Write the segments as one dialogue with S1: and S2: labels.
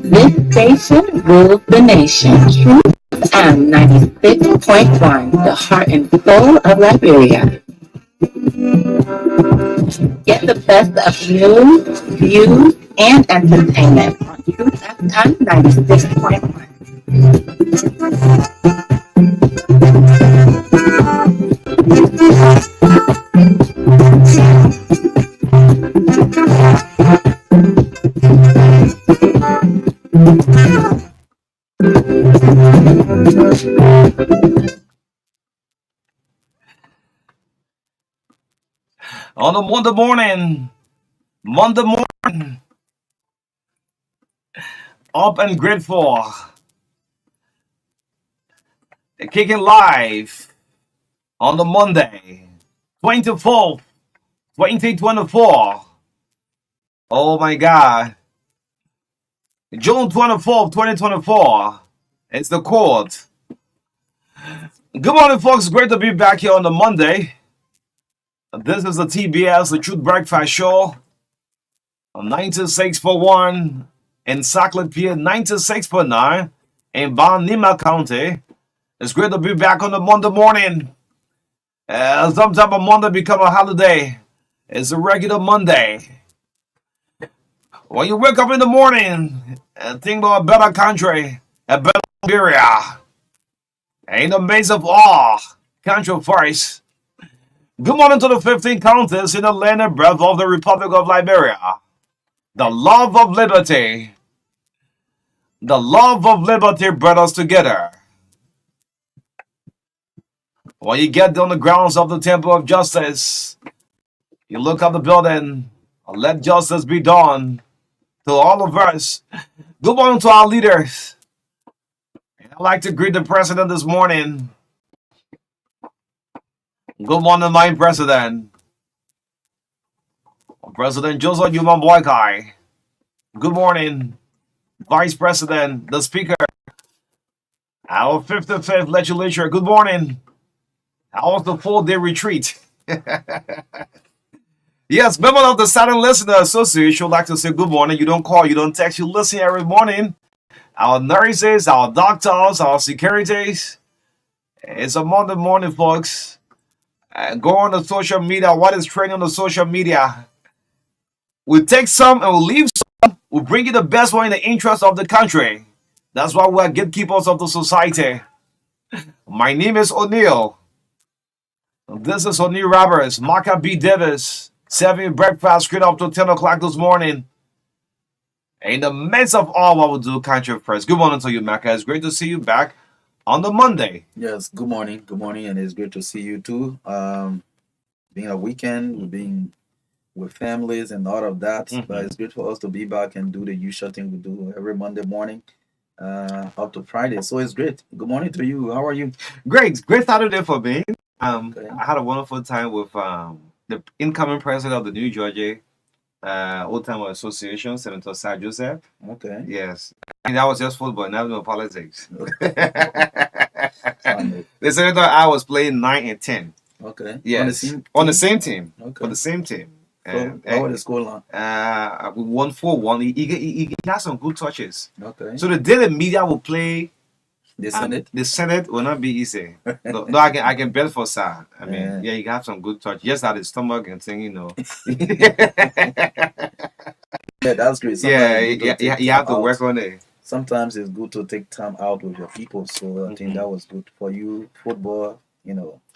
S1: This station rules the nation. Truth FM 96.1, the heart and soul of Liberia. Get the best of news, views, and entertainment on Truth FM 96.1.
S2: On a Monday morning, up and grateful, kicking live on the Monday, 24th, 2024. Oh my God. June 24th, 2024. It's the court. Good morning, folks. Great to be back here on the Monday. This is the TBS, the Truth Breakfast Show, 96.1 in Saclay, 96.9 in Van Nima County. It's great to be back on the Monday morning. Sometimes a Monday become a holiday. It's a regular Monday. When you wake up in the morning and think about a better country, a better Liberia, in the maze of awe, country first. Good morning to the 15 counties in the land and breadth of the Republic of Liberia. The love of liberty. The love of liberty brought us together. When you get on the grounds of the Temple of Justice, you look at the building, let justice be done to all of us. Good morning to our leaders. I'd like to greet the president this morning. Good morning, my president. President Joseph Yuma Boykai. Good morning, Vice President, the Speaker. Our 55th legislature. Good morning. How was the full-day retreat? Yes, member of the Southern Listener Association would like to say good morning. You don't call, you don't text, you listen every morning. Our nurses, our doctors, our securities. It's a Monday morning, folks. Go on the social media. What is trending on the social media? We'll take some and we'll leave some. We'll bring you the best one in the interest of the country. That's why we're gatekeepers of the society. My name is O'Neill. This is O'Neill Roberts, Maka B. Davis, serving breakfast straight up to 10 o'clock this morning. In the midst of all what we do, country first. Good morning to you, Maka. It's great to see you back on the Monday.
S3: Yes, good morning, and it's great to see you too. Being a weekend, being with families and all of that, but it's great for us to be back and do the usual thing we do every Monday morning, up to Friday. So it's great. Good morning to you. How are you?
S2: Great Saturday for me.
S3: Okay.
S2: I had a wonderful time with the incoming president of the New Georgia Old Timer Association, Senator Sir Joseph.
S3: Okay.
S2: Yes. And that was just football, not no politics.
S3: Fine.
S2: The senator I was playing 9 and 10.
S3: Okay.
S2: Yes. On the same team.
S3: Okay.
S2: For the same team.
S3: So, how was the score line?
S2: We won 4-1. He had some good touches.
S3: Okay.
S2: So the day the media will play,
S3: The Senate?
S2: the Senate will not be easy. No, I can bet for Sir. I mean, yeah, you have some good touch. Just at his stomach and thing, you know.
S3: Yeah, that's great.
S2: Yeah,
S3: Sometimes
S2: you have to work on it.
S3: Sometimes it's good to take time out with your people. So I think that was good for you. Football,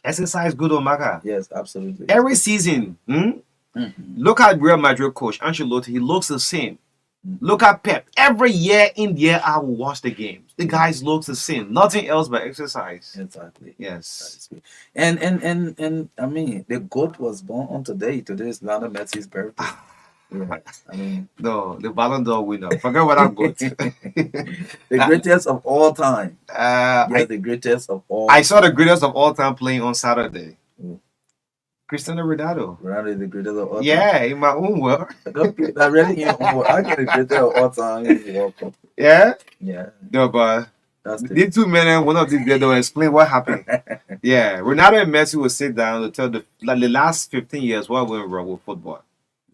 S2: Exercise good, Omaka.
S3: Yes, absolutely.
S2: Every season, look at Real Madrid coach Ancelotti. He looks the same. Look at Pep. Every year in the year, I will watch the games. The guys looks the same. Nothing else but exercise.
S3: Exactly.
S2: Yes.
S3: And I mean, the GOAT was born on today. Today is Lionel Messi's birthday. Yeah. I mean,
S2: No, the Ballon d'Or winner. Forget what I'm good.
S3: the greatest of all time. The greatest of all.
S2: I saw the greatest of all time playing on Saturday.
S3: Mm.
S2: Cristiano Ronaldo.
S3: Ronaldo is the greatest of all time.
S2: Yeah, in my own world.
S3: I really I get the greatest of all time in the World Cup.
S2: Yeah?
S3: Yeah.
S2: No, but
S3: That's
S2: these two men, one of these days, they'll explain what happened. Yeah, Ronaldo and Messi will sit down to tell the last 15 years what went wrong with football.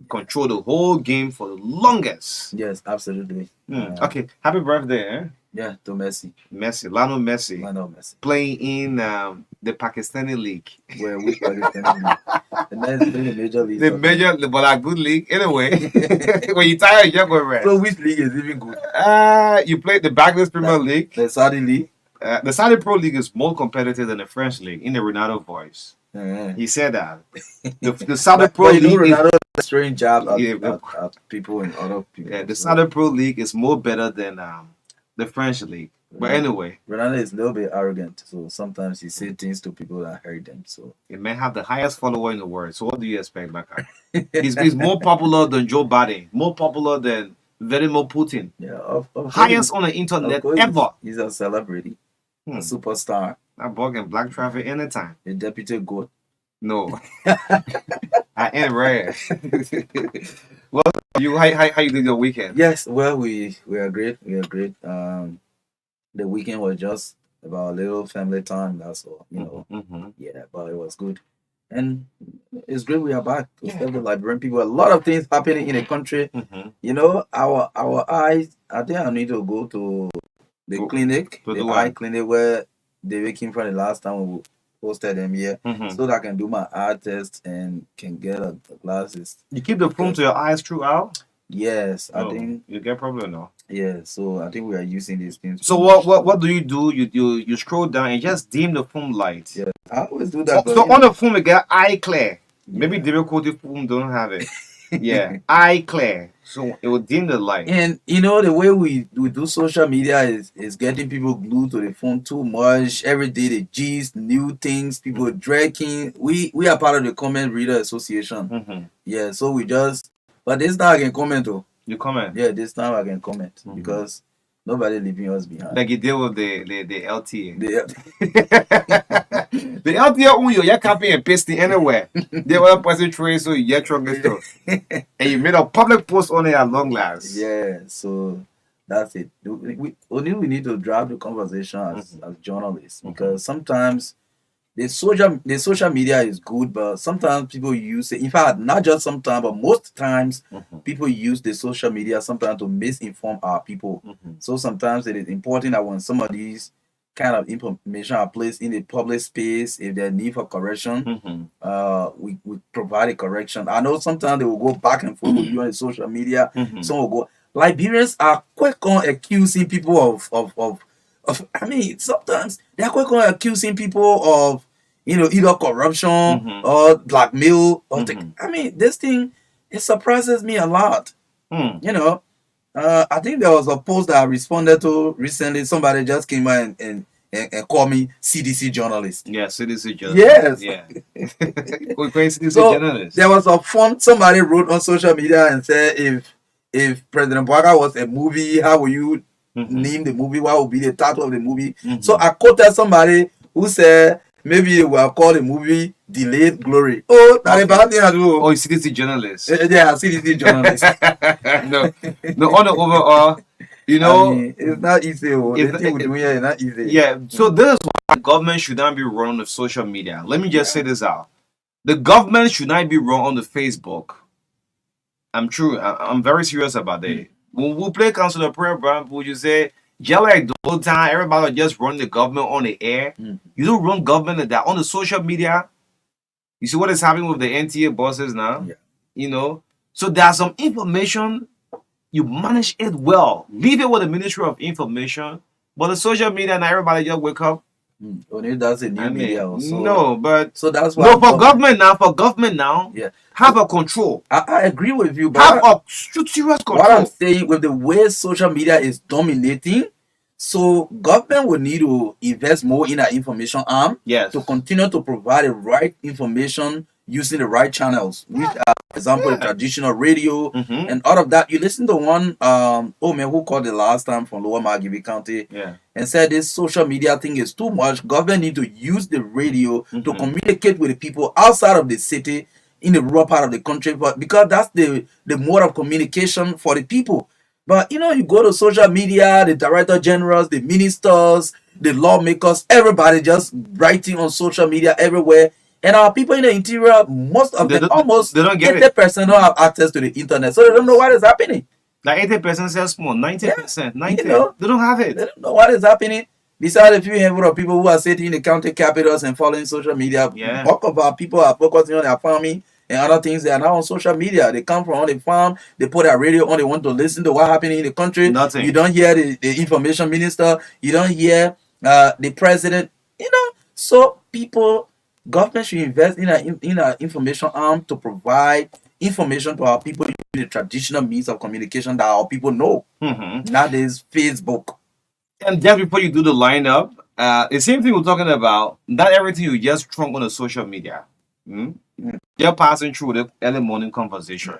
S2: control the whole game for the longest.
S3: Yes, absolutely.
S2: Okay, happy birthday, eh?
S3: Yeah, to Messi.
S2: Lionel Messi.
S3: Lionel Messi.
S2: Playing in the Pakistani league.
S3: Where we Pakistani league. The man is playing the major league.
S2: But a good league anyway. When you tired, you go rest.
S3: So which league is even good?
S2: You played the Bangladesh Premier League.
S3: The Saudi league.
S2: The Saudi Pro League is more competitive than the French league. In the Ronaldo voice, he said that the Saudi Pro
S3: But you know
S2: League.
S3: Ronaldo does a strange job at,
S2: Yeah,
S3: at people and other people.
S2: Yeah, the Saudi Pro League is more better than the French league. But anyway,
S3: Ronaldo is a little bit arrogant, so sometimes he says things to people that hurt them. So
S2: it may have the highest follower in the world. So what do you expect, Baka? He's more popular than Joe Biden, more popular than Vladimir Putin.
S3: yeah, of
S2: Highest on the
S3: of
S2: internet
S3: course
S2: ever.
S3: he's a celebrity, a superstar,
S2: That bug in black traffic anytime.
S3: a deputy goat.
S2: No, I ain't rare. Well, how you did your weekend?
S3: Yes, well, we are great. We are great. The weekend was just about a little family time. That's all, you know. Yeah, but it was good, and it's great we are back to serve the Liberian people. A lot of things happening in the country. You know, our eyes. I think I need to go to the clinic,
S2: to
S3: the
S2: do
S3: eye
S2: what?
S3: clinic where they came from the last time we hosted them here, so that I can do my eye test and can get the glasses.
S2: You keep the phone to your eyes throughout?
S3: Yes, I
S2: No,
S3: think.
S2: you get problem now.
S3: Yeah, so I think we are using these things.
S2: So what do? You scroll down and just dim the phone light.
S3: Yeah, I always do that.
S2: So on the phone we get eye clear. Maybe difficulty phone don't have it. Yeah, eye clear. So it will dim the light.
S3: And you know the way we do social media is getting people glued to the phone too much. Every day the gist, new things, people dragging. We are part of the Comment Reader Association. Yeah, so we just. But this time I can comment though.
S2: You comment.
S3: Yeah, this time I can comment because nobody leaving us behind.
S2: Like you deal with the LTA.
S3: The-
S2: The LTA own you copy and pasting anywhere. The other person trace so you get strong stuff. And you made a public post on it at long last.
S3: Yeah, so that's it. We need to drive the conversation as journalists because sometimes the social media is good, but sometimes people use it. In fact, not just sometimes, but most times people use the social media sometimes to misinform our people. So sometimes it is important that when some of these kind of information are placed in the public space, if there's need for correction, we provide a correction. I know sometimes they will go back and forth with you on the social media. Some will go. Liberians are quick on accusing people of I mean, sometimes they are quick on accusing people of, you know, either corruption or blackmail. Or I mean, this thing, it surprises me a lot. You know, I think there was a post that I responded to recently. Somebody just came out and called me CDC journalist.
S2: Yeah, CDC journalist.
S3: Yes.
S2: Yeah. We're going CDC
S3: So
S2: journalist.
S3: there was a font somebody wrote on social media and said, if President Bouaga was a movie, how will you name the movie? What would be the title of the movie? So I quoted somebody who said maybe they will call the movie Delayed Glory. Oh, that's a bad thing I do.
S2: Oh, CDC journalist.
S3: Yeah, CDC journalist.
S2: No, on the overall, you know,
S3: I mean, it's not easy. The
S2: It's-
S3: thing we're doing here is not easy.
S2: yeah. So this is why the government should not be run on the social media. Let me just say this out: the government should not be run on the Facebook. I'm very serious about that. When we play Council of Prayer, bro, would you say, just like the whole time, everybody just run the government on the air? You don't run government like that on the social media. You see what is happening with the NTA bosses now?
S3: Yeah.
S2: You know? So there's some information, you manage it well. Leave it with the Ministry of Information. But the social media and everybody just wake up.
S3: Only that's a new
S2: I mean,
S3: media also.
S2: no, but
S3: So that's why
S2: no, for government now,
S3: Yeah.
S2: have a control.
S3: I agree with you, but
S2: Have a serious
S3: what I'm
S2: control.
S3: saying with the way social media is dominating, so government will need to invest more in our information arm
S2: Yes.
S3: to continue to provide the right information using the right channels, which are, for example, the traditional radio and all of that. You listen to one, who called the last time from Lower Margibi County
S2: Yeah.
S3: and said this social media thing is too much. Government need to use the radio to communicate with the people outside of the city in the rural part of the country, but because that's the mode of communication for the people. But you know, you go to social media, the director generals, the ministers, the lawmakers, everybody just writing on social media everywhere. And our people in the interior, most of them, almost
S2: they don't get
S3: 80% don't have access to the internet, so they don't know what is happening.
S2: Like 80% says small, 90%, 90.
S3: You know,
S2: they don't have
S3: They
S2: it.
S3: don't know what is happening. Besides a few handful of people who are sitting in the county capitals and following social media,
S2: Yeah.
S3: bulk of our people are focusing on their farming and other things. They are now on social media. They come from on the farm, they put their radio on, they want to listen to what happening in the country.
S2: Nothing.
S3: You don't hear the information minister, you don't hear the president, you know. So people, government should invest in an information arm to provide information to our people using the traditional means of communication that our people know.
S2: Mhm.
S3: Nowadays, Facebook.
S2: And just before you do the lineup, the same thing we're talking about, not everything you just trunk on the social media. Mm? You're passing through the early morning conversation.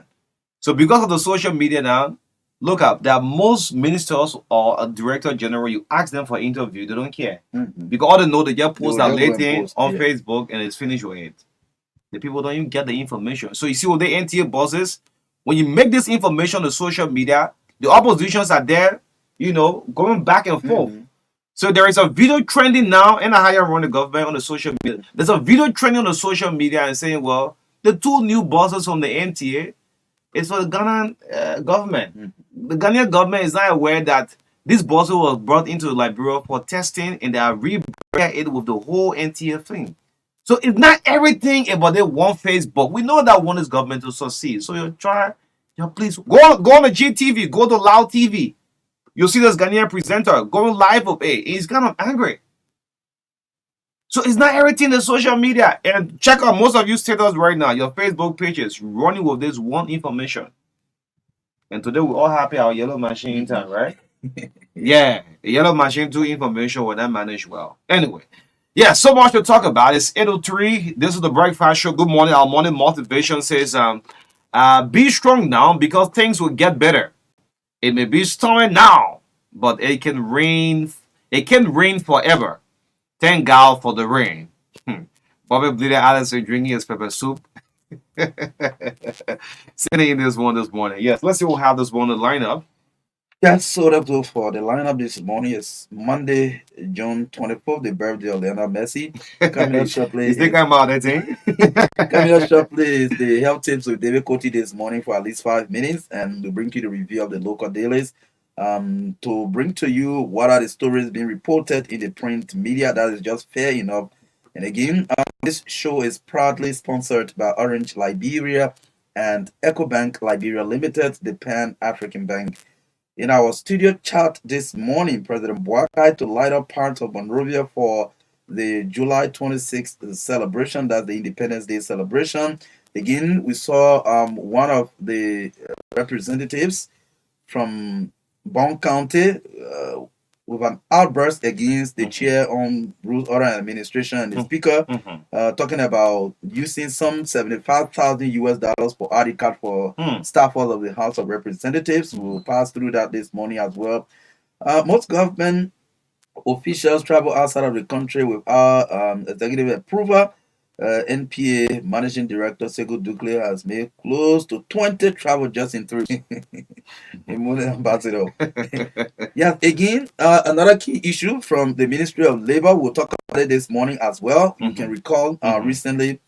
S2: So because of the social media now, look up, there are most ministers or a director general, you ask them for interview, they don't care.
S3: Mhm.
S2: Because all they know, they just
S3: They
S2: post
S3: will
S2: that
S3: just go
S2: late
S3: and
S2: thing
S3: post,
S2: on
S3: yeah.
S2: Facebook and it's finished with it. The people don't even get the information. So you see what the NTA bosses, when you make this information on social media, the oppositions are there, you know, going back and forth.
S3: Mhm.
S2: So there is a video trending now, and how you run the government on the social media. There's a video trending on the social media and saying, well, the two new bosses from the NTA is for the Ghanaian government.
S3: Mhm.
S2: The Ghanaian government is not aware that this boss was brought into Liberia for testing, and they are rebranding it with the whole NTA thing. So it's not everything about the one Facebook. We know that one is government to succeed. So you try, please go on the GTV, go to Loud TV. You'll see this Ghanaian presenter going live with it. He's kind of angry. So it's not everything in social media. And check out most of you status right now. Your Facebook pages running with this one information. And today we're all happy our yellow machine time, right? Yeah, the yellow machine 2 information will not manage well. Anyway, yeah, so much to talk about. It's 8:03. This is the breakfast show. Good morning. Our morning motivation says, be strong now because things will get better. It may be storming now, but it can rain. It can rain forever. Thank God for the rain. Bobby Bleeder Allison drinking his pepper soup. Sitting in this one this morning. Yes, let's see what we have this morning lineup.
S3: That's sort of so for the lineup this morning is Monday, June 24th, the birthday of Lionel Messi. Coming up shortly,
S2: You think I'm out there, thing?
S3: coming up shortly is the health tips with David Coty this morning for at least 5 minutes, and we'll bring you the review of the local dailies. To bring to you what are the stories being reported in the print media. That is just fair enough. And again, this show is proudly sponsored by Orange Liberia and EcoBank Liberia Limited, the Pan African Bank. In our studio chat this morning, President Boakai to light up parts of Monrovia for the July 26th celebration, that's the Independence Day celebration. Again, we saw one of the representatives from Bond County with an outburst against the chair on Rules, Order and Administration and the speaker, talking about using some 75,000 US dollars for ID card for staffers of the House of Representatives. We'll pass through that this morning as well. Most government officials travel outside of the country without executive approval. NPA Managing Director Segu Dukle has made close to 20 travel just in 3 Ambassador. Yes, again, another key issue from the Ministry of Labor. We'll talk about it this morning as well. You can recall recently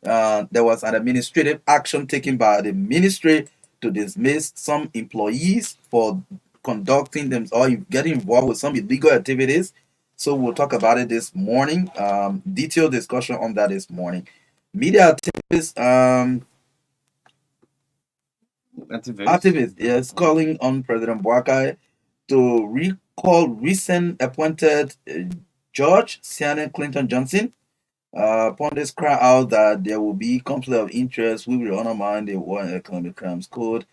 S3: there was an administrative action taken by the ministry to dismiss some employees for conducting them or getting involved with some illegal activities. So we'll talk about it this morning. Detailed discussion on that this morning. Media activists, activists, yes, calling on President Boakai to recall recent appointed George Siane Clinton Johnson. Upon this cry out that there will be conflict of interest, we will undermine the War and Economic Crimes Code.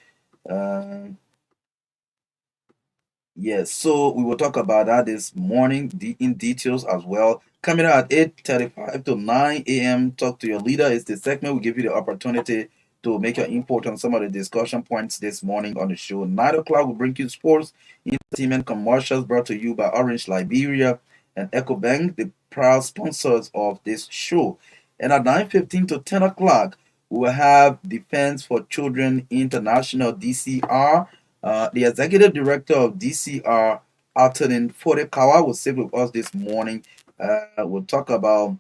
S3: Yes, so we will talk about that this morning in details as well. Coming out at 8:35 to 9 a.m. Talk to your leader is the segment. We give you the opportunity to make your input on some of the discussion points this morning on the show. 9 o'clock will bring you sports, entertainment, commercials brought to you by Orange Liberia and EcoBank, the proud sponsors of this show. And at 9:15 to 10 o'clock, we will have Defense for Children International, DCR. The executive director of DCR, Altonin Fodekawa, will sit with us this morning. We'll talk about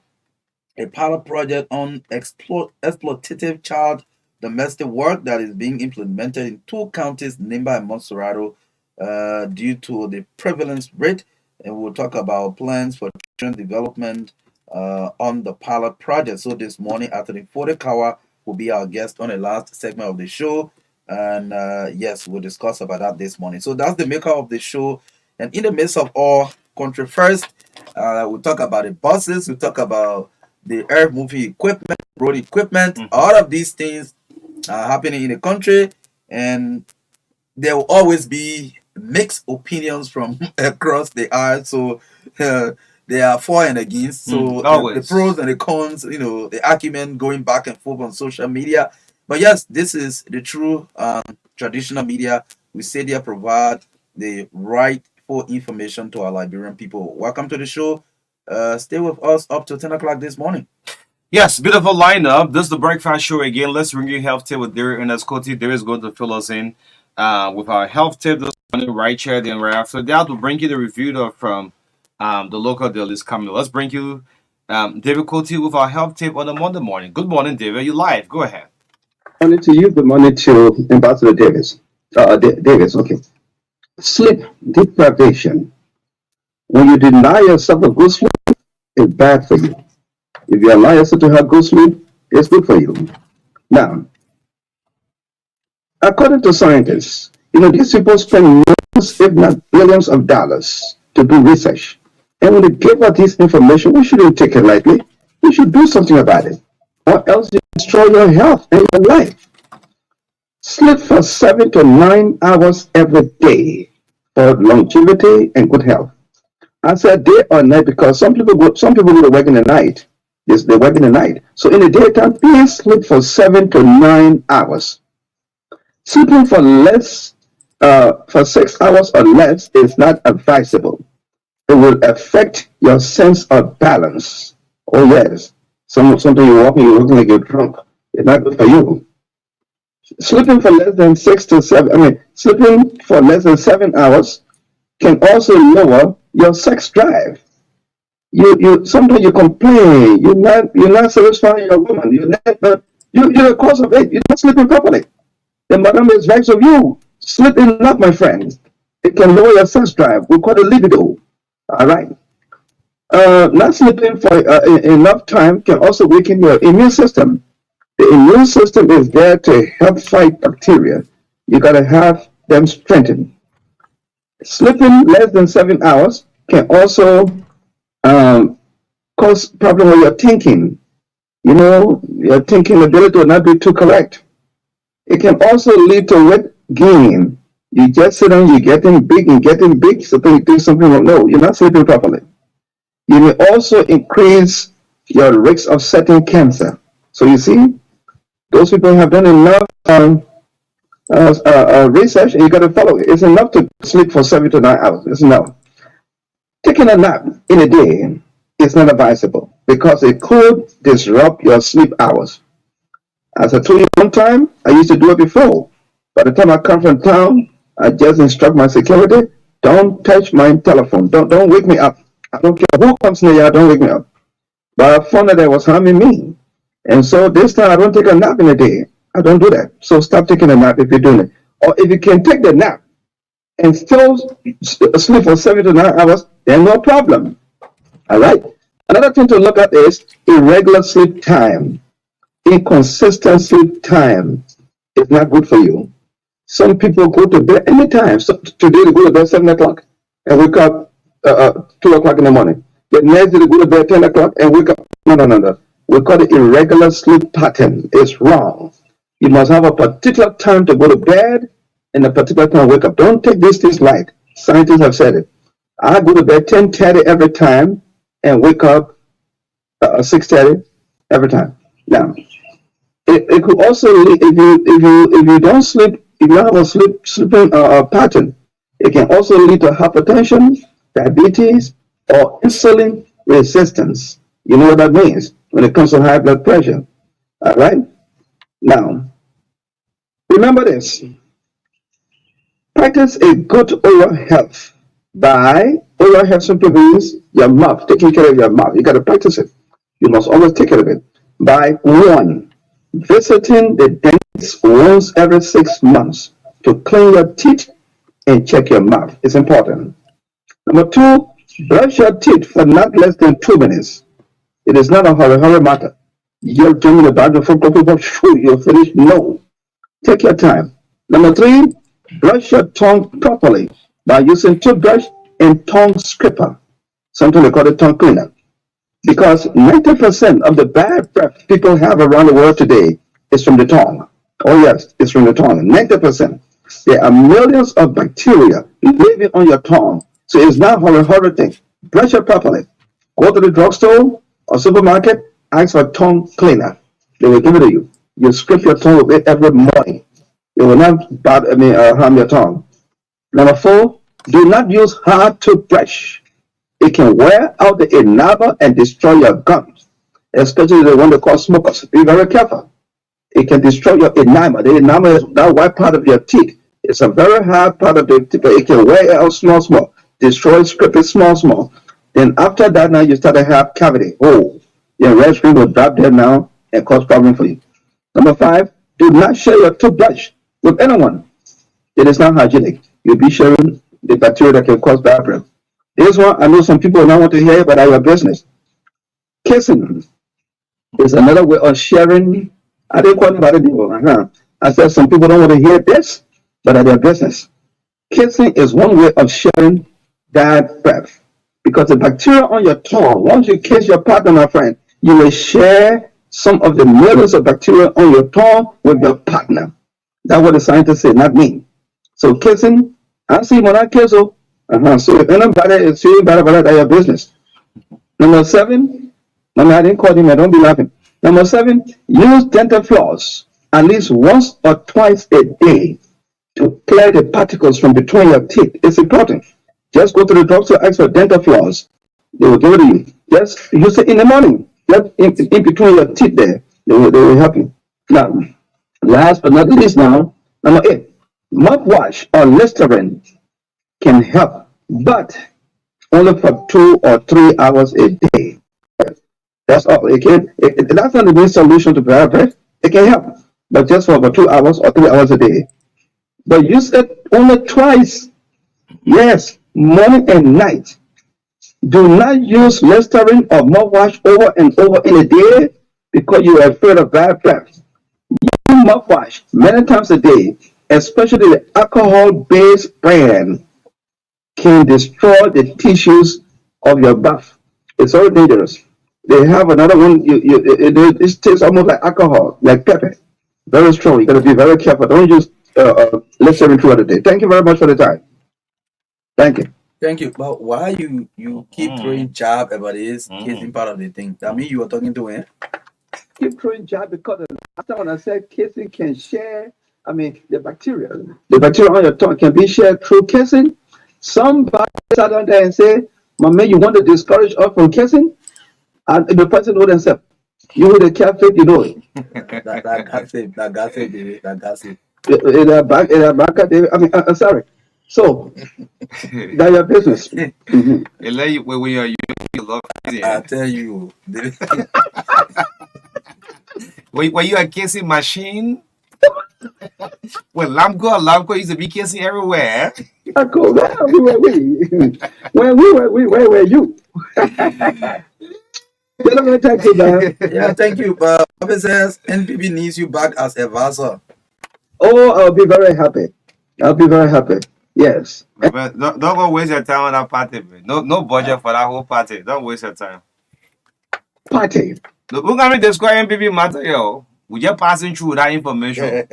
S3: a pilot project on exploitative child domestic work that is being implemented in 2 counties, Nimba and Monserrato, due to the prevalence rate. And we'll talk about plans for children development on the pilot project. So this morning, Anthony Fodekawa will be our guest on the last segment of the show. And yes, we'll discuss about that this morning. So that's the maker of the show. And in the midst of all country first, we'll talk about the buses, we'll talk about the earth moving equipment, road equipment, all of these things are happening in the country, and there will always be mixed opinions from across the aisle. So there are for and against. So the pros and the cons, the argument going back and forth on social media. But yes, this is the true traditional media. We say they provide the rightful information to our Liberian people. Welcome to the show. Stay with us up to 10 o'clock this morning.
S2: Yes, beautiful lineup. This is the Breakfast Show again. Let's bring you health tip with Derek Ernest Coty. Derek is going to fill us in with our health tip this morning, right here. Then right after that, we'll bring you the review from the local deal is coming. Let's bring you David Coty with our health tip on a Monday morning. Good morning, David. You live. Go ahead.
S4: Good morning to you. Good morning to Ambassador Davis. Davis, okay. Sleep deprivation. When you deny yourself a good sleep, it's bad for you. If you allow yourself to have good sleep, it's good for you. Now, according to scientists, these people spend millions, if not billions of dollars to do research. And when they give out this information, we shouldn't take it lightly. We should do something about it, or else you destroy your health and your life. Sleep for 7 to 9 hours every day for longevity and good health. I said day or night because some people go to work in the night. Yes, they work in the night. So in the daytime, please sleep for 7 to 9 hours. Sleeping for 6 hours or less is not advisable. It will affect your sense of balance. Oh yes, sometimes you're working like you're drunk. It's not good for you. Sleeping for less than 7 hours can also lower your sex drive. You sometimes you complain. You're not satisfying your woman. You're the cause of it. You're not sleeping properly. The madam is vexed of you. Sleep enough, my friend. It can lower your sex drive. We call it libido. All right. Not sleeping for enough time can also weaken your immune system. The immune system is there to help fight bacteria. You gotta have them strengthened. Sleeping less than 7 hours can also cause problem with your thinking. Your thinking ability will not be too correct. It can also lead to weight gain. You just sit down, you're getting big, so you do something wrong. No, you're not sleeping properly. You may also increase your risk of certain cancer. So you see, those people have done enough research, and you got to follow it. It's enough to sleep for 7 to 9 hours. It's enough. Taking a nap in a day is not advisable because it could disrupt your sleep hours. As I told you one time, I used to do it before. By the time I come from town, I just instruct my security, don't touch my telephone. Don't wake me up. I don't care who comes near you, don't wake me up. But I found that it was harming me. And so this time I don't take a nap in a day. I don't do that. So stop taking a nap if you're doing it. Or if you can take the nap and still sleep for 7 to 9 hours, then no problem. All right. Another thing to look at is irregular sleep time. Inconsistent sleep time is not good for you. Some people go to bed anytime. So today they go to bed 7 o'clock and wake up 2 o'clock in the morning. The next day they go to bed 10 o'clock and wake up. No. We call it irregular sleep pattern. It's wrong. You must have a particular time to go to bed and a particular time to wake up. Don't take these things light. Scientists have said it. I go to bed 10:30 every time and wake up 6:30 every time. Now, it could also lead, if you don't sleep, if you have a sleeping pattern, it can also lead to hypertension, diabetes, or insulin resistance. You know what that means when it comes to high blood pressure. All right. Now, remember this. Practice a good oral health. By oral health simply means your mouth, taking care of your mouth. You got to practice it. You must always take care of it. By one, visiting the dentist once every 6 months to clean your teeth and check your mouth. It's important. Number two, brush your teeth for not less than 2 minutes. It is not a hurry matter. You're doing the bathroom for you'll finish. No. Take your time. Number three, brush your tongue properly by using toothbrush and tongue scraper, something they call a tongue cleaner. Because 90% of the bad breath people have around the world today is from the tongue. Oh yes, it's from the tongue. 90%. There are millions of bacteria living on your tongue. So it's not a horrible thing. Brush it properly. Go to the drugstore or supermarket, ask for a tongue cleaner. They will give it to you. You scrape your tongue with it every morning. It will not harm your tongue. Number four, do not use hard toothbrush. It can wear out the enamel and destroy your gums, especially the one they call smokers. Be very careful. It can destroy your enamel. The enamel is that white part of your teeth. It's a very hard part of the teeth, but it can wear out small. Destroy, scrape it small. Then after that, now you start to have cavity. Oh, your red screen will drop there now and cause problem for you. Number five, do not share your toothbrush with anyone. It is not hygienic. You'll be sharing the bacteria that can cause bad breath. This one, I know some people will not want to hear it, but I have business. Kissing is another way of sharing. I didn't call anybody people. I said some people don't want to hear this, but at their business. Kissing is one way of sharing bad breath. Because the bacteria on your tongue, once you kiss your partner, my friend, you will share some of the millions of bacteria on your tongue with your partner. That's what the scientists say, not me. So kissing, I see when I kiss. So if anybody is feeling bad about that, your business. Number seven, I didn't call him, don't be laughing. Number seven, use dental floss at least once or twice a day to clear the particles from between your teeth. It's important. Just go to the drugstore, ask for dental floss. They will give it to you. Just use it in the morning. Just in between your teeth there. They will help you. Now, last but not least now, number 8, mouthwash or Listerine can help, but only for 2 or 3 hours a day. That's all. That's not the best solution to bad breath. It can help, but just for about 2 hours or 3 hours a day. But use it only twice. Yes, morning and night. Do not use Listerine or mouthwash over and over in a day because you are afraid of bad breath. Use mouthwash many times a day, especially the alcohol-based brand, can destroy the tissues of your mouth. It's so dangerous. They have another one. It tastes almost like alcohol, like pepper. Very strong. You got to be very careful. Don't use Listerine throughout the day. Thank you very much for the time. Thank you.
S3: Thank you. But why you keep throwing jab about this kissing part of the thing? That means you were talking to him.
S4: Keep throwing jab because the last time when I said kissing can share, the bacteria. The bacteria on your tongue can be shared through kissing. Somebody sat down there and said, "My man, you want to discourage us from kissing?" And the person know themselves. You with the cafe, you know it.
S3: that gossip.
S4: Sorry. So that's your business.
S2: When you love kissing.
S3: I tell you.
S2: When you a kissing machine? When Lamco used to be kissing everywhere.
S4: Where were you? Thank you, man.
S3: Yeah, thank you. But officers, NPP needs you back as a vassal.
S4: Oh, I'll be very happy. Yes.
S2: But don't go waste your time on that party, man. No budget for that whole party. Don't waste your time.
S4: Party.
S2: Look, we're gonna describe NPP matter, yo. We're just passing through that information.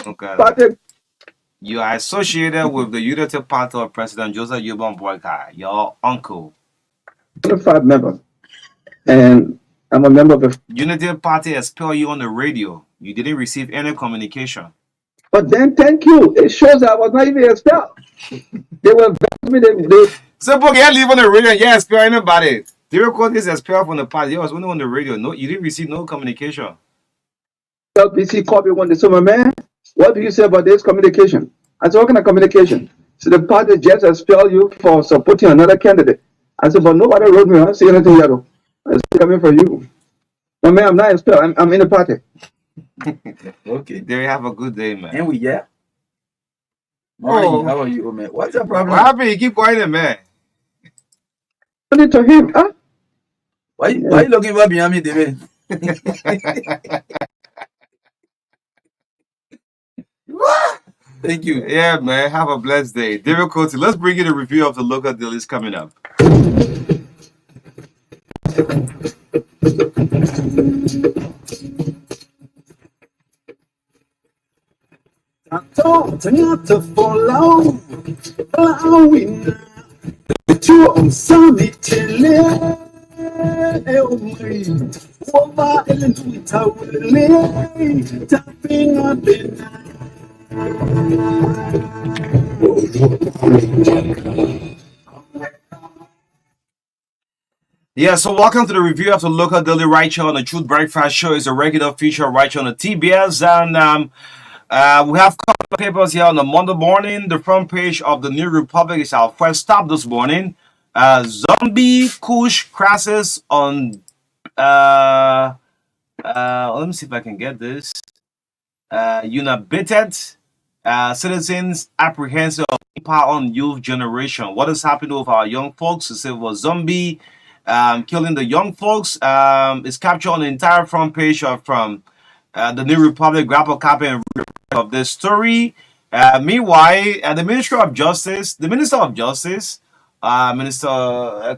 S2: Okay.
S4: Party.
S2: You are associated with the Unity Party of President Joseph Yobon Boyka, your uncle.
S4: 25 member, and I'm a member of the
S2: Unity Party expelled you on the radio. You didn't receive any communication.
S4: But then, thank you. It shows that I was not even expelled. They were me.
S2: So, book, you leave on the radio and you expel anybody. They record this expelled from the party. You was only on the radio. No, you didn't receive no communication.
S4: LPC called me one day. So, my man, what do you say about this communication? I said, what kind of communication? So the party just expelled you for supporting another candidate. I said, but nobody wrote me. I don't see anything yet. It's coming from you. No, man, I'm not expelled. I'm in the party.
S3: Okay.
S2: There you have a good day, man.
S3: And we yeah. Morning.
S2: Oh.
S3: How are you, man? What's your problem?
S2: What happened? You keep quiet, man.
S4: I need to him. Huh?
S3: Why you looking for behind me, David? Thank you.
S2: Yeah, man. Have a blessed day. David Coty, let's bring you the review of the local dailies coming up. Yeah, so welcome to the review of the local daily right here on the Truth Breakfast Show. It's a regular feature right here on the TBS, and we have a couple of papers here on the Monday morning. The front page of the New Republic is our first stop this morning. Zombie Kush crashes on. Let me see if I can get this. Unabated citizens apprehensive of impact on youth generation. What is happening with our young folks? It was zombie killing the young folks. It's captured on the entire front page from the New Republic. Grab a copy and read of this story. Meanwhile, the Minister of Justice, Minister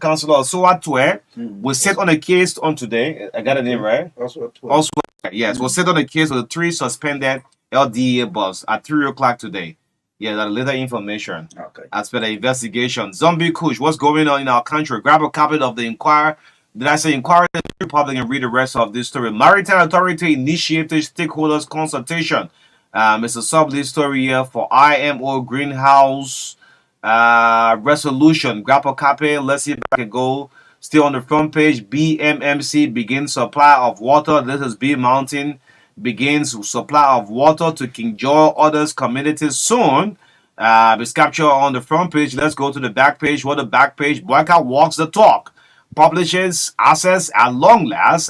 S2: Councilor Suatue, will sit on a case on today. I got the name right. Also, yes, will sit on a case of the 3 suspended LDA boss at 3 o'clock today. Yeah, that later information.
S3: Okay.
S2: As per the investigation. Zombie Kush, what's going on in our country? Grab a copy of the Inquirer. Did I say Inquirer in the Republic and read the rest of this story? Maritime Authority initiated stakeholders consultation. It's a sub-lead story here for IMO greenhouse resolution. Grab a copy. Let's see if I can go. Still on the front page, BMMC begins supply of water. This is B Mountain. Begins supply of water to King George others communities soon. It's captured on the front page. Let's go to the back page. What the back page? Boycott walks the talk. Publishes assets at long last.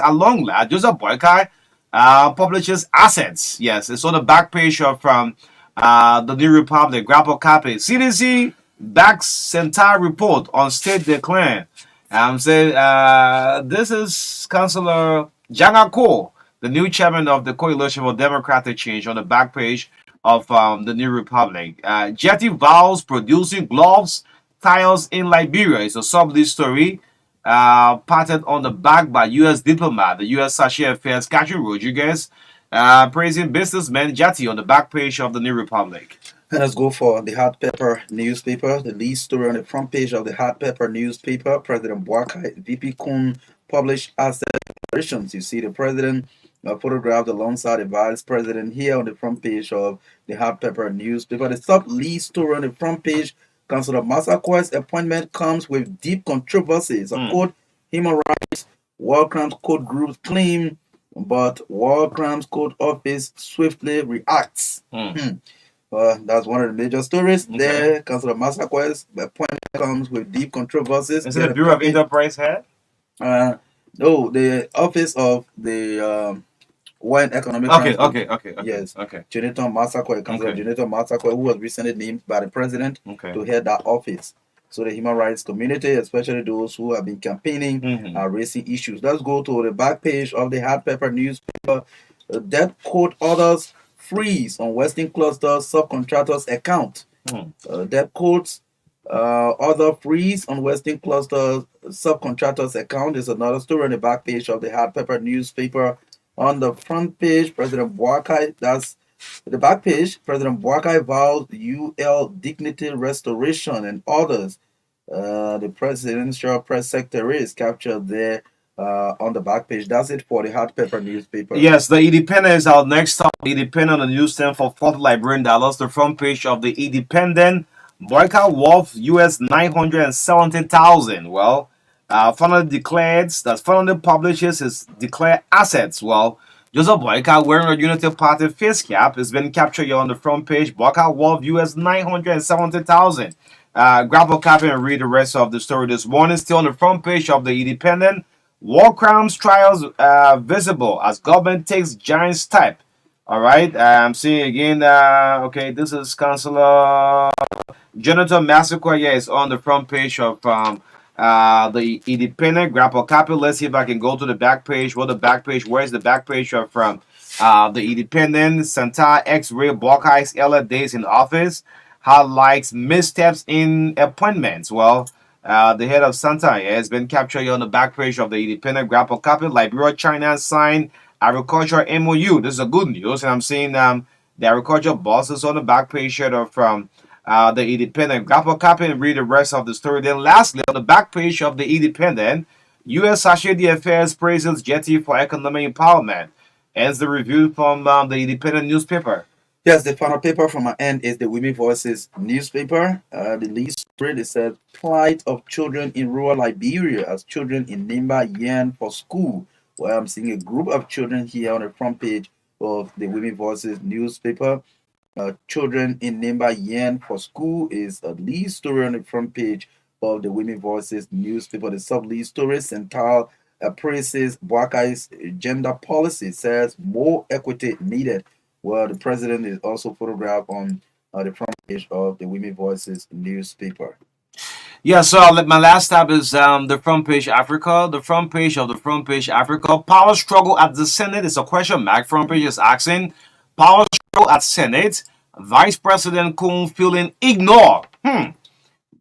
S2: Joseph Boycott publishes assets. Yes, it's on the back page from the New Republic. Grab a copy. CDC backs entire report on state decline. This is Councillor Jangako, the new chairman of the Coalition for Democratic Change, on the back page of the New Republic. Jetty vows producing gloves, tiles in Liberia. It's a sub-lead story patterned on the back by U.S. diplomat, the U.S. Sachet Affairs, Catherine Rodriguez, praising businessman Jetty on the back page of the New Republic.
S3: And let's go for the Hot Pepper newspaper. The lead story on the front page of the Hot Pepper newspaper. President Boakai, VP Kun published asset declarations. You see the president photographed alongside the vice president here on the front page of the Hot Pepper newspaper. The top lead story on the front page, Councillor Massaqua's appointment comes with deep controversies. A quote, Human Rights War Crimes Code groups claim, but War Crimes Code Office swiftly reacts. That's one of the major stories there. Councillor Massaqua's appointment comes with deep controversies.
S2: Is it the Bureau of Enterprise head?
S3: No, the office of the World Economic
S2: Okay.
S3: Yes.
S2: Okay.
S3: Jonathan Massaquoi, Councillor Jonathan Massaquoi, who was recently named by the president to head that office. So the human rights community, especially those who have been campaigning, are raising issues. Let's go to the back page of the Hot Pepper newspaper. Debt court orders freeze on Western Cluster subcontractors account. Debt courts other freeze on Western Cluster subcontractors account is another story on the back page of the Hot Pepper newspaper. On the front page, President Boakai, that's the back page, President Boakai vows UL dignity restoration and others. The presidential press secretary is captured there on the back page. That's it for the Hot Pepper newspaper.
S2: Yes, the Independent is our next stop. Independent on the newsstand for $40 Liberian. The front page of the Independent. Boycott worth US 970,000. Well, Funnel declares that Funnel publishes his declared assets. Well, Joseph Boyka wearing a Unity Party face cap has been captured here on the front page. Boyka worth US 970,000. Grab a copy and read the rest of the story this morning. Still on the front page of the Independent. War crimes trials visible as government takes giant step. All right. I'm seeing again. Okay, this is Councillor Jonathan Massacre. Yeah, it's on the front page of the Independent. Grab a copy. Let's see if I can go to the back page. What the back page? Where's the back page of the Independent? Santa X-Ray Buckeyes Ella days in office highlights missteps in appointments. Well, the head of Santa has been captured here on the back page of the Independent. Grab a copy. Liberia, China signed agriculture MOU. This is a good news, and I'm seeing the agriculture bosses on the back page here from the Independent. Grab a copy and read the rest of the story. Then, lastly, on the back page of the Independent, U.S. Sachet Affairs praises Jetty for economic empowerment. Ends the review from the Independent newspaper.
S3: Yes, the final paper from my end is the Women Voices newspaper. The lead story, it says, plight of children in rural Liberia as children in Nimba yearn for school. Well, I'm seeing a group of children here on the front page of the Women Voices newspaper. Children in Nimba yearn for school is a lead story on the front page of the Women Voices newspaper. The sub-lead story, Central praises Buckeyes gender policy, says more equity needed. Well, the president is also photographed on the front page of the Women Voices newspaper.
S2: Yeah, so my last tab is the front page Africa. The front page of the front page Africa. Power struggle at the Senate is a question mark. Front page is asking power struggle at Senate. Vice President Kun feeling ignored.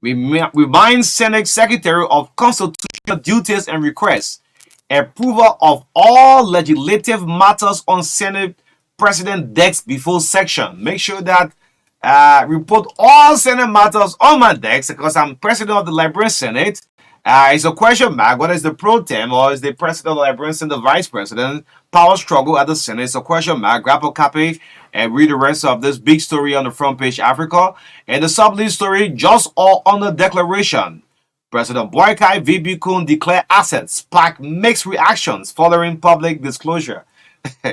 S2: Reminds Senate Secretary of constitutional duties and requests. Approval of all legislative matters on Senate President desk before section. Make sure that report all Senate matters on my desk because I'm president of the Liberian Senate. It's a question mark. Whether it's the pro tem or is the president of the Liberian Senate, the vice president? Power struggle at the Senate. It's a question mark. Grab a copy and read the rest of this big story on the front page, Africa. And the sub-lead story, just all on the declaration. President Boyka VB Kun declare assets. Spark mixed reactions following public disclosure.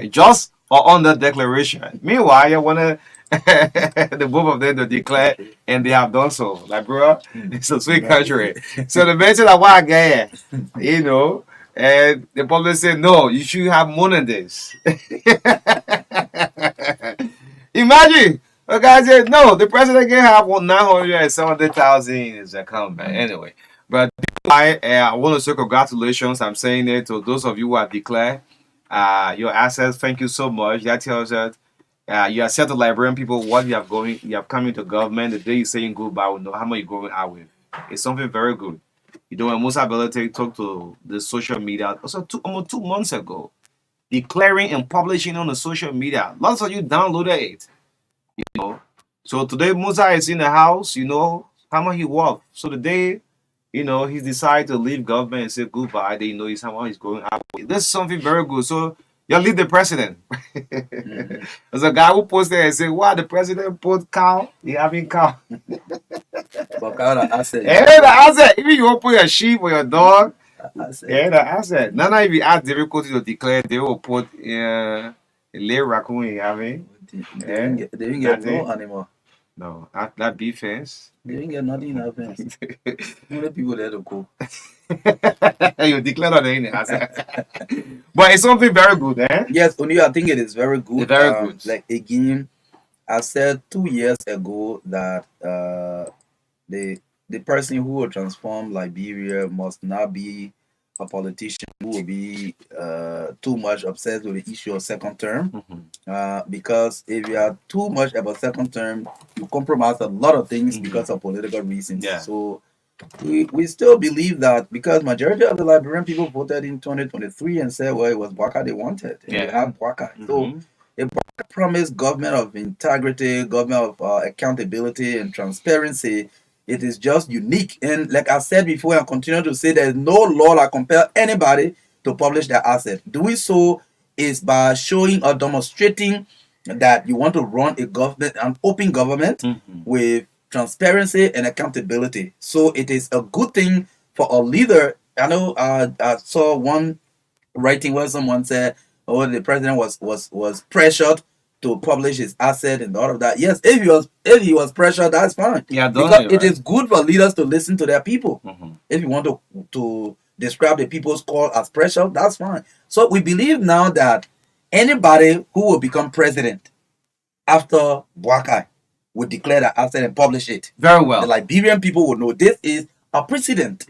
S2: Just or on the declaration. Meanwhile, you want to the both of them to declare, and they have done so. Like, bro, it's a sweet country. So the mention of what I get, you know, and the public said, no, you should have more than this. Imagine, the guy said, no, the president can have 970,000 in his account. But anyway, but I want to say congratulations. I'm saying it to those of you who have declared your assets. Thank you so much. That tells us you accept the Liberian people what you have come into government. The day you're saying goodbye, we know how much you're going out with. It's something very good. You know, when Musa Belete talked to the social media also almost 2 months ago, declaring and publishing on the social media. Lots of you downloaded it. You know. So today Musa is in the house, you know, how much he worked. So the day, you know, he decided to leave government and say goodbye, they know he's how much he's going out with. This is something very good. So you leave the president. There's a guy who posted and said, wow, the president put cow, he having cow.
S3: But kind of asset.
S2: Yeah, the asset. Even you want to put your sheep or your dog, yeah, the asset. Now if you ask difficulty to declare, they will put a little raccoon in having.
S3: They didn't get no animal.
S2: No, that beef fence.
S3: They didn't get nothing in that fence. Only people there to go.
S2: You declare on the asset. But it's something very good, eh?
S3: Yes, only I think it is very good.
S2: Very good.
S3: Like again, I said 2 years ago that the person who will transform Liberia must not be a politician who will be too much obsessed with the issue of second term. Because if you are too much about second term, you compromise a lot of things because of political reasons.
S2: Yeah.
S3: So we still believe that because majority of the Liberian people voted in 2023 and said, well, it was Bwaka they wanted. And they have Bwaka. So the Bwaka promised government of integrity, government of accountability and transparency. It is just unique. And like I said before, I continue to say there's no law that compels anybody to publish their asset. Doing so is by showing or demonstrating that you want to run a government, an open government with transparency and accountability. So it is a good thing for a leader. I know I saw one writing where someone said, or the president was pressured to publish his asset and all of that. Yes, if he was pressured, that's fine.
S2: Yeah,
S3: because it is good for leaders to listen to their people.
S2: Mm-hmm.
S3: If you want to describe the people's call as pressure, that's fine. So we believe now that anybody who will become president after Boakai will declare the asset and publish it.
S2: Very well.
S3: The Liberian people will know this is a precedent.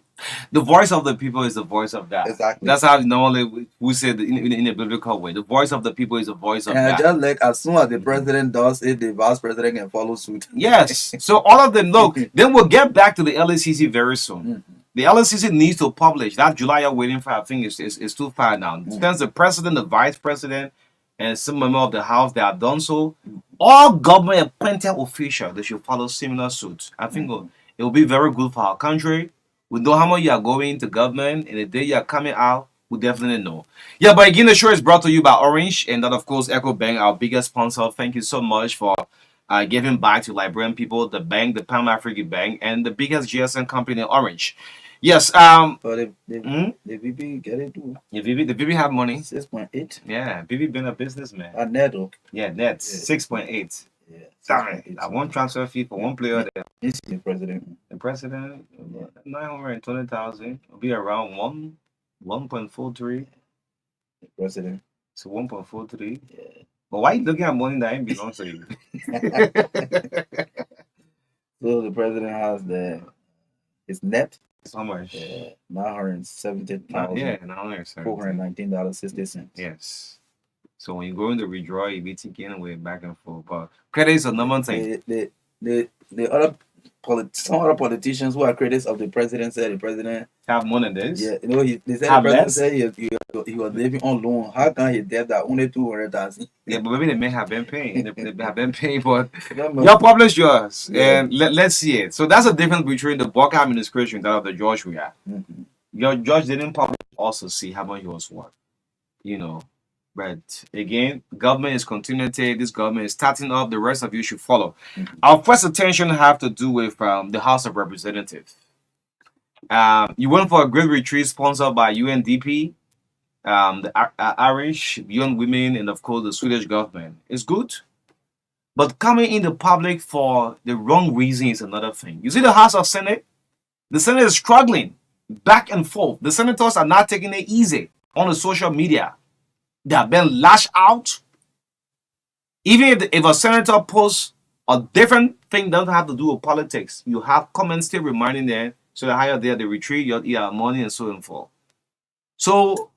S2: The voice of the people is the voice of God.
S3: Exactly.
S2: That's how normally we say it in a biblical way. The voice of the people is the voice of God.
S3: Just like as soon as the president does it, the vice president can follow suit.
S2: Yes. So all of them, look, then we'll get back to the LCC very soon.
S3: Mm-hmm.
S2: The LCC needs to publish. That July you're waiting for, I think, is too far now.
S3: Mm-hmm.
S2: Since the president, the vice president, and some member of the house, they have done so. All government appointed officials, they should follow similar suits. I think it will be very good for our country. We know how much you are going to government, and the day you are coming out, we definitely know. Yeah, but again, the show is brought to you by Orange, and that, of course, EcoBank, our biggest sponsor. Thank you so much for giving back to Liberian people, the bank, the Pan African Bank, and the biggest GSM company, Orange. Yes.
S3: But the VP get it too.
S2: The VP have money.
S3: 6.8.
S2: Yeah, VP been a businessman.
S3: A net.
S2: Yeah, net 6.8.
S3: Yeah.
S2: Sorry, that one transfer fee for one player.
S3: He's the president.
S2: The president, 920,000 will be around 1.43.
S3: The president.
S2: So 1.43.
S3: Yeah.
S2: But why you looking at money that ain't belong to you?
S3: So the president has his net.
S2: How much?
S3: $970,000.
S2: Yeah, $970,000.
S3: $419.60.
S2: Yes. So when you go in the withdrawal, you be taking away back and forth. But credit is a number thing.
S3: Some other politicians who are critics of the president said the president
S2: Have more than this?
S3: Yeah, they said
S2: Have
S3: the president
S2: less?
S3: said he was living on loan. How can he debt that only 200,000?
S2: Yeah, but maybe they may have been paying. They have been paying, but
S3: Remember,
S2: you publish yours
S3: Yeah.
S2: and let's see it. So that's the difference between the Boakai administration and that of the George we are.
S3: Mhm.
S2: Your George didn't publish also see how much he was worth. You know. But again, government is continuing to this government is starting up, the rest of you should follow.
S3: Mhm.
S2: Our first attention have to do with the House of Representatives. You went for a great retreat sponsored by UNDP, the Irish, Young Women, and of course the Swedish government. It's good. But coming in the public for the wrong reason is another thing. You see the House of Senate? The Senate is struggling back and forth. The senators are not taking it easy on the social media. They have been lashed out. Even if a senator posts a different thing that doesn't have to do with politics, you have comments still reminding them so that higher there they retreat, you have money and so on forth. So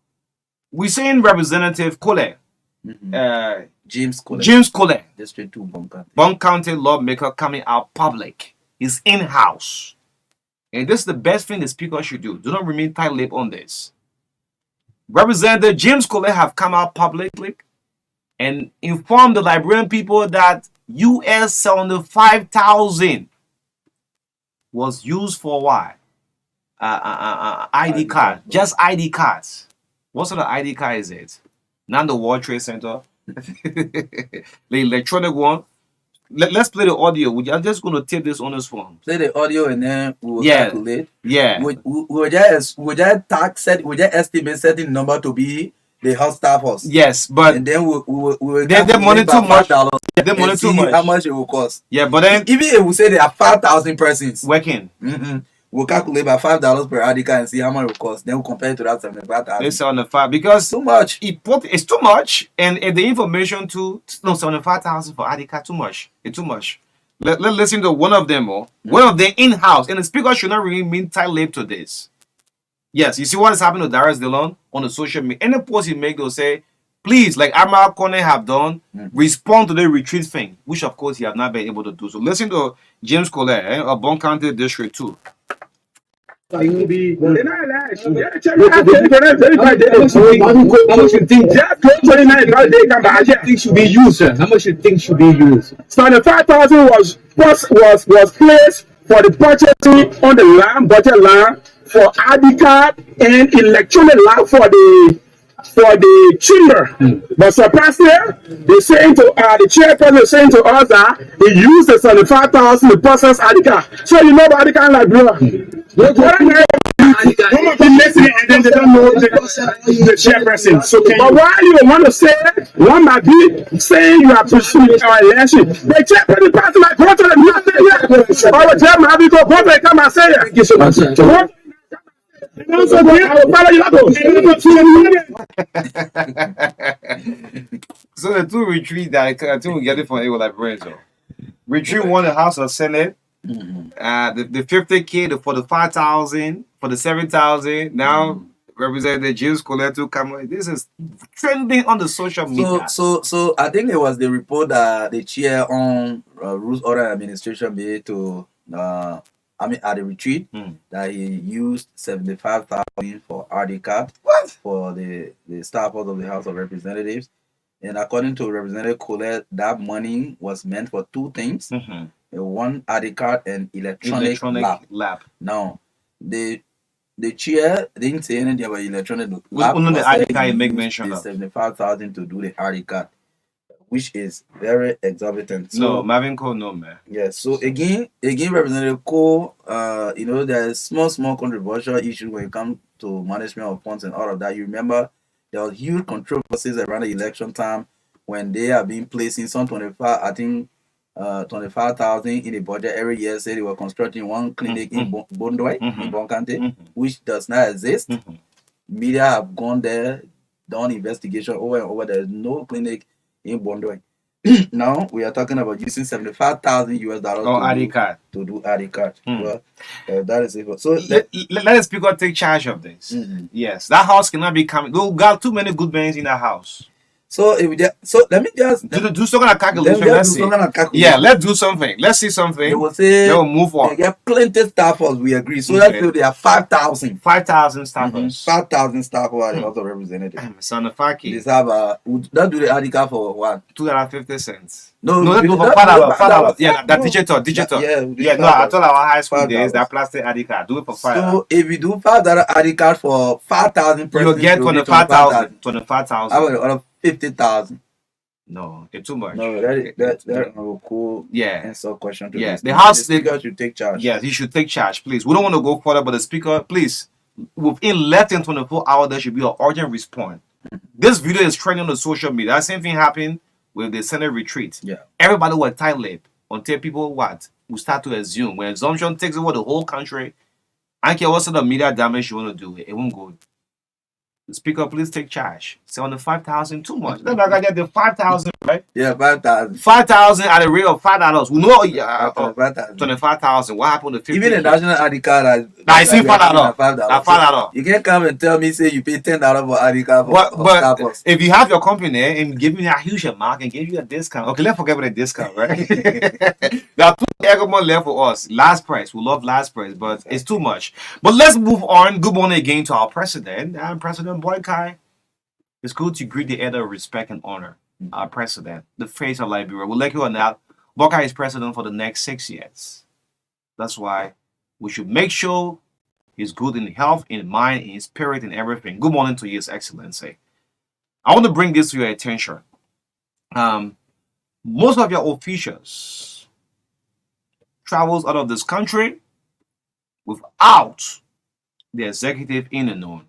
S2: we're saying Representative Cole,
S3: Mhm. James Cole,
S2: James Cole,
S3: District 2 Bunker.
S2: Bond County lawmaker coming out public. He's in-house. And this is the best thing the speaker should do. Do not remain tight-lipped on this. Representative James Cole have come out publicly and informed the Liberian people that US 75,000 was used for what? ID card. Just ID cards. What sort of ID card is it? Not the World Trade Center. The electronic one. Let's play the audio. I'm just going to tape this on this phone.
S3: Play the audio and then we will
S2: Yeah.
S3: calculate.
S2: Yeah.
S3: We just estimate certain number to be the house staff house.
S2: Yes, but
S3: And then we will
S2: They
S3: calculate
S2: money
S3: by
S2: too much.
S3: $5
S2: they
S3: and
S2: money too
S3: see
S2: much.
S3: how much it will cost.
S2: Yeah, but then
S3: Even if we say there are 5,000 persons,
S2: working.
S3: we'll calculate by $5 per article and see how much it will cost. Then we'll compare it to that 75,000.
S2: It's on the file because
S3: Too much.
S2: it's too much, and the information too. No, 75,000 for ID card too much. It's too much. Let's listen to one of them more. One of them in-house, and the speaker should not really mean tight-lipped to this. Yes, you see what is happening to Darius Dillon on the social media. Any post he make, they'll say, please, like Admiral Kone have done, respond to the retreat thing, which of course he have not been able to do. So listen to James Cole, of Bond County District 2.
S5: How much you think? Should be used? How much you think should be used?
S6: 75,000 was placed for the purchasing on the land, budget land, for ID card and electronic land for the chamber. But surprisingly, they saying to the chairperson is saying to us that he used the 75,000 to process ID card. So you know about ID card like bro. Be listening and then they don't know the chairperson. So, but why you want to say one might be saying you are pursuing our election? The chairperson party like go to the meeting. Or the chairman have you go vote and come and say it. Thank you so much.
S2: So the two retreats that I think we get it from Eagle Librarians. Retreat won the House of Senate. The 50K, for the 5,000, for the 7,000. Now Representative James Coletto come. This is trending on the social media.
S3: So I think it was the report that the chair on Rules Order Administration made to at the retreat that he used 75,000 for RD card for the staffers of the House of Representatives. And according to Representative Colette, that money was meant for two things: one RD card and electronic lab. Now, the chair didn't say anything about electronic lab.
S2: Only the RD card make mention of
S3: 75,000 to do the RD card, which is very exorbitant. So,
S2: no, Marvin Cole, no man.
S3: Yes. So again, Representative Cole, there's small controversial issue when it comes to management of funds and all of that. You remember there was huge controversies around the election time when they are being placing some 25,000 in the budget every year. Say they were constructing one clinic in Bondoi, in Bonkante, which does not exist. Media have gone there, done investigation over and over. There is no clinic in Bondoi. Now we are talking about using $75,000 to do RD card. Well, that is it. So
S2: let the speaker take charge of this. Yes, that house cannot be coming. We got too many good men in that house.
S3: So let me just
S2: do some kind of calculation. Let's see. Yeah, let's do something. Let's see something.
S3: They will say
S2: they will move on.
S3: They get plenty staffers. We agree. So let's say there are 5,000.
S2: 5,000 staffers.
S3: 5,000 staffers at the House of Representatives.
S2: Son of Faki.
S3: They have don't do the article for what?
S2: $2.50.
S3: No,
S2: let's go for $5. Yeah, that digital.
S3: Yeah,
S2: no, I told our high school days that plastic ID card. Do it for $5.
S3: So if you do $5 ID card for 5,000
S2: you'll get 25,000. 25,000.
S3: I would order 50,000.
S2: No, it's too much.
S3: No, that's a cool answer question to this.
S2: The House
S3: Speaker should take charge.
S2: Yes, he should take charge, please. We don't want to go further, but the Speaker, please, within less than 24 hours, there should be an urgent response. This video is trending on the social media. That same thing happened with the Senate retreat.
S3: Yeah.
S2: Everybody was tight-lipped until people will start to assume. When assumption takes over the whole country, I don't care what sort of media damage you want to do, it won't go. The Speaker, please take charge. 75,000 too much. Then I got get the 5,000, right?
S3: Yeah, 5,000.
S2: 5,000 at a rate of $5. We know 25,000. What happened to 50?
S3: Even the national ID card
S2: I see $5.
S3: You can't come and tell me say you pay $10 for ID card
S2: but if you have your company and give me a huge amount and give you a discount. Okay, let's forget about the discount, right? There are 2 arguments left for us. Last price. We love last price, but it's too much. But let's move on. Good morning again to our president. President Boykai. It's good to greet the elder of respect and honor. Our president, the face of Liberia. We'll let you on that. Boykai is president for the next 6 years. That's why we should make sure he's good in health, in mind, in spirit, in everything. Good morning to you, His Excellency. I want to bring this to your attention. Most of your officials travels out of this country without the executive in the known.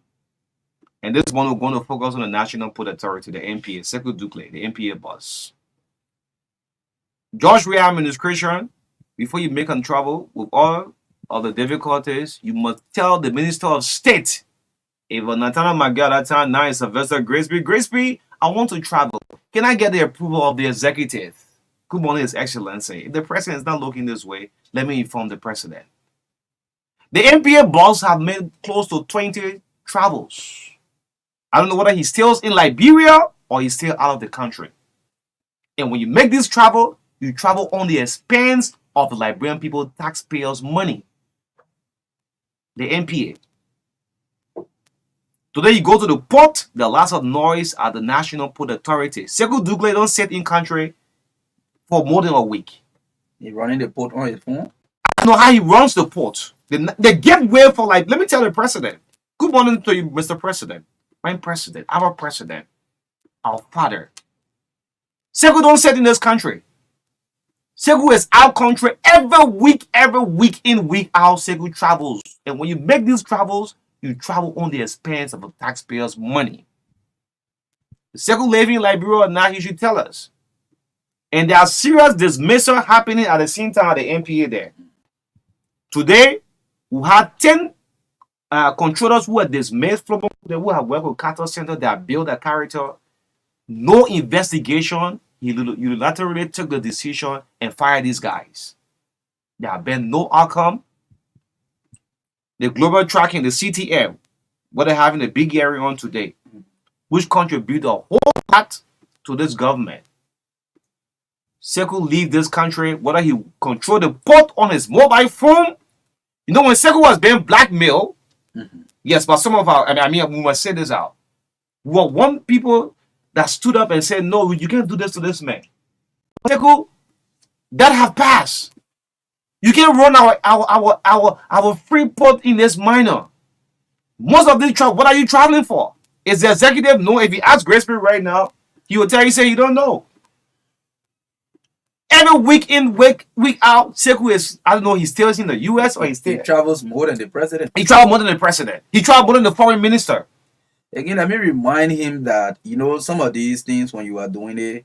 S2: And this one, we're going to focus on the National Port Authority, the NPA, Sekou Douklé, the NPA boss. George Weah administration, before you make a travel with all of the difficulties, you must tell the Minister of State, if Natana Magia that time, now is Sylvester Grisby, I want to travel. Can I get the approval of the executive? Good morning, His Excellency. If the president is not looking this way, let me inform the president. The NPA boss have made close to 20 travels. I don't know whether he's still in Liberia or he's still out of the country. And when you make this travel, you travel on the expense of the Liberian people, taxpayers' money. The NPA. Today you go to the port, there are lots of noise at the National Port Authority. Sekou Douklé don't sit in country for more than a week.
S3: He running the port on his phone?
S2: I know how he runs the port. They get way for let me tell the president. Good morning to you, Mr. President. My president, our father. Sekou don't sit in this country. Sekou is out country every week in, week out. Sekou travels. And when you make these travels, You travel on the expense of the taxpayers' money. The Sekou living in Liberia or not, he should tell us. And there are serious dismissal happening at the same time at the NPA there. Today, we had 10 controllers who were dismissed from who have worked with cattle center that built a character. No investigation. He unilaterally took the decision and fired these guys. There have been no outcome. The global tracking, the CTF, what they're having a big hearing on today, which contribute a whole lot to this government. Sekou leave this country, whether he control the port on his mobile phone. You know, when Sekou was being blackmailed, yes, but some of our, I mean, we must say this out. We were one people that stood up and said, no, you can't do this to this man. Sekou, that have passed. You can't run our free port in this minor. Most of these travel, what are you traveling for? Is the executive know? If you ask Grace Spirit right now, he will tell you, say you don't know. Every week in, week out, Sekou is, I don't know, he stays in the US or he
S3: travels more than the president.
S2: He travels more than the president. He travels more than the foreign minister.
S3: Again, let me remind him that, you know, some of these things when you are doing it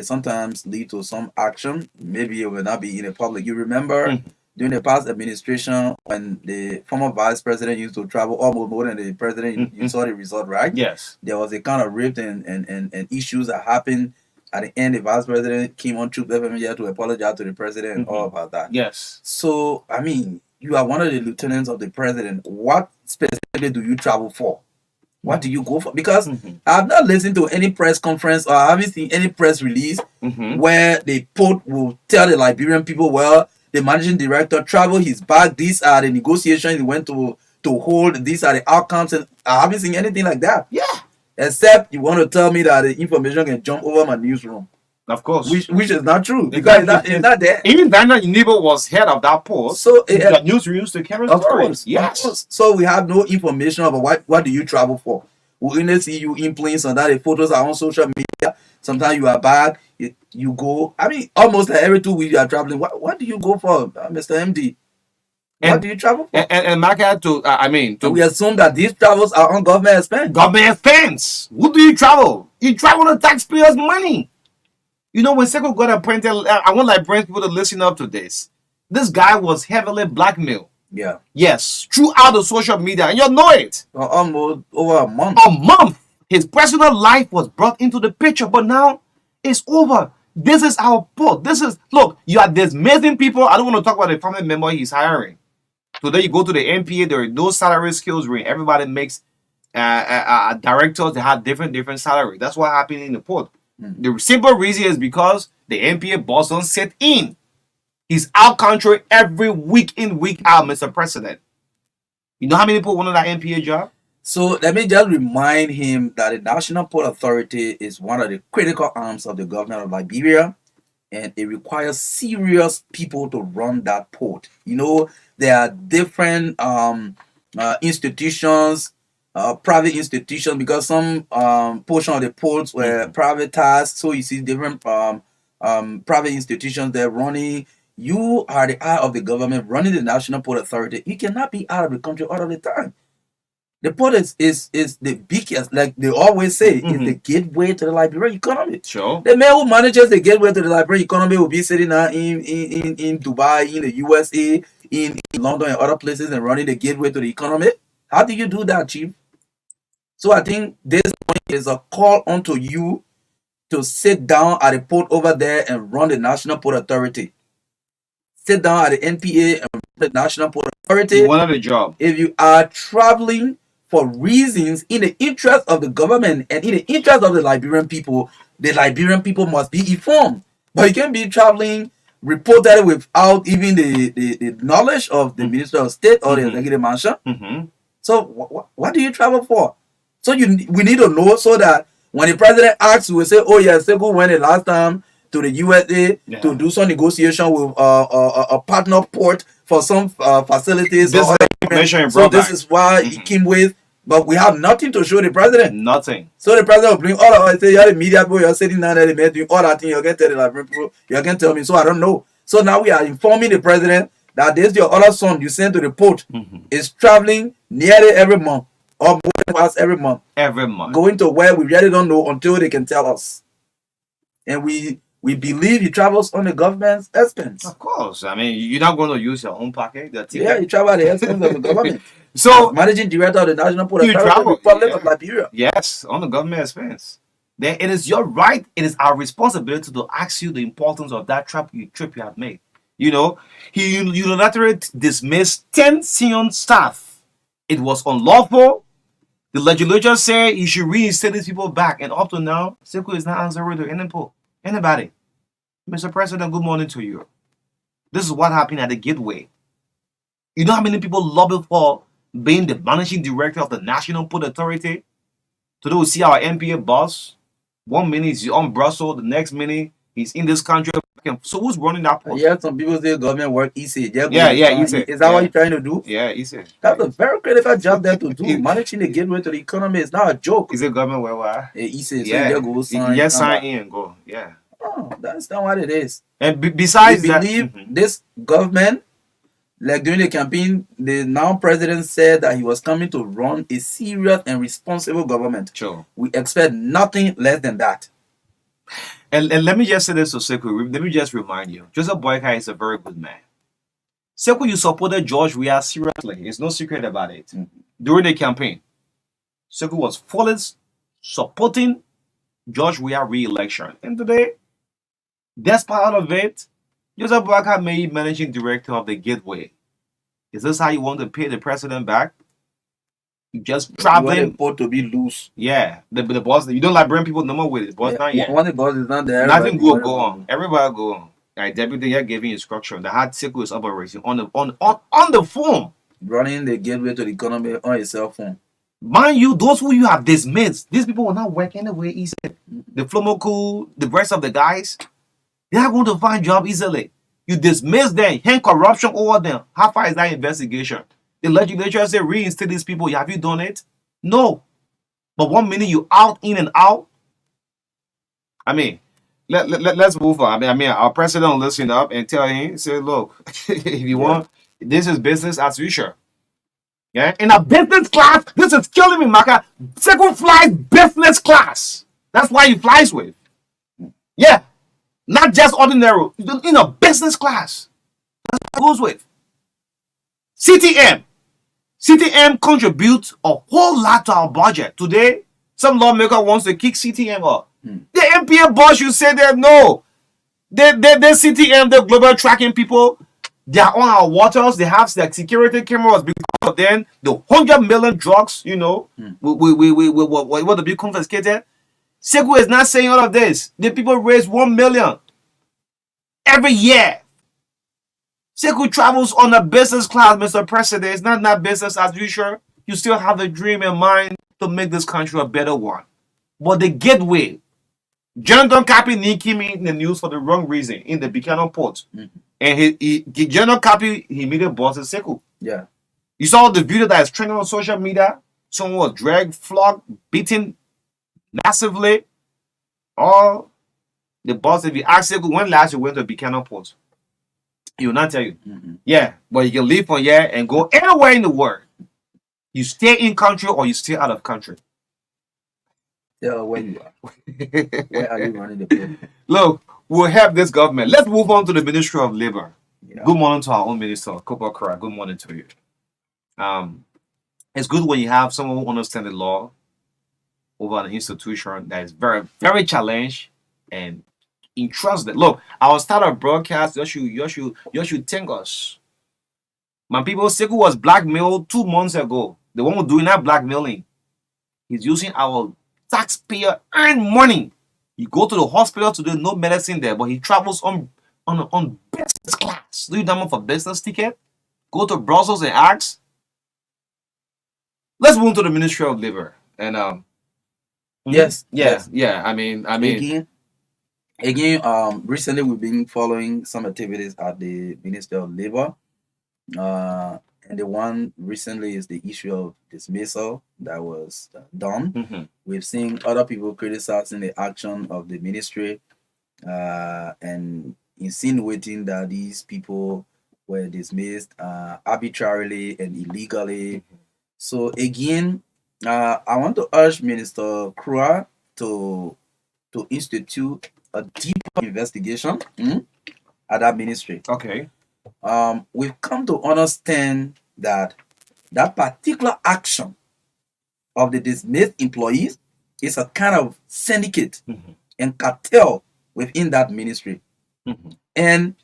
S3: sometimes lead to some action. Maybe it will not be in the public. You remember during the past administration when the former vice president used to travel almost more than the president, you saw the result, right?
S2: Yes.
S3: There was a kind of rift and issues that happened. At the end, the vice president came on Troop FM here to apologize to the president and all about that.
S2: Yes.
S3: So, I mean, you are one of the lieutenants of the president. What specifically do you travel for? What do you go for? Because I've not listened to any press conference or I haven't seen any press release where the port will tell the Liberian people, well, the managing director traveled his bag. These are the negotiations he went to hold. These are the outcomes. And I haven't seen anything like that.
S2: Yeah.
S3: Except you want to tell me that the information can jump over my newsroom.
S2: Of course.
S3: Which is not true. Because it's not there.
S2: Even Daniel Unibo was head of that post.
S3: So
S2: the news used to carry
S3: of
S2: stories.
S3: course.
S2: Yes.
S3: Of course. So we have no information about what do you travel for. We only see you in planes and that the photos are on social media. Sometimes you are back, you go. I mean, almost like every 2 weeks you are traveling. What do you go for, Mr. MD? What do you travel for?
S2: And Maka,
S3: we assume that these travels are on government expense.
S2: Government expense. Who do you travel? You travel on taxpayers' money. You know, when Sekou got appointed, I want like bring people to listen up to this. This guy was heavily blackmailed.
S3: Yeah.
S2: Yes, throughout the social media, and you know it.
S3: Almost over a month.
S2: A month. His personal life was brought into the picture, but now it's over. This is our port. Look, you are dismissing people. I don't want to talk about the family member he's hiring. Today you go to the NPA, there are no salary skills ring. Everybody makes directors, they have different salary. That's what happened in the port. The simple reason is because the NPA boss don't sit in. He's out country every week in, week out, Mr. President. You know how many people wanted that NPA job?
S3: So let me just remind him that the National Port Authority is one of the critical arms of the government of Liberia, and it requires serious people to run that port. You know, there are different institutions, private institutions, because some portion of the ports were privatized. So you see different private institutions they're running. You are the eye of the government running the National Port Authority. You cannot be out of the country all of the time. The port is the biggest, like they always say, is the gateway to the Liberian economy.
S2: Sure.
S3: The man who manages the gateway to the Liberian economy will be sitting now in Dubai, in the USA, in London and other places and running the gateway to the economy. How do you do that, Chief? So I think this is a call onto you to sit down at the port over there and run the National Port Authority. Sit down at the NPA and run the National Port Authority.
S2: You wanted a job.
S3: If you are traveling for reasons in the interest of the government and in the interest of the Liberian people must be informed. But you can't be traveling reported without even the knowledge of the Minister of State or the Executive Mansion. So what do you travel for? So we need to know so that when the president asks, we will say, oh yes, Sekou went the last time to the USA to do some negotiation with a partner port for some facilities. So this is why he came with, but we have nothing to show the president.
S2: Nothing. So
S3: the president will bring all of us, say, you're the media people, you're sitting down there, doing all that thing, you're going to tell the Liberian people, you're going to tell me, so I don't know. So now we are informing the president that this your other son you send to the port
S2: Mhm.
S3: is traveling nearly every month or more than us every month,
S2: Every month.
S3: going to where we really don't know until they can tell us. And we believe he travels on the government's expense.
S2: Of course. I mean, you're not going to use your own pocket. The ticket.
S3: Yeah, he travels at the expense of the government.
S2: So
S3: Managing director of the National Port
S2: You
S3: Authority,
S2: travel,
S3: Republic
S2: yeah.
S3: of Liberia.
S2: yes, on the government expense. Then it is your right, it is our responsibility to ask you the importance of that trip you have made. You know, he unilaterally dismissed 10 senior staff. It was unlawful. The legislature said you should reinstate these people back, and up to now, Sekou is not answering to anybody. Mr. President, good morning to you. This is what happened at the Gateway. You know how many people lobbied for being the managing director of the National Port Authority? Today we see our NPA boss. 1 minute he's on Brussels, the next minute he's in this country. So who's running that port?
S3: Yeah, some people say government work easy.
S2: Yeah, easy.
S3: Is that
S2: Yeah.
S3: what you're trying to do?
S2: Yeah, he said.
S3: That's a very critical job there to do.
S2: It-
S3: Managing the gateway to the economy is not a joke.
S2: Is it government where?
S3: Easy, so
S2: Yeah,
S3: you just go sign.
S2: yes,
S3: come
S2: sign
S3: back.
S2: in and go. Yeah.
S3: Oh, that's not what it is.
S2: And
S3: I
S2: besides that,
S3: believe
S2: Mhm.
S3: this government, like during the campaign, the now president said that he was coming to run a serious and responsible government.
S2: Sure.
S3: We expect nothing less than that.
S2: And let me just say this to Sekou. Let me just remind you, Joseph Boyka is a very good man. Sekou, you supported George Weah seriously. There's no secret about it.
S3: Mhm.
S2: During the campaign, Sekou was fully supporting George Weah re-election. And today, despite all of it, Joseph Boyka made managing director of the Gateway. Is this how you want to pay the president back? You just
S3: You want
S2: traveling.
S3: the port to be loose.
S2: Yeah, the boss. You don't like bring people no more with it. Boss, not yet.
S3: When the boss is not there,
S2: Nothing
S3: everybody
S2: go
S3: want
S2: on. Everybody go on. Like deputy here giving instruction. The hard circle is operating on the phone.
S3: running the gateway to the economy on his cell phone.
S2: Mind you, those who you have dismissed, these people will not work anyway easy. The Flomoku, the rest of the guys, they're not going to find job easily. You dismiss them, hang corruption over them. How far is that investigation? The legislature say reinstate these people. Have you done it? No. But 1 minute you out, in and out. I mean, let's move on. I mean, our president will listen up and tell him, say, look, if you want, this is business as usual. Yeah, in a business class, this is killing me, Maka. Sekou flies business class. That's why he flies with. Yeah, not just ordinary. In a business class. That's what he goes with. CTM contributes a whole lot to our budget. Today, some lawmaker wants to kick CTM up. The MPA boss should say that no. The CTM, the global tracking people, they are on our waters. They have their security cameras because of them. The 100 million drugs, we want to be confiscated. Sekou is not saying all of this. The people raise 1 million every year. Sekou travels on a business class, Mr. President. It's not business as usual. You still have a dream in mind to make this country a better one. But the gateway, Jonathan Kapi came in the news for the wrong reason in the Buchanan port. And Jonathan Kapi, he made a boss of Sekou.
S3: Yeah.
S2: You saw the video that is trending on social media. Someone was dragged, flogged, beaten massively. Or the boss, if you ask Sekou, when last you went to Buchanan port? He will not tell you. Yeah, but you can leave from here and go anywhere in the world. You stay in country or you stay out of country.
S3: Tell where you are. Where are you running the place?
S2: Look, we'll help this government. Let's move on to the Ministry of Labor.
S3: Yeah.
S2: Good morning to our own minister, Kopa Kra. Good morning to you. It's good when you have someone who understands the law over an institution that is very, very challenged and entrusted. Look, our start of broadcast, you should thank us. My people, Sekou was blackmailed 2 months ago. The one who doing that blackmailing, he's using our taxpayer earned money. You go to the hospital today, no medicine there, but he travels on business class. Do you demand for business ticket? Go to Brussels and ask. Let's move to the Ministry of Labor. And
S3: Yes.
S2: yeah. I mean,
S3: Again, recently we've been following some activities at the Ministry of Labor. And the one recently is the issue of dismissal that was done.
S2: mhm.
S3: We've seen other people criticizing the action of the ministry and insinuating that these people were dismissed arbitrarily and illegally. So again, I want to urge Minister Krua to institute a deeper investigation at that ministry.
S2: Okay.
S3: We've come to understand that that particular action of the dismissed employees is a kind of syndicate and cartel within that ministry. And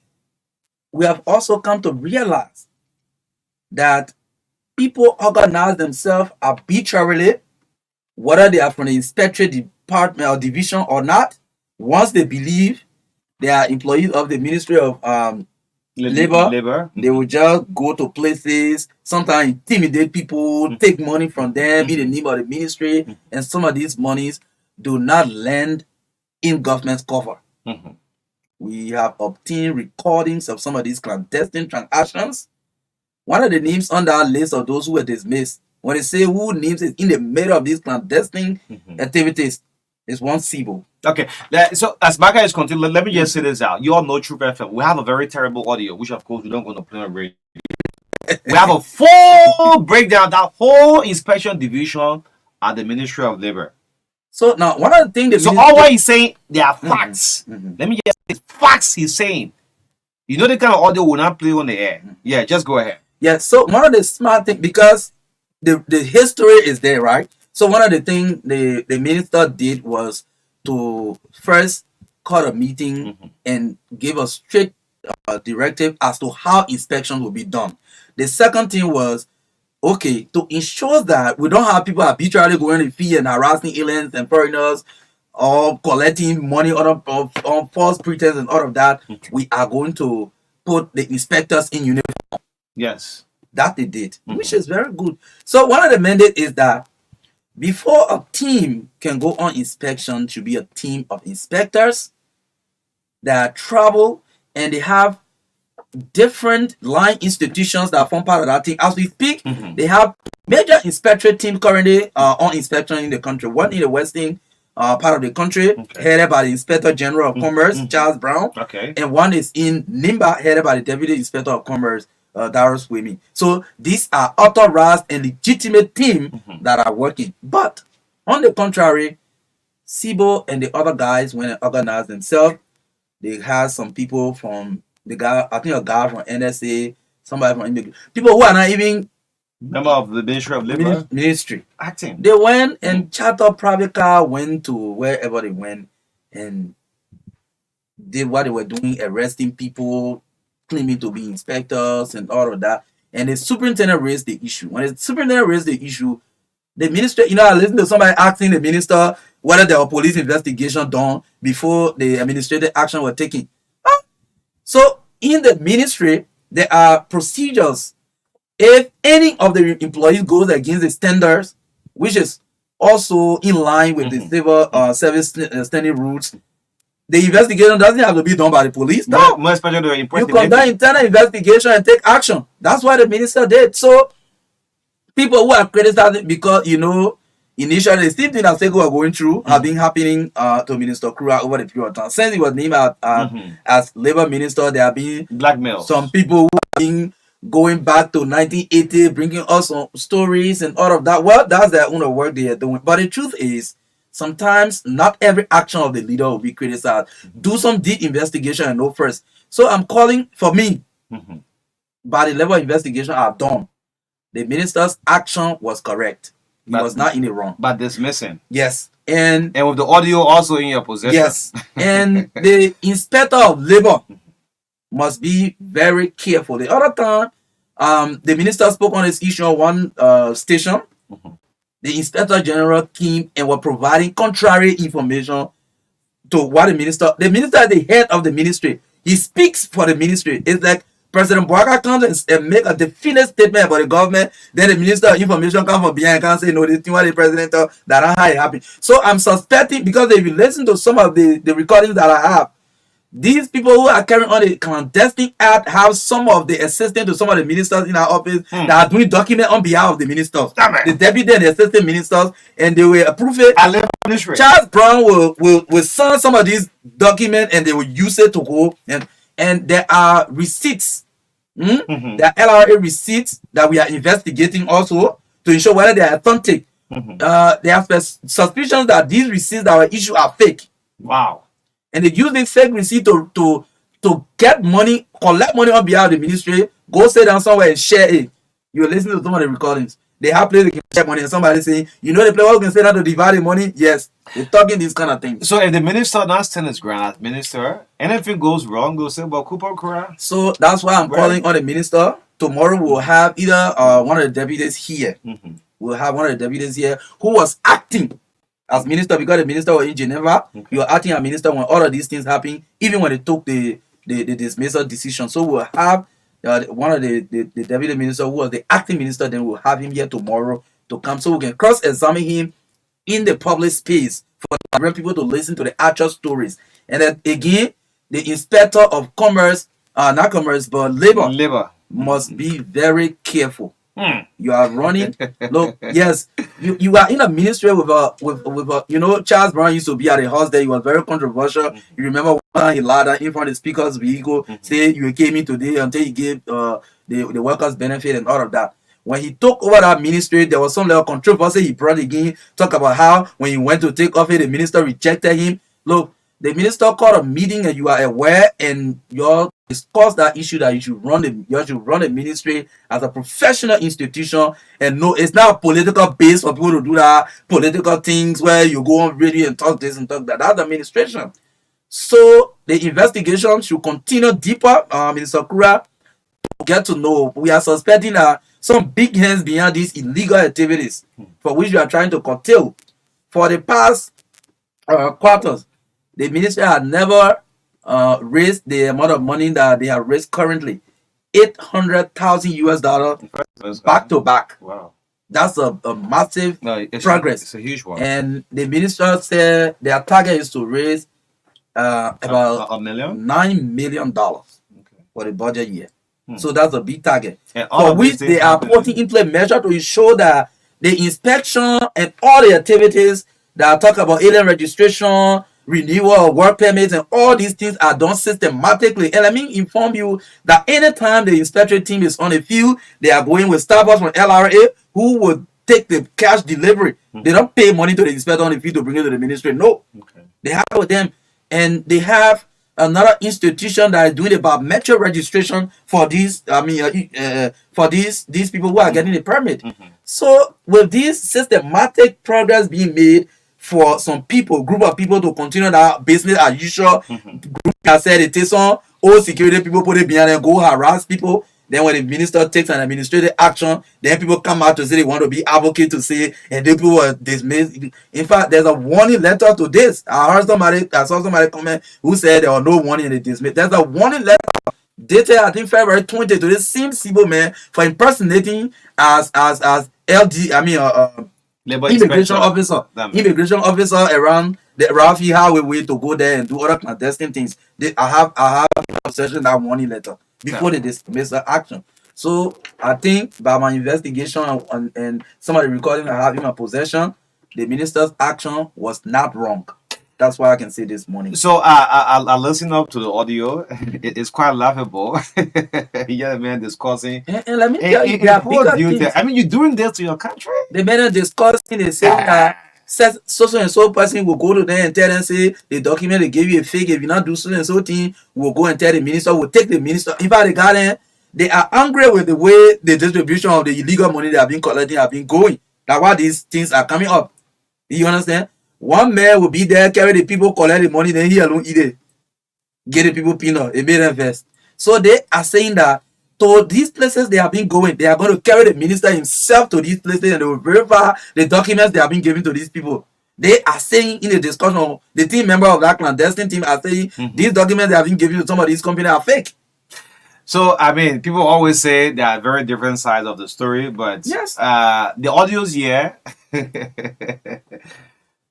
S3: we have also come to realize that people organize themselves arbitrarily, whether they are from the inspectorate department or division or not. Once they believe they are employees of the Ministry of labor, they will just go to places, sometimes intimidate people, take money from them in the name of the ministry, and some of these monies do not land in government's cover. We have obtained recordings of some of these clandestine transactions. One of the names on that list of those who were dismissed, when they say who names is in the middle of these clandestine activities, is one Sibo.
S2: Okay, so as Maka is continuing, let me just say this out. You all know Truth FM. We have a very terrible audio, which of course we don't go to play on radio. We have a full breakdown, that whole inspection division at the Ministry of Labor.
S3: So now, one of the things
S2: So all what he's saying, they are facts. Let me just say facts he's saying. You know the kind of audio will not play on the air. Yeah, just go ahead.
S3: Yeah, so one of the smart things, because the history is there, right? So one of the things the minister did was to first call a meeting and give a strict directive as to how inspection will be done. The second thing was, okay, to ensure that we don't have people arbitrarily going to fee and harassing aliens and foreigners or collecting money on false pretense and all of that, we are going to put the inspectors in uniform.
S2: Yes.
S3: That they did, which is very good. So one of the mandates is that before a team can go on inspection, should be a team of inspectors that travel, and they have different line institutions that form part of that team. As we speak, they have major inspectorate team currently on inspection in the country. One in the western part of the country, headed by the Inspector General of Commerce, Charles Brown. And one is in Nimba, headed by the Deputy Inspector of Commerce, Darius Wemi. So these are authorized and legitimate teams that are working. But on the contrary, Sibo and the other guys, when they organize themselves, they have some people from the guy, I think a guy from NSA, somebody from immigration, people who are not even
S2: member of the Ministry of Labor
S3: ministry.
S2: Acting.
S3: They went and chartered private car, went to wherever they went and did what they were doing, arresting people, claiming to be inspectors and all of that. And the superintendent raised the issue. When the superintendent raised the issue, the minister, I listened to somebody asking the minister whether there was police investigation done before the administrative action was taken. So in the ministry, there are procedures. If any of the employees goes against the standards, which is also in line with the civil service standing rules, the investigation doesn't have to be done by the police. No,
S2: more especially
S3: you conduct internal investigation and take action. That's what the minister did. So people who are criticizing because initially the same thing that Sego are going through have been happening to Minister Krua over the period of time. Since he was named as labor minister, there have been
S2: blackmail. Some
S3: people who have been going back to 1980, bringing us some stories and all of that. Well, that's their own work they are doing. But the truth is, sometimes not every action of the leader will be criticized. Do some deep investigation and know first. So I'm calling for me, by the level of investigation I've done, the minister's action was correct. He was not in the wrong.
S2: But dismissing.
S3: Yes. And
S2: with the audio also in your possession.
S3: Yes. And the inspector of labor must be very careful. The other time, the minister spoke on this issue on one station. The inspector general came and were providing contrary information to what the minister is the head of the ministry. He speaks for the ministry. It's like President Bouaka comes and make a definite statement about the government. Then the minister of information comes from behind and can say, no, this thing what the president that how it happened. So I'm suspecting, because if you listen to some of the recordings that I have, these people who are carrying on the clandestine act have some of the assistants to some of the ministers in our office that are doing document on behalf of the ministers, the deputy and the assistant ministers, and they will approve it. Charles Brown will sign some of these documents and they will use it to go and there are receipts
S2: Mhm.
S3: There are LRA receipts that we are investigating also to ensure whether they are authentic.
S2: Mhm.
S3: There are suspicions that these receipts that were issued are fake,
S2: Wow.
S3: and they use this fake receipt to get money, collect money on behalf of the ministry, go sit down somewhere and share it. You listen to some of the recordings. They have places they can share money, and somebody saying, you know, the player who can say that to divide the money. Yes, they're talking these kind of things.
S2: So if the minister not stand his ground as minister, anything goes wrong, go say about Cooper Kura.
S3: So that's why I'm
S2: Right.
S3: calling on the minister. Tomorrow we'll have either one of the deputies here.
S2: Mhm.
S3: We'll have one of the deputies here who was acting as minister because the minister was in Geneva. You are acting as minister when all of these things happen, even when they took the dismissal decision. So we'll have one of the deputy minister who was the acting minister. Then we'll have him here tomorrow to come so we can cross-examine him in the public space for the people to listen to the actual stories. And then again, the inspector of commerce, not commerce, but labor must be very careful. You are running. Look, yes, you are in a ministry with a you know, Charles Brown used to be at a house there. He was very controversial. You remember one time he lied in front of the speaker's vehicle, say you came in today until he gave the workers benefit and all of that. When he took over that ministry, there was some little controversy he brought again. Talk about how when he went to take office, the minister rejected him. Look, the minister called a meeting and you are aware and you discuss that issue that you should run the ministry as a professional institution, and no, it's not political base for people to do that political things where you go on radio and talk this and talk that. That's administration. So the investigation should continue deeper. Minister Kura, get to know we are suspecting some big hands behind these illegal activities for which we are trying to curtail. For the past quarters, the ministry had never raised the amount of money that they have raised currently, $800,000 back to back.
S2: Wow.
S3: That's a massive
S2: No, it's
S3: progress.
S2: It's a huge one.
S3: And the minister said their target is to raise about
S2: a million.
S3: $9 million
S2: Okay.
S3: for the budget year. So that's a big target.
S2: And all
S3: For
S2: of
S3: which
S2: these
S3: they
S2: things
S3: are
S2: happen-
S3: putting in place measures to ensure that the inspection and all the activities that talk about alien registration, renewal of work permits, and all these things are done systematically. And let me inform you that anytime the inspectorate team is on the field, they are going with staffers from LRA who will take the cash delivery. They don't pay money to the inspector on the field to bring it to the ministry. No,
S2: Okay.
S3: they have with them, and they have another institution that is doing about metro registration for these. For these people who are getting the permit. So with this systematic progress being made for some people, group of people to continue that business as usual, group that said it is on all security people put it behind and go harass people. Then when the minister takes an administrative action, then people come out to say they want to be advocate to say, and then people were dismissed. In fact, there's a warning letter to this. I saw somebody comment who said there was no warning in the dismiss. There's a warning letter dated I think February 20 to this same Sibo man for impersonating as LD.
S2: Labor
S3: Immigration
S2: inspector.
S3: officer.
S2: Damn.
S3: Immigration officer around the Rafi Highway to go there and do other clandestine things. I have possession that warning letter before they dismiss the action. So I think by my investigation and some of the recording I have in my possession, the minister's action was not wrong. That's why I can say this morning.
S2: So I listen up to the audio. It's quite laughable. Yeah, man, discussing.
S3: And let me
S2: And,
S3: tell you,
S2: and
S3: there are
S2: who
S3: bigger
S2: do
S3: things.
S2: that? I mean, you're doing this to your country.
S3: The men are discussing, they say that so and so person will go to them and tell them, say, the document they gave you a fake. If you not do so and so thing, we'll go and tell the minister, we'll take the minister. In fact, the garden, they are angry with the way the distribution of the illegal money they have been collecting have been going. That's why these things are coming up. You understand? One man will be there, carry the people, collect the money, then he alone eat it. Get the people peanut, it made them invest. So they are saying that to these places they have been going, they are going to carry the minister himself to these places and they will verify the documents they have been giving to these people. They are saying in the discussion, the team member of that clandestine team are saying these documents they have been giving to some of these companies are fake.
S2: So I mean, people always say there are very different sides of the story, but
S3: Yes.
S2: the audios here,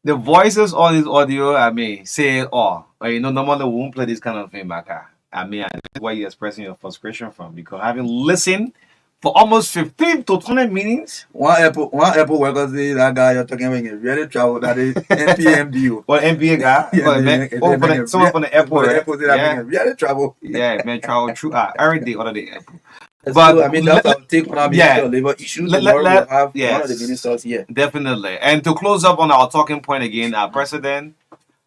S2: the voices on this audio, I mean, say it all. You know, normally we won't play this kind of thing back. I mean, that's why you're expressing your frustration from, because having listened for almost 15 to 20 minutes.
S3: One airport worker say that guy you're talking about really travel that is NPMD.
S2: Or NBA guy.
S3: Yeah,
S2: Or man, someone from the airport.
S3: The
S2: Right?
S3: airport say that
S2: Yeah.
S3: bring really travel.
S2: Yeah, man, travel through every day under the airport.
S3: So,
S2: But
S3: I mean, that's our take on our Minister of Labor issue. Tomorrow we'll have one of the ministers here.
S2: Definitely. And to close up on our talking point again, our president,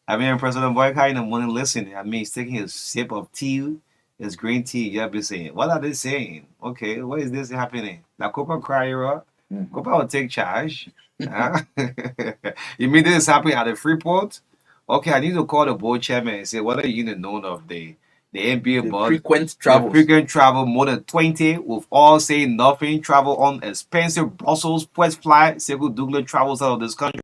S2: President Boyka in the morning listening. He's taking a sip of tea, his green tea. You'll be saying, what are they saying? Okay, what is this happening? The Copa Crier, Copa will take charge. Immediately it's happening at the Freeport. Okay, I need to call the board chairman and say, what are you known of the NBA board?
S3: Frequent
S2: travel, more than 20, with all saying nothing, travel on expensive Brussels first flight, Sekou Douglas travels out of this country.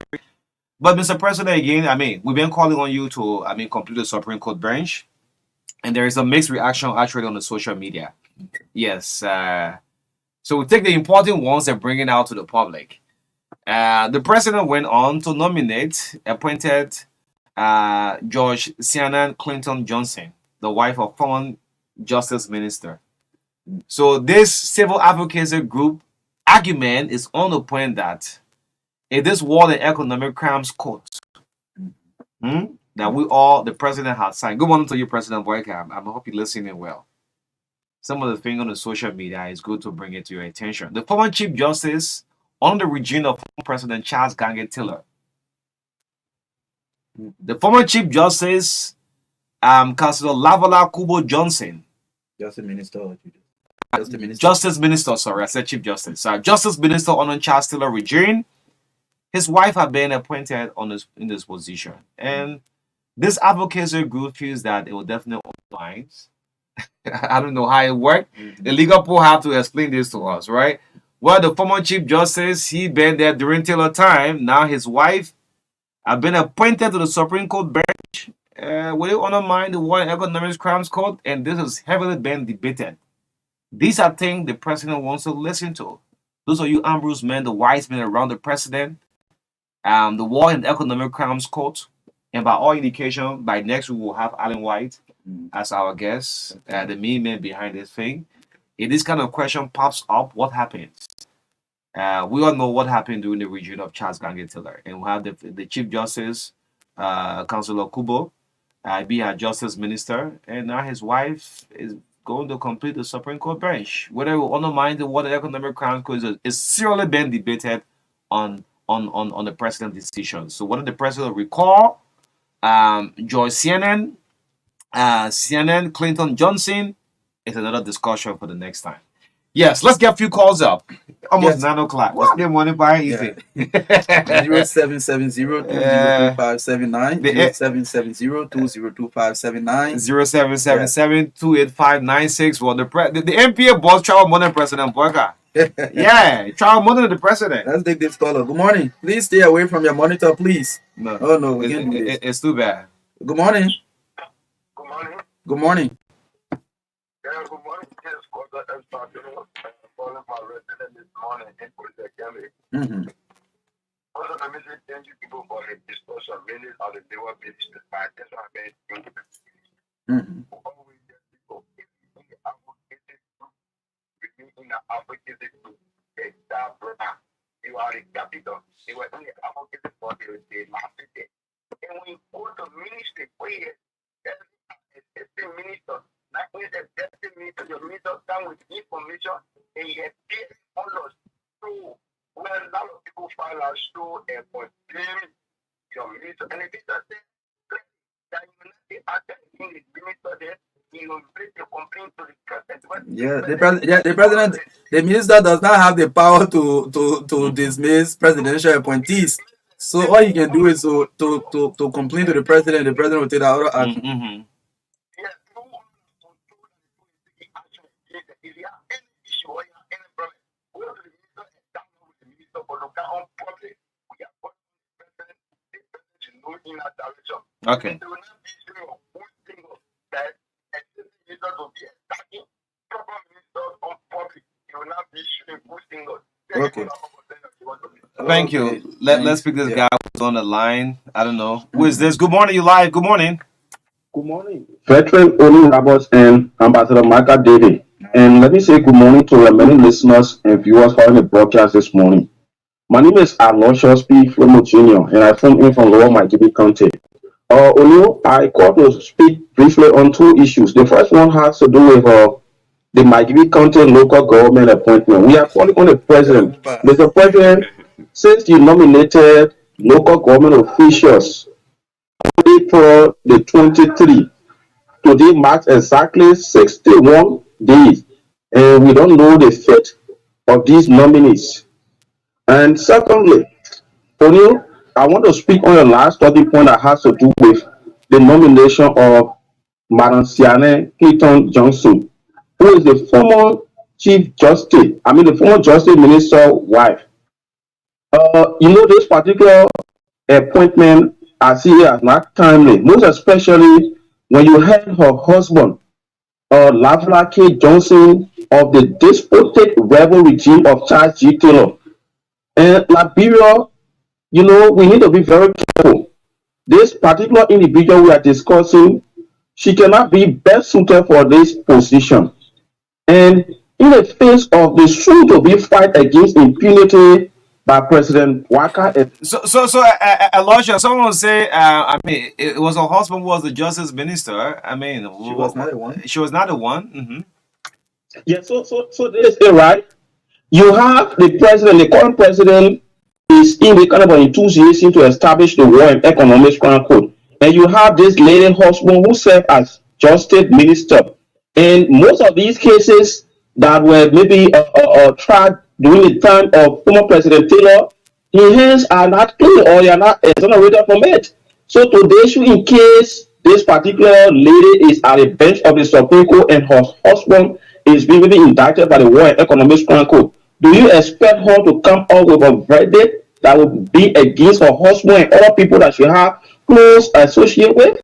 S2: But Mr. President, again, we've been calling on you to, complete the Supreme Court bench. And there is a mixed reaction actually on the social media. Yes. So we take the important ones and bring it out to the public. The president went on to appointed George Sianna Clinton Johnson, the wife of former Justice Minister. So this civil advocacy group argument is on the point that in this War and Economic Crimes Court that the president has signed. Good morning to you, President Boyka. I hope you're listening well. Some of the things on the social media is good to bring it to your attention. The former Chief Justice under the regime of President Charles Gange Taylor. The former Chief Justice, Councillor Lavala Kubo Johnson.
S3: Justice Minister.
S2: Justice Minister, sorry, I said Chief Justice. Justice Minister under Charles Taylor regime. His wife had been appointed in this position. And this advocacy group feels that it will definitely open lines. I don't know how it worked. The legal people have to explain this to us, right? Well, the former Chief Justice, he been there during Taylor time. Now his wife have been appointed to the Supreme Court bench. Will it undermine the War and Economic Crimes Court? And this has heavily been debated. These are things the president wants to listen to. Those are you Ambrose men, the wise men around the president. The War and Economic Crimes Court, and by all indication, by next week we'll have Alan White as our guest, the main man behind this thing. If this kind of question pops up, what happens? We all know what happened during the regime of Charles Gange Taylor, and we have the Chief Justice, Councillor Kubo, be our Justice Minister, and now his wife is going to complete the Supreme Court bench. Whether we undermine the War and Economic Crimes Court is seriously been debated on the president's decision. So whether the president recall George Sianna Clinton Johnson is another discussion for the next time. Yes, let's get a few calls up. Almost 9 o'clock. Let's get money by easy.
S3: 0770-202579. 0770-202579.
S2: 0777-285-96. Well, the MPA boss travel more than President Boyka. Yeah, travel more than the president.
S3: Let's take this caller. Good morning. Please stay away from your monitor, please.
S2: No.
S3: Oh no, we can't do this.
S2: It's too bad.
S3: Good morning.
S7: Good morning.
S3: Good morning.
S7: Yeah, good morning. Yes, Quarter and calling my resident this morning in Project County. Also, let me say thank you people for the discussion. Many of the newer ministers, my attention have been always get people in the advocacy group, in the advocacy group, you are the capital. You were in the advocacy for the last day. And when you go to ministry, where the minister, like when the deputy minister, your minister come with information and you have paid all those. So when a lot of people file a show and condemn your minister, and the minister says that you will not be attending the minister there, he will bring the complaint to the president.
S3: The minister does not have the power to dismiss presidential appointees. So all he can do is to complain to the president. The president will take that other action.
S2: Okay.
S3: Okay.
S2: Thank you. Let's pick this guy who's on the line. I don't know. Who is this? Good morning, you live. Good morning.
S6: Good morning.
S4: Veteran Oni Roberts and Ambassador Michael David. And let me say good morning to the many listeners and viewers following the broadcast this morning. My name is Aloysius P. Flomo Jr., and I phone in from Lower Maigibi County. Onyo, I called to speak briefly on two issues. The first one has to do with the Maigibi County local government appointment. We are calling on the president. Mr. President, since you nominated local government officials April the 23, today marks exactly 61 days, and we don't know the fate of these nominees. And secondly, O'Neill, I want to speak on your last talking point that has to do with the nomination of Madam Siane Clayton Johnson, who is the former the former Justice Minister wife. This particular appointment, I see it as not timely, most especially when you had her husband, Lavla K. Johnson of the despotic rebel regime of Charles G. Taylor. And Liberia, we need to be very careful. This particular individual we are discussing, she cannot be best suited for this position. And in the face of the soon-to-be fight against impunity by President Waka.
S2: Elijah, someone say, it was her husband who was the justice minister.
S3: She was not the one.
S2: She was not the one. Mm-hmm.
S4: Yeah, so this is it, right? You have the president, the current president is in the kind of an enthusiasm to establish the War and Economics Crown Code. And you have this lady husband who served as justice minister. And most of these cases that were maybe tried during the time of former President Taylor, his hands are not clean or they are not exonerated from it. So today, issue in case this particular lady is at the bench of the Supreme Court and her husband is being indicted by the War and Economics Crown Code, do you expect her to come up with a verdict that would be against her husband and other people that she have close associate with?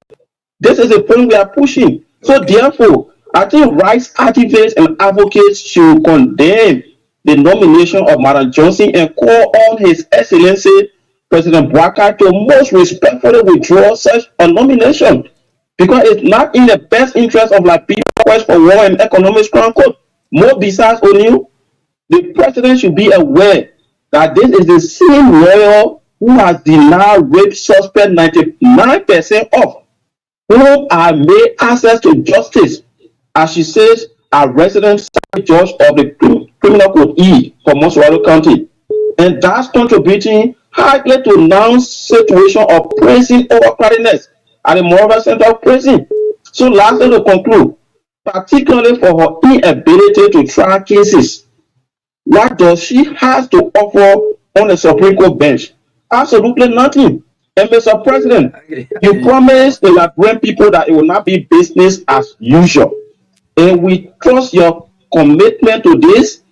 S4: This is the point we are pushing. So therefore, I think rights activists and advocates should condemn the nomination of Madam Johnson and call on His Excellency President Bwaka to most respectfully withdraw such a nomination, because it's not in the best interest of Liberia quest for war and economic crown code. More besides O'Neill, the president should be aware that this is the same lawyer who has denied rape suspect 99% of whom are made access to justice, as she says, a resident judge of the Criminal Code E for Moswalo County. And that's contributing highly to now situation of prison overcrowdedness at the Monrovia Central Prison. So lastly, to conclude, particularly for her inability to try cases, what does she have to offer on the Supreme Court bench? Absolutely nothing. And Mr. President, you promised the Liberian people that it will not be business as usual. And we trust your commitment to this.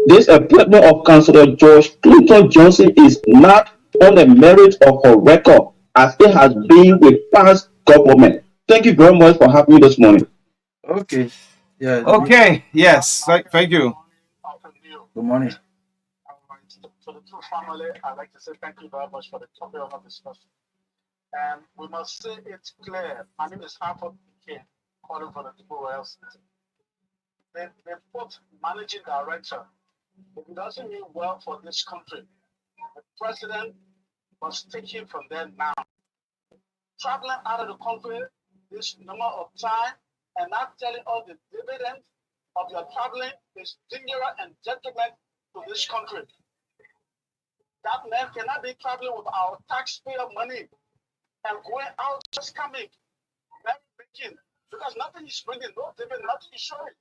S4: This appointment of Councillor George Clayton Johnson is not on the merit of her record as it has been with past government. Thank you very much for having me this morning.
S3: Okay. Yeah.
S2: Okay. Yes. Thank you.
S3: Good morning.
S7: To the two family, I'd like to say thank you very much for the topic of our discussion. And we must say it clear. My name is Harper King, calling for the people Royal City. They put managing director. If it doesn't mean well for this country, the president must take him from there now. Traveling out of the country this number of time and not telling all the dividend of your traveling is dangerous and detriment to this country. That man cannot be traveling with our taxpayer money and going out just coming, very making, because nothing is bringing, no dividend, nothing is showing.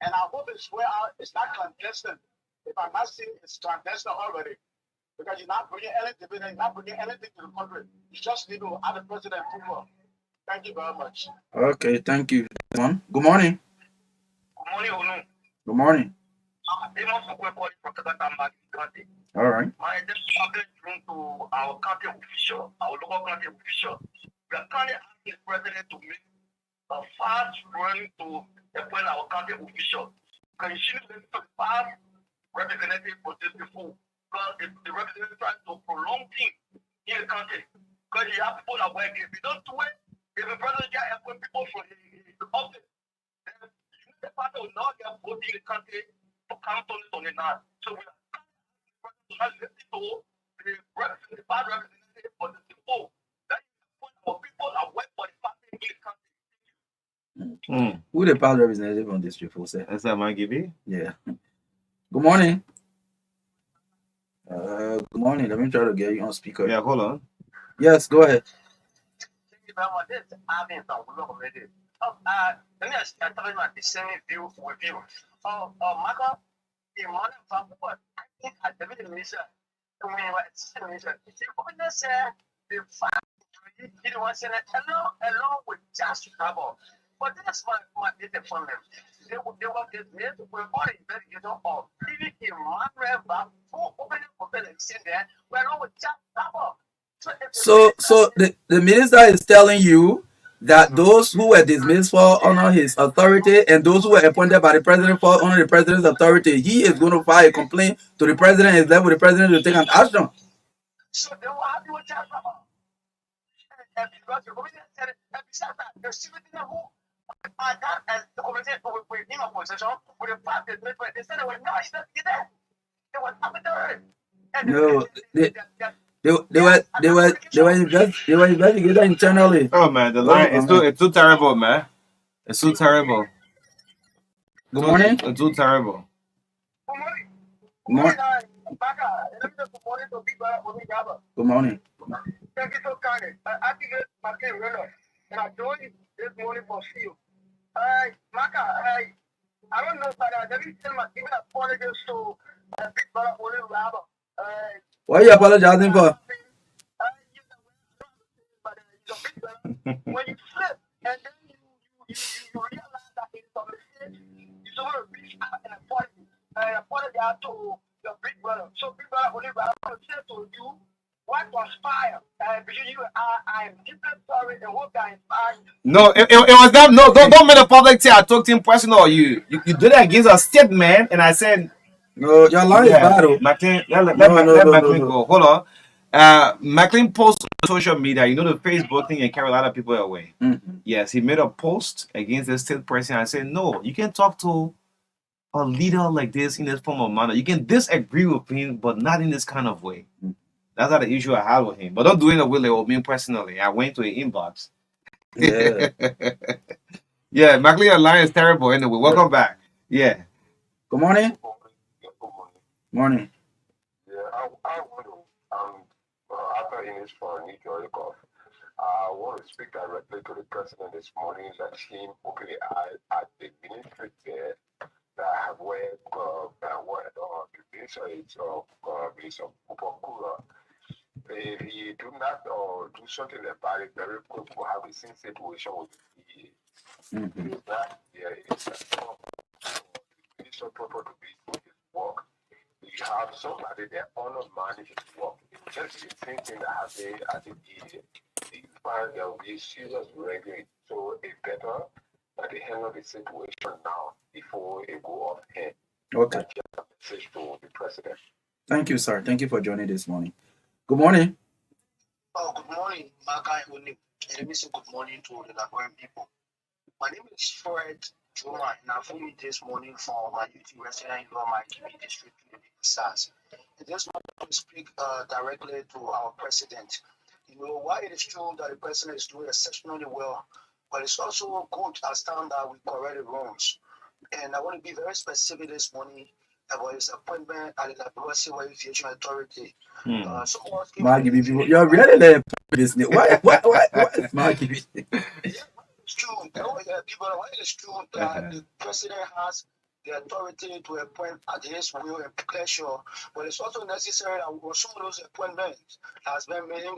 S7: And I hope it's where it's not clandestine. If I'm not seeing it's clandestine already, because you're not bringing any dividend, you're not bringing anything to the country. You just need to have the president approval. Thank you very much.
S3: Okay, thank you. Good morning.
S7: Good morning, Unu.
S3: Good morning. All right.
S7: My identity to our county official, our local county official. We are currently asking the president to make a fast run to appoint our county official. Because she needs to pass representative for this before. Because if the representative tries to prolong things in the country, because you have people that work. If you don't do it, if the president can appoint people from the office, then you The party will not get voted in the country to come to now. So we are listening to the bad representative for the people. That is for people that work for the party in the country.
S3: Who the past representative on District 4 say?
S2: Is that my Gibby?
S3: Yeah. Good morning. Good morning. Let me try to get you on speaker.
S2: Yeah, hold on.
S3: Yes, go ahead.
S7: Thank you very much. This is having some work already. Let me start my discerning view with you. Marco, the money from what I think I did the mission. When we were at the mission, it's the fact you don't want to say along with just trouble. But that's my disappointment. They were dismissed with all the investigation of leaving Emmanuel back for opening for the election there. We're along with just trouble.
S3: So the minister is telling you that those who were dismissed fall under his authority and those who were appointed by the president fall under the president's authority. He is going to file a complaint to the president and left with the president to take an action.
S7: So they were happy with just trouble. And because the committee said it, and besides that, there's still who I got as the committee with in opposition with the fact that they said they were not there. They were happy there.
S3: No, they were investigated internally.
S2: Oh man, the line it's too terrible, man. It's too terrible.
S3: Good morning.
S2: It's too terrible.
S7: Good morning.
S3: Good morning. Good morning.
S7: Thank you so kindly. I think it's my name, and I joined this morning for you. Maka, I don't know, but let me tell my even apologies to Big Brother Oli Rabba.
S3: What are you apologizing for?
S7: When you flip and then you realize that it's a mistake, you're supposed to reach out and apologize to your big brother. So Big Brother Oli Rabba said to you what transpired. Between you and I am deeply sorry and hope that inspired.
S2: No, it was them. No, don't make the public say I talked to him personal. You did it against a statement, and I said,
S3: no, your line is bad.
S2: McLean, let
S3: No.
S2: McLean go. Hold on. McLean posted on social media. You know the Facebook thing and carry a lot of people away.
S3: Mm-hmm.
S2: Yes, he made a post against the state president. I said, no, you can talk to a leader like this in this form of manner. You can disagree with him, but not in this kind of way.
S3: Mm-hmm.
S2: That's not the issue I had with him. But don't do it with me personally. I went to an inbox.
S3: Yeah.
S2: Yeah, McLean, your line is terrible. Anyway, welcome back. Yeah.
S3: Good morning.
S7: Good morning.
S3: Morning.
S7: Yeah, I want to, after Ines for New York, I want to speak directly to the president this morning. Let him open the eye at the ministry there that have where the minister is Minister Upakura. If he do not do something about it very quick, we'll have the same situation with the
S3: Mm-hmm.
S7: that there is a minister proper to be doing his work. You have somebody that honor manage his work. It's just the same thing that happened at the DA. You find there will be serious regulation. So it's better that they handle the situation now before it go off hand.
S3: Okay.
S7: That's just a message to the president.
S3: Thank you, sir. Thank you for joining this morning. Good morning.
S7: Oh, good morning, Maka and Oni. And let me say good morning to the Nigerian people. My name is Fred Juma, and I phoned me this morning for my YouTube resident in my GB district to the SARS. I just want to speak directly to our president. You know, while it is true that the president is doing exceptionally well, but it's also good as time that we correct the wrongs. And I want to be very specific this morning about his appointment at the Liberia Civil Aviation Authority.
S3: You're really there. Why is Maggie?
S7: It's true. People, why it is true that the president has the authority to appoint at his will and pleasure, but it's also necessary that some of those appointments have been made in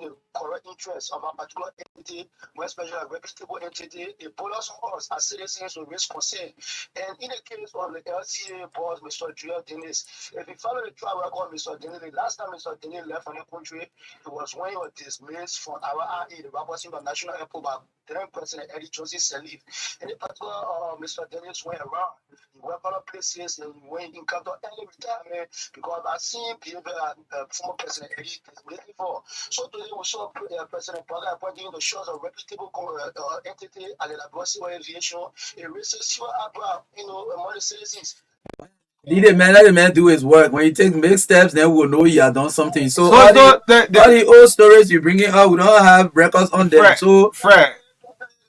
S7: the correct interest of a particular entity, more especially a reputable entity. It bothers us as citizens with risk concern. And in the case of the LCA boss, Mr. Joel Dennis, if you follow the track record, Mr. Dennis, the last time Mr. Dennis left from the country, it was when he was dismissed from our RA, the Rapid National Airport, by then President Eddie Joseph Salif. And in particular, Mr. Dennis went around. He work other places and when you come to early retirement because I've seen people former president is waiting for. So today we saw President Boga appointing the shores of reputable entity at the Labour Aviation, a racist about among the citizens.
S3: Let the man do his work. When you take big steps, then we'll know you have done something. So,
S2: So
S3: all
S2: the,
S3: the old stories you bringing out, we don't have records on them.
S2: Fred,
S3: So
S2: Fred,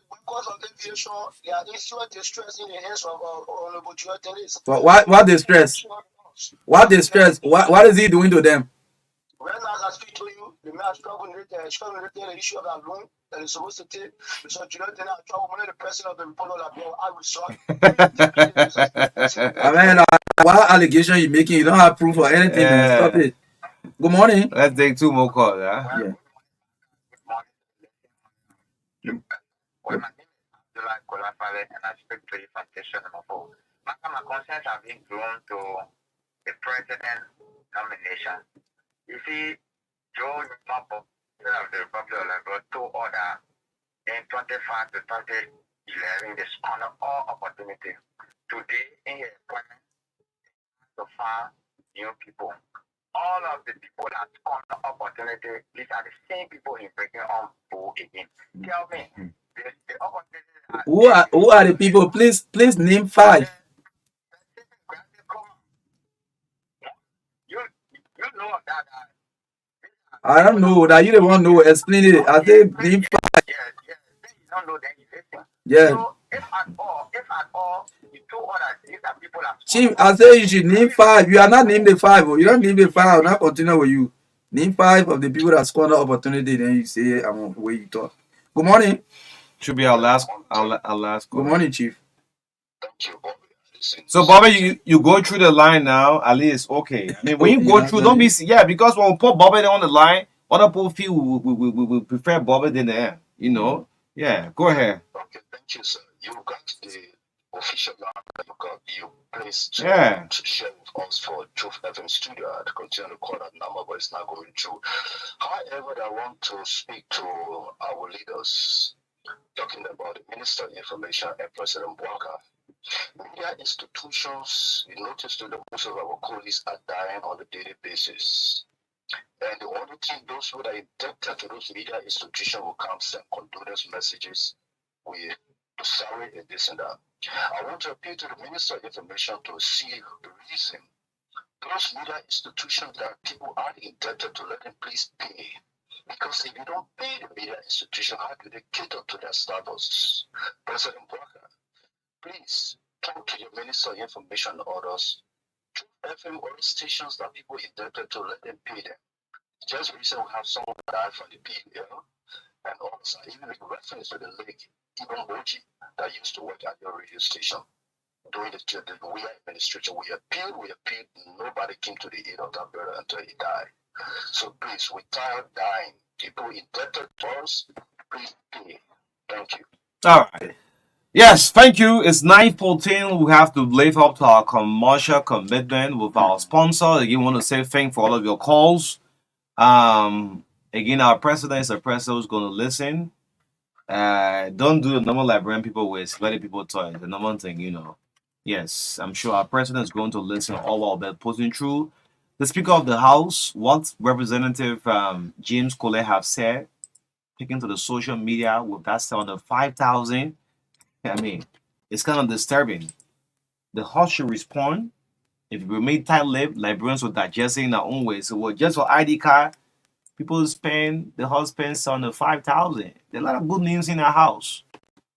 S7: Because of the aviation, they are insured distress in the hands of Honorable Joe Tennis.
S3: what they stress? What they stress? What is he doing to them?
S7: Right now, as I speak to you, the man is struggling with the issue of that loan that is supposed to take. So, you know, then I trouble one of the president of the Republic of Labour, I resort.
S3: I mean, what allegation you making? You don't have proof or anything, man. Stop it. Good morning.
S2: let's take 2 more calls. Huh?
S3: Yeah.
S7: Well, my name is Abdullah Kolafale, and I speak to you from station number 4. My concerns have been drawn to the president nomination. You see, Joe Mapo, of the Republic of Labour, to order in 25 to 2011, they squander all opportunity. Today, in his appointment, to find new people. All of the people that squander opportunity, these are the same people in breaking on board again. Tell me, the opportunity
S3: Who are the people? Please name 5.
S7: You know that.
S3: I don't know that you don't want to know. Explain it. I say name 5.
S7: Yes. Then you don't know, then you listen.
S3: Yeah.
S7: So if at all, you two others, these are people that.
S3: Chief, I say you should name 5. You are not named the 5. You don't name the 5. I'll not continue with you. Name 5 of the people that squander opportunity. Then you say I'm where you talk. Good morning.
S2: Should be our last call.
S3: Good morning, Chief.
S7: Thank you, Bobby.
S2: So Bobby, you go through the line now. At least okay. I mean, when you go through, don't be because when we put Bobby on the line, other people feel we prefer Bobby than the you know. Yeah, go ahead.
S7: Okay, thank you, sir. You got the official line you placed to share with us for Truth FM studio. I continue to call that number, but it's not going through. However, I want to speak to our leaders, talking about the Minister of Information and President Boga. Media institutions, you notice that most of our colleagues are dying on a daily basis. And the only thing those who are indebted to those media institutions will come send condolence messages with sorry and this and that. I want to appeal to the Minister of Information to see the reason those media institutions that people are indebted to, let them please pay. Because if you don't pay the media institution, how do they cater to their status? President Boga, please talk to your Minister of Information orders to FM or stations that people indebted to, let them pay them. Just recently, we have someone died from the PL, and also even with reference to the lake, even Boji, that used to work at your radio station during the we administration. We appealed, nobody came to the aid of that brother until he died. So please, we tired dying. People indebted to us, please pay. Thank you.
S2: All right. Yes, thank you. It's 9:14. We have to live up to our commercial commitment with our sponsor. Again, want to say thank you for all of your calls. Again, our president is a president who's going to listen. Don't do the normal Liberian people with letting people talk. The normal thing, you know. Yes, I'm sure our president is going to listen all of that posting through. The Speaker of the House, what Representative James Cole have said, taken to the social media with that sound of 5,000. I mean, it's kind of disturbing. The House should respond. If we remain tight-lipped, Liberians will digest it in their own way. So just for ID card, people the House spends on the 5,000. There are a lot of good names in our house.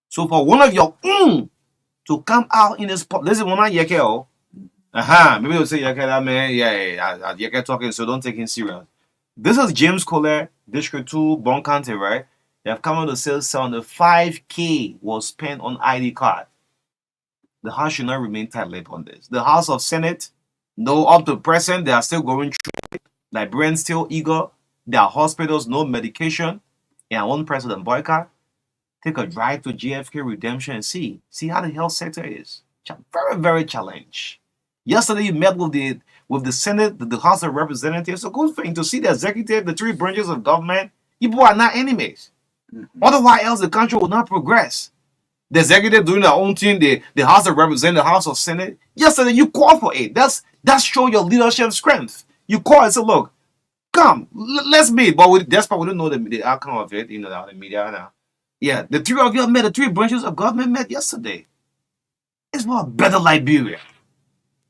S2: So for one of your to come out in this spot, this is one of Yeke. Maybe they'll say Yeke, that man, yeah, Yeke talking, so don't take him serious. This is James Cole, District 2, Bon County, right? They have come out to say on the 5K was spent on ID card. The House should not remain tight-lipped on this. The House of Senate, no, up to present, they are still going through it. Liberians still eager. There are hospitals, no medication. And one President boycott. Take a drive to JFK Redemption and see how the health sector is. Very, very challenged. Yesterday, you met with the Senate, the House of Representatives. It's a good thing to see the executive, the 3 branches of government. People are not enemies. Otherwise, else the country will not progress. The executive doing their own thing, the House of Representatives, the House of Senate. Yesterday, you call for it. That's show your leadership strength. You call and say, look, come, let's meet. But that's why we don't know the outcome of it, the media now. Yeah, the three of you met, the three branches of government met yesterday. It's not a better Liberia.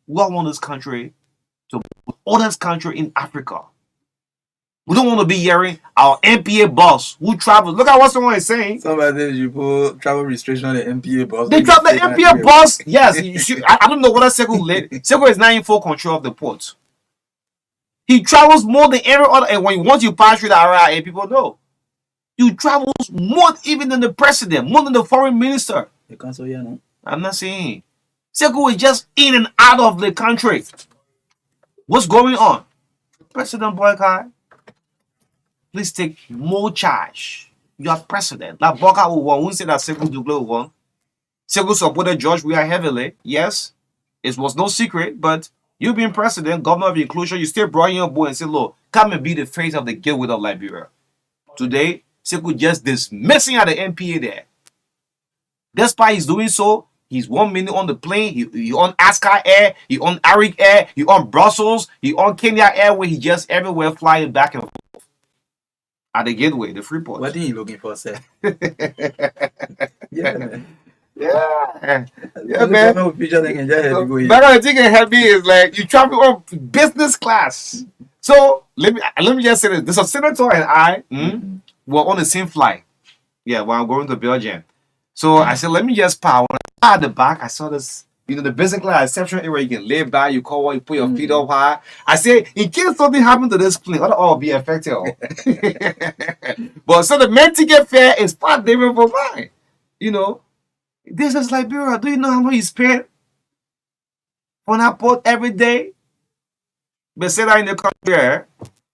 S2: We all want this country to be the oldest country in Africa. We don't want to be hearing our MPA boss who travels. Look at what someone is saying.
S3: Somebody said you put travel restriction on the MPA boss.
S2: They dropped the MPA boss. Yes, I don't know whether Sekou is now in full control of the port. He travels more than every other. And once you pass through the RIA, people know. You travel more even than the president, more than the foreign minister.
S3: You can't say yeah, no.
S2: I'm not saying. Sekou is just in and out of the country. What's going on? President Boykai, please take more charge. You are president. Like Boka will want. We say that Sekou Duglo won. Sekou supported George Weah heavily. Yes, it was no secret, but you being president, governor of inclusion, you still brought in your boy and said, look, come and be the face of the gateway of Liberia. Today, Sekou just dismissing at the MPA there. Despite he's doing so, he's 1 minute on the plane, he on Ascar Air, he on Arik Air, he on Brussels, he on Kenya Air, where he just everywhere flying back and forth. At the gateway, the Freeport.
S3: What are you looking for, sir? Yeah, man.
S2: Yeah, man.
S3: No picture they can just help you go here.
S2: But the thing that help me is like you travel on business class. So let me just say this. There's a senator and I were on the same flight. Yeah, while I'm going to Belgium. So I said, let me just power. At the back, I saw this, the business class exception area. You can lay back, you call, you put your feet up high. I say, in case something happened to this plane, I'll all be affected. But so the main ticket fare is far different from mine. This is Liberia. Do you know how much you spend on that port every day? But say that in the country,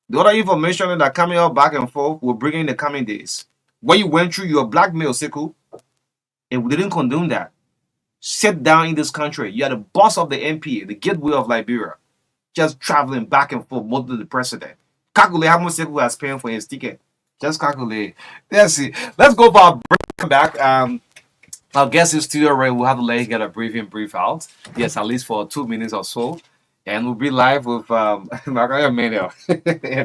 S2: the other information that coming up back and forth will bring in the coming days. What you went through, your blackmail, Sekou, and we didn't condone that. Sit down in this country. You are the boss of the MPA, the gateway of Liberia, just traveling back and forth, more than the president. Calculate how much Sekou has paying for his ticket. Just calculate. Let's see. Let's go for our break back. Our guest in studio, Ray, we'll have to let you get a brief out. Yes, at least for 2 minutes or so. And we'll be live with Mario Manuel.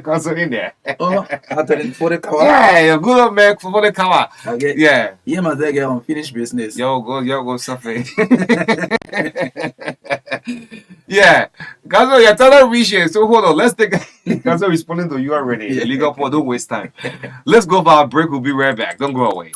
S2: Also in there.
S3: Oh, after for the cover.
S2: Yeah, good old man for the cover.
S3: Okay.
S2: Yeah.
S3: Yeah, my dad get unfinished business.
S2: Yo, go suffer. Yeah. Gazo, you're telling Rishi. So hold on. Let's take Gazo responding to you already.
S3: Yeah.
S2: Legal for don't waste time. Let's go for our break. We'll be right back. Don't go away.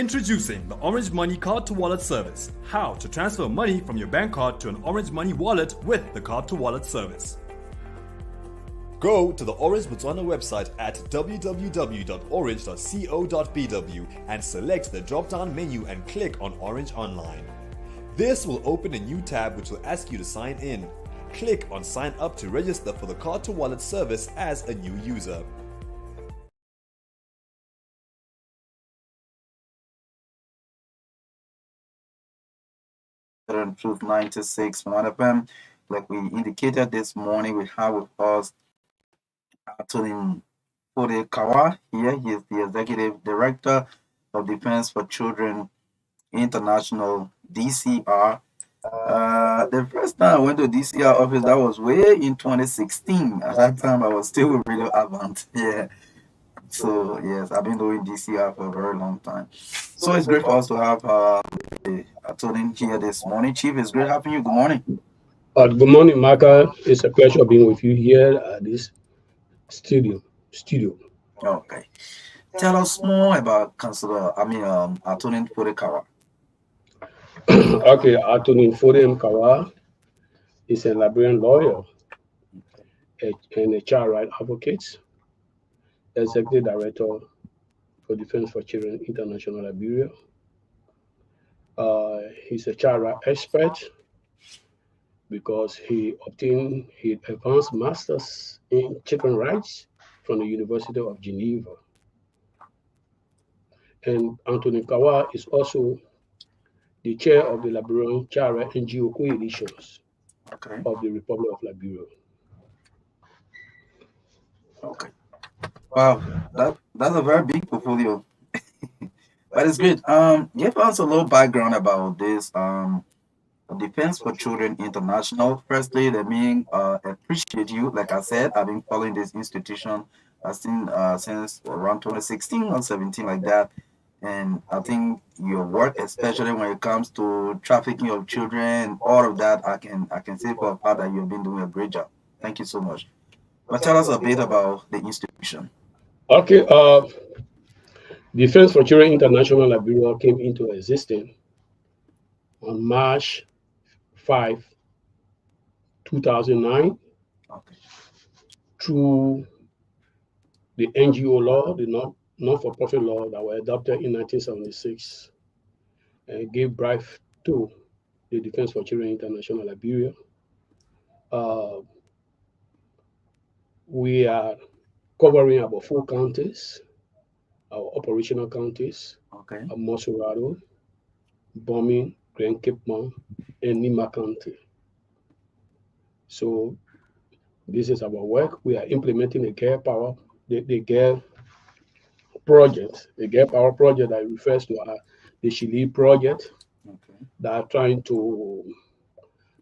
S8: Introducing the Orange Money Card to Wallet service. How to transfer money from your bank card to an Orange Money wallet with the Card to Wallet service. Go to the Orange Botswana website at www.orange.co.bw and select the drop-down menu and click on Orange Online. This will open a new tab which will ask you to sign in. Click on Sign Up to register for the Card to Wallet service as a new user.
S3: Truth 96 one of them. Like we indicated this morning, we have with us Antonin Fodekawa here. He is the Executive Director of Defense for Children International, DCR. The first time I went to DCR office, that was way in 2016. At that time, I was still with Radio Avant. Yeah. So yes, I've been doing DCR for a very long time. So it's great for us to have Antonin here this morning. Chief, it's great having you. Good morning.
S5: Good morning, Maka. It's a pleasure being with you here at this studio.
S3: Okay. Tell us more about Antonin Fodekawa.
S5: Okay, Antonin Fodekawa is a Liberian lawyer and a child rights advocate, Executive Director for Defense for Children International Liberia. He's a child rights expert because he obtained his advanced master's in children rights from the University of Geneva. And Antonin Kawa is also the chair of the Liberian Child Rights NGO Coalitions of the Republic of Liberia.
S3: Okay. Wow, that's a very big portfolio. But it's good. Give us a little background about this Defense for Children International. Firstly, let me appreciate you. Like I said, I've been following this institution since around 2016 or 17, like that. And I think your work, especially when it comes to trafficking of children, all of that, I can say for a fact that you've been doing a great job. Thank you so much. But tell us a bit about the institution.
S5: Okay. Defense for Children International Liberia came into existence on March 5, 2009, through the NGO law, the non-for-profit law that were adopted in 1976 and gave birth to the Defense for Children International Liberia. We are covering about 4 counties, our operational counties, Mosurado, Bombing, Grand Cape Mount, and Nima County. So this is our work. We are implementing the Girl Power, the Girl project, the Girl Power project that refers to the Chile project that are trying to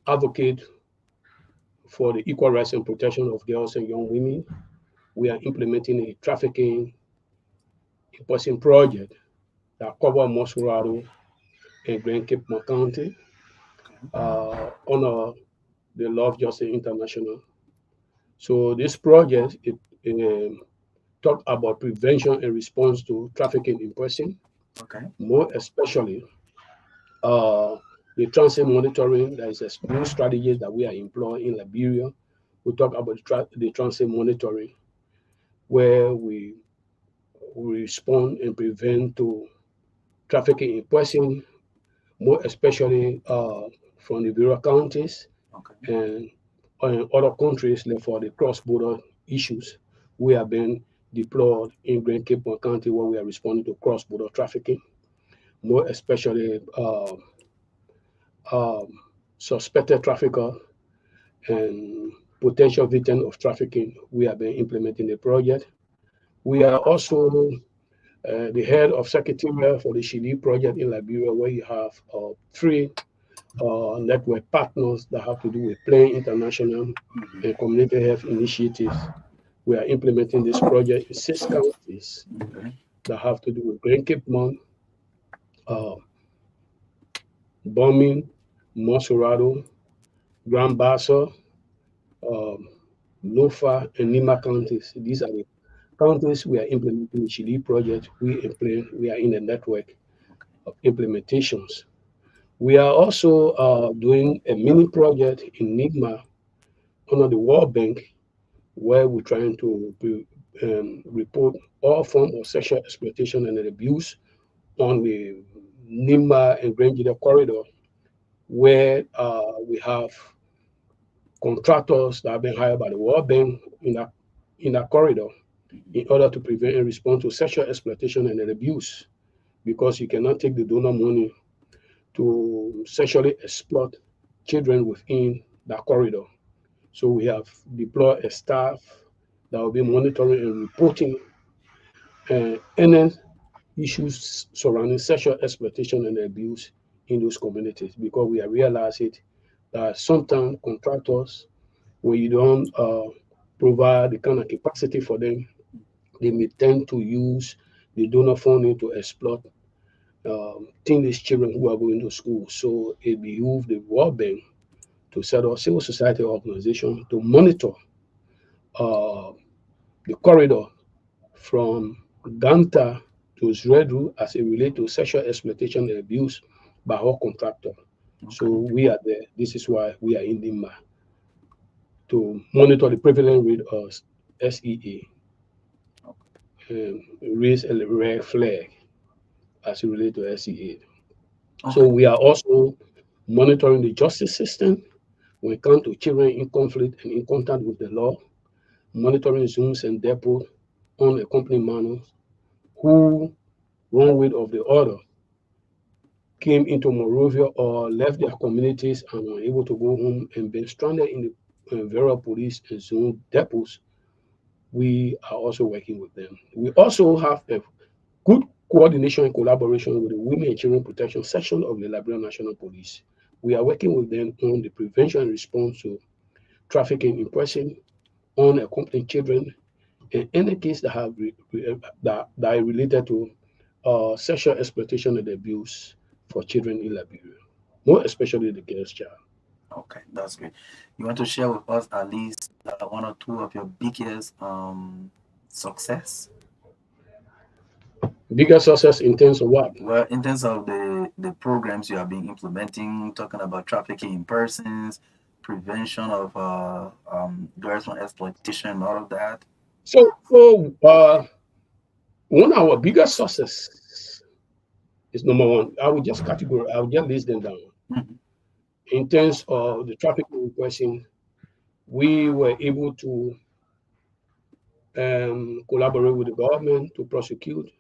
S5: advocate for the equal rights and protection of girls and young women. We are implementing a trafficking enforcement project that covers Mosurado and Grand Cape Mount County under the Love Justice International. So this project talk about prevention and response to trafficking in person. More especially the transit monitoring. There is a new strategy that we are employing in Liberia. We talk about the transit monitoring, where we respond and prevent to trafficking in person, more especially from the various counties and other countries. For the cross-border issues, we have been deployed in Grand Cape Mount County, where we are responding to cross-border trafficking, more especially suspected trafficker and potential victim of trafficking. We have been implementing the project. We are also the head of secretariat for the Chile project in Liberia, where you have 3 network partners that have to do with Plan International and Community Health Initiatives. We are implementing this project in 6 counties that have to do with Grand Cape Mount, Bombing, Mosurado, Grand Bassa, Lofa, and Nima counties. These are the counties we are implementing the Chile project. We are in the network of implementations. We are also doing a mini project in NIGMA under the World Bank, where we're trying to report all forms of sexual exploitation and abuse on the NIMA and Grand Jida corridor, where we have contractors that have been hired by the World Bank in that corridor in order to prevent and respond to sexual exploitation and abuse, because you cannot take the donor money to sexually exploit children within that corridor. So we have deployed a staff that will be monitoring and reporting any issues surrounding sexual exploitation and abuse in those communities, because we have realized it that sometimes contractors, when you don't provide the kind of capacity for them, they may tend to use the donor funding to exploit teenage children who are going to school. So it behooves the World Bank to set up civil society organization to monitor the corridor from Ganta to Zredru as it relates to sexual exploitation and abuse by our contractor. So we are there. This is why we are in NIMA, to monitor the prevalent rate of SEA and raise a red flag as it relates to SEA. So we are also monitoring the justice system when it comes to children in conflict and in contact with the law, monitoring Zooms and depots on accompanied minors who, one way or the other, came into Monrovia or left their communities and were able to go home and been stranded in the various police and zone depots. We are also working with them. We also have a good coordination and collaboration with the Women and Children Protection section of the Liberia National Police. We are working with them on the prevention and response to trafficking in person, unaccompanied children, and any case that have that are related to sexual exploitation and abuse for children in Liberia, more especially the girls' child.
S3: Okay, that's great. You want to share with us at least one or two of your biggest success?
S5: Bigger success in terms of what?
S3: Well, in terms of the programs you have been implementing, talking about trafficking in persons, prevention of girls from exploitation, and all of that.
S5: So, one of our biggest success is number one. I will just list them down.
S3: Mhm.
S5: In terms of the trafficking question, we were able to collaborate with the government to prosecute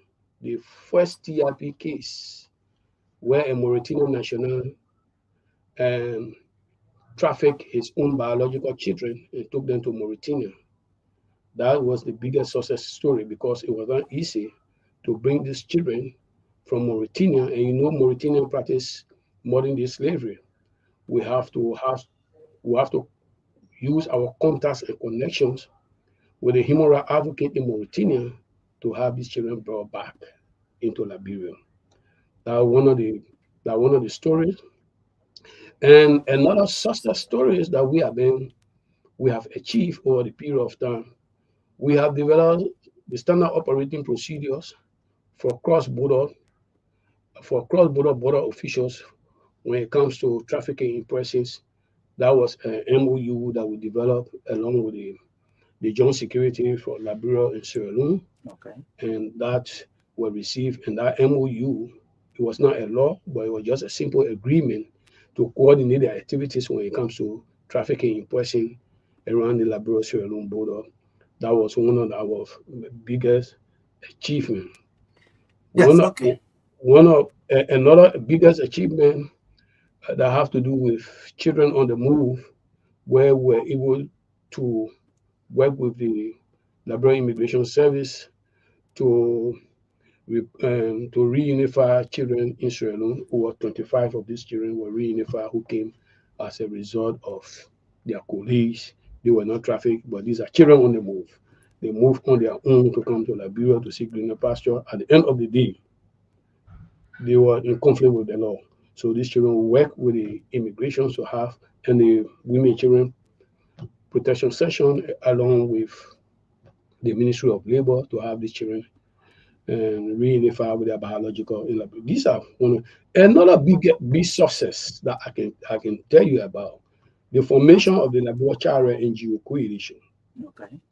S5: the first TRP case where a Mauritanian national trafficked his own biological children and took them to Mauritania. That was the biggest success story, because it was not easy to bring these children from Mauritania. And you know, Mauritanian practice modern day slavery. We have to use our contacts and connections with the human rights advocate in Mauritania to have these children brought back into Liberia. That one of the stories. And another success story is that we have achieved over the period of time. We have developed the standard operating procedures for cross-border border officials when it comes to trafficking in persons. That was an MOU that we developed along with the Joint Security for Liberia and Sierra Leone.
S3: Okay.
S5: And that was received. And that MOU, it was not a law, but it was just a simple agreement to coordinate the activities when it comes to trafficking in person around the Liberia-Sierra Leone border. That was one of our biggest achievements.
S3: Yes,
S5: Another biggest achievement that have to do with children on the move, where we're able to work with the Liberian Immigration Service to reunify children in Sierra Leone. Over 25 of these children were reunified who came as a result of their colleagues. They were not trafficked, but these are children on the move. They moved on their own to come to Liberia to seek greener pasture. At the end of the day, they were in conflict with the law. So these children work with the immigration to have, and the Women and Children Protection Section, along with the Ministry of Labor, to have these children and reunify with their biological inability. These are another big success that I can tell you about. The formation of the Liberia Child Right NGO Coalition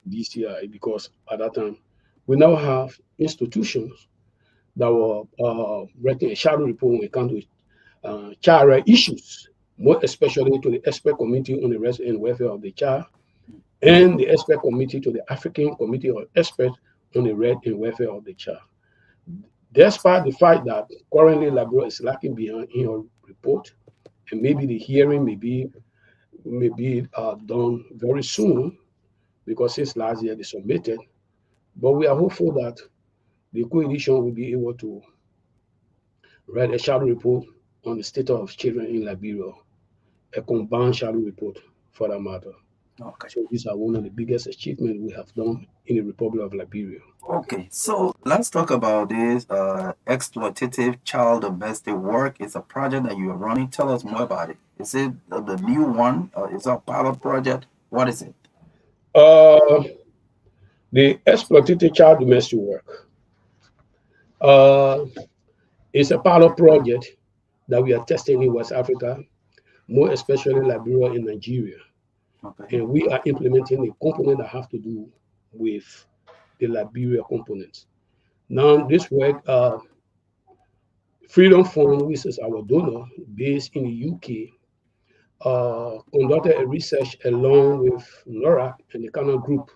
S5: this year, because at that time we now have institutions that were writing a shadow report when it comes to child right issues, more especially to the expert committee on the rights and welfare of the child, and the expert committee to the African Committee of Experts on the rights and welfare of the child. Despite the fact that currently Liberia is lacking behind in your report, and maybe the hearing may be done very soon, because since last year they submitted, but we are hopeful that the coalition will be able to write a shadow report on the status of children in Liberia, a combined shadow report for that matter.
S3: Okay.
S5: So these are one of the biggest achievements we have done in the Republic of Liberia.
S3: Okay, so let's talk about this exploitative child domestic work. It's a project that you are running. Tell us more about it. Is it the new one? Is it a pilot project? What is it?
S5: The exploitative child domestic work is a pilot project that we are testing in West Africa, more especially Liberia and Nigeria.
S3: Okay.
S5: And we are implementing a component that have to do with the Liberia components. Now, this work, Freedom Fund, which is our donor based in the UK, conducted a research along with NORAC and the Canal Group.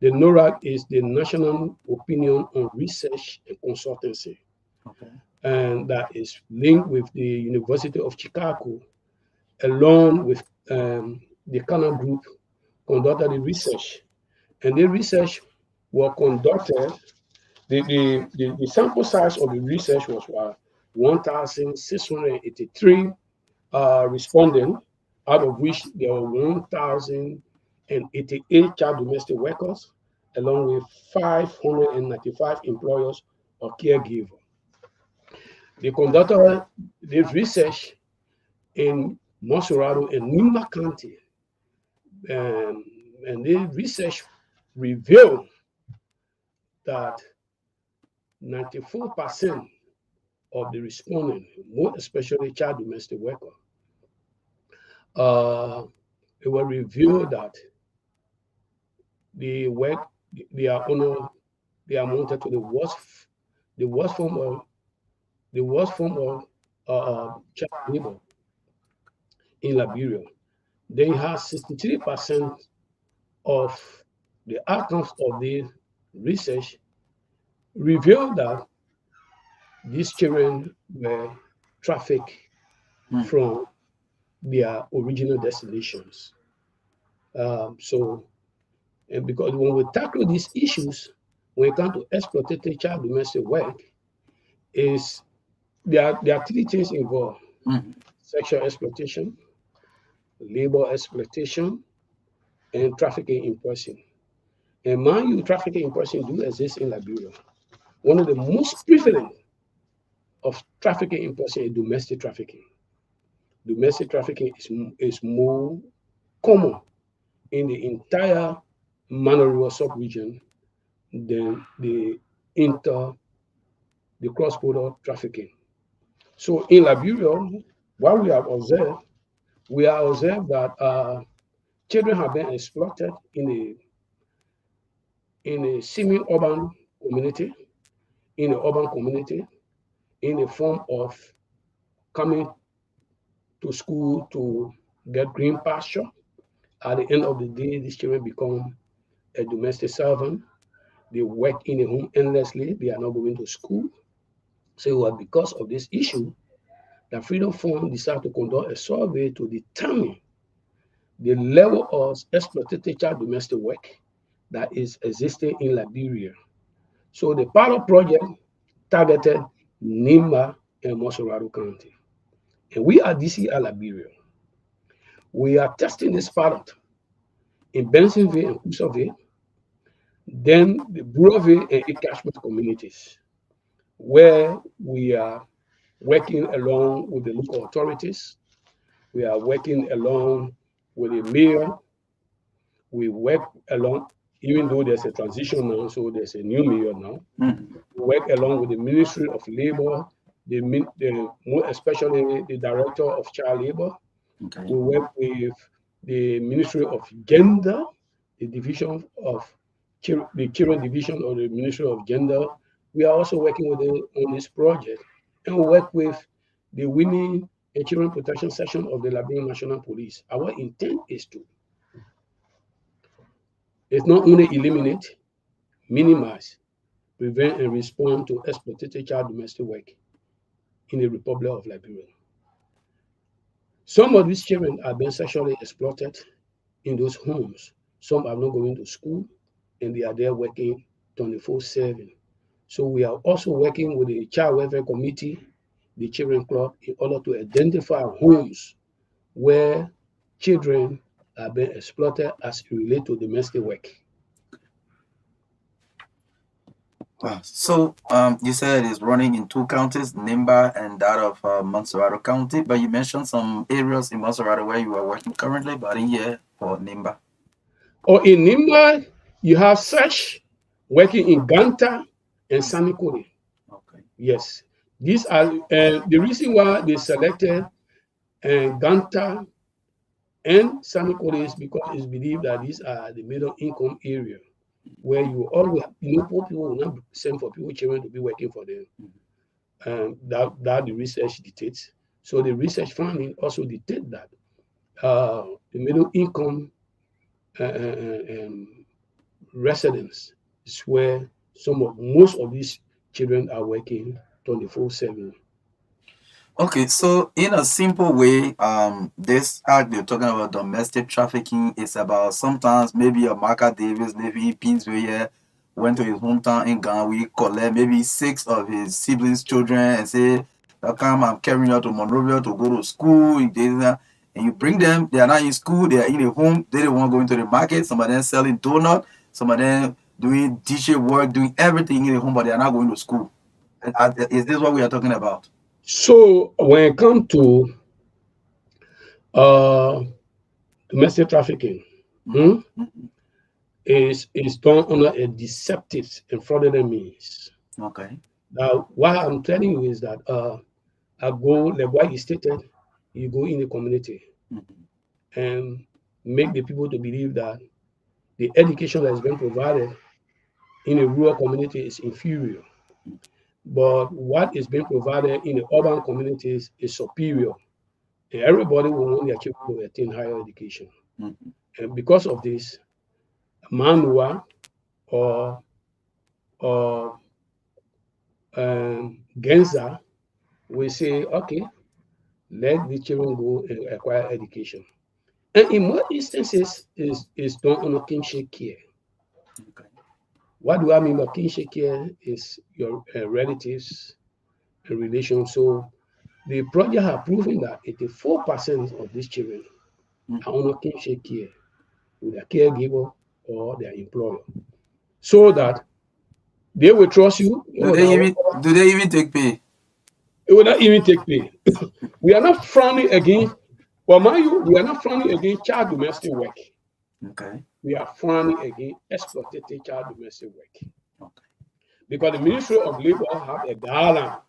S5: The NORAC is the National Opinion on Research and Consultancy.
S3: Okay.
S5: And that is linked with the University of Chicago, along with the Canal Group, conducted the research. And the research was conducted, the sample size of the research was 1,683 respondents, out of which there were 1,088 child domestic workers, along with 595 employers or caregivers. They conducted this research in Monserrado and Nimba County, and the research revealed that 94% of the respondents, more especially child domestic workers, it was revealed that the work they are amounted to the worst form of child labor in Liberia. They have 63% of the outcomes of the research revealed that these children were trafficked from their original destinations. And because when we tackle these issues, when it comes to exploitative child domestic work, there are three things involved: sexual exploitation, labor exploitation, and trafficking in person. And mind you, trafficking in person do exist in Liberia. One of the most prevalent of trafficking in person is domestic trafficking. Domestic trafficking is more common in the entire Manoriwa sub-region than the cross-border trafficking. So in Liberia, what we have observed, that children have been exploited in a semi-urban community, in the urban community, in the form of coming to school to get green pasture. At the end of the day, these children become a domestic servant. They work in the home endlessly. They are not going to school. So because of this issue, the Freedom Fund decided to conduct a survey to determine the level of exploitative child domestic work that is existing in Liberia. So the pilot project targeted Nimba and Monserrado County. And we at DCI Liberia, we are testing this pilot in Bensonville and Cusoville, then the Buroville and Ikashmet communities, where we are working along with the local authorities. We are working along with the mayor. We work along even though there's a transition now, so there's a new mayor now.
S3: Mhm.
S5: We work along with the Ministry of Labor, more especially the Director of Child Labor.
S3: Okay.
S5: We work with the Ministry of Gender, the division of the Children Division of the Ministry of Gender. We are also working with them on this project, and we work with the Women and Children Protection Section of the Liberian National Police. Our intent is to not only eliminate, minimize, prevent, and respond to exploitative child domestic work in the Republic of Liberia. Some of these children are being sexually exploited in those homes. Some are not going to school, and they are there working 24/7. So we are also working with the Child Welfare Committee, the Children Club, in order to identify homes where children are being exploited as it relates to domestic work.
S3: Wow. So you said it's running in 2 counties, Nimba and that of Montserrado County, but you mentioned some areas in Montserrado where you are working currently, but in here for Nimba.
S5: Or in Nimba, you have such working in Ganta and Sanikore.
S3: Okay.
S5: Yes, these are the reason why they selected Ganta and Sanikore is because it's believed that these are the middle income area where you always, poor people will not send for people children to be working for them. That the research dictates. So the research finding also dictate that the middle income residents is where most of these children are working 24/7.
S3: Okay, so in a simple way, this act they're talking about domestic trafficking is about sometimes maybe a Marka Davis living in Pinsville here, went to his hometown in Ghana, we collect maybe 6 of his siblings' children and say, come, I'm carrying you to Monrovia to go to school, and you bring them, they are not in school, they are in a home, they don't want to go into the market, some of them selling donut, some of them doing DJ work, doing everything in the home, but they are not going to school. Is this what we are talking about?
S5: So when it comes to domestic trafficking, is done under a deceptive and fraudulent means.
S3: Okay.
S5: Now, what I'm telling you is that I go, like what you stated, you go in the community and make the people to believe that the education that is being provided in a rural community is inferior. But what is being provided in the urban communities is superior. And everybody will want their children to attain higher education. And because of this, Manua or Genza will say, okay, let the children go and acquire education. And in most instances, is done on a kinship care.
S3: Okay.
S5: What do I mean by kinship care is your relatives and relations. So the project has proven that 84% of these children are on a kinship care with their caregiver or their employer, so that they will trust you.
S3: Do they even take pay?
S5: It will not even take pay. We are not frowning against, well, mind you, we are not frowning against child domestic work.
S3: Okay.
S5: We are frowning against exploitative child domestic work.
S3: Okay.
S5: Because the Ministry of Labor have a guideline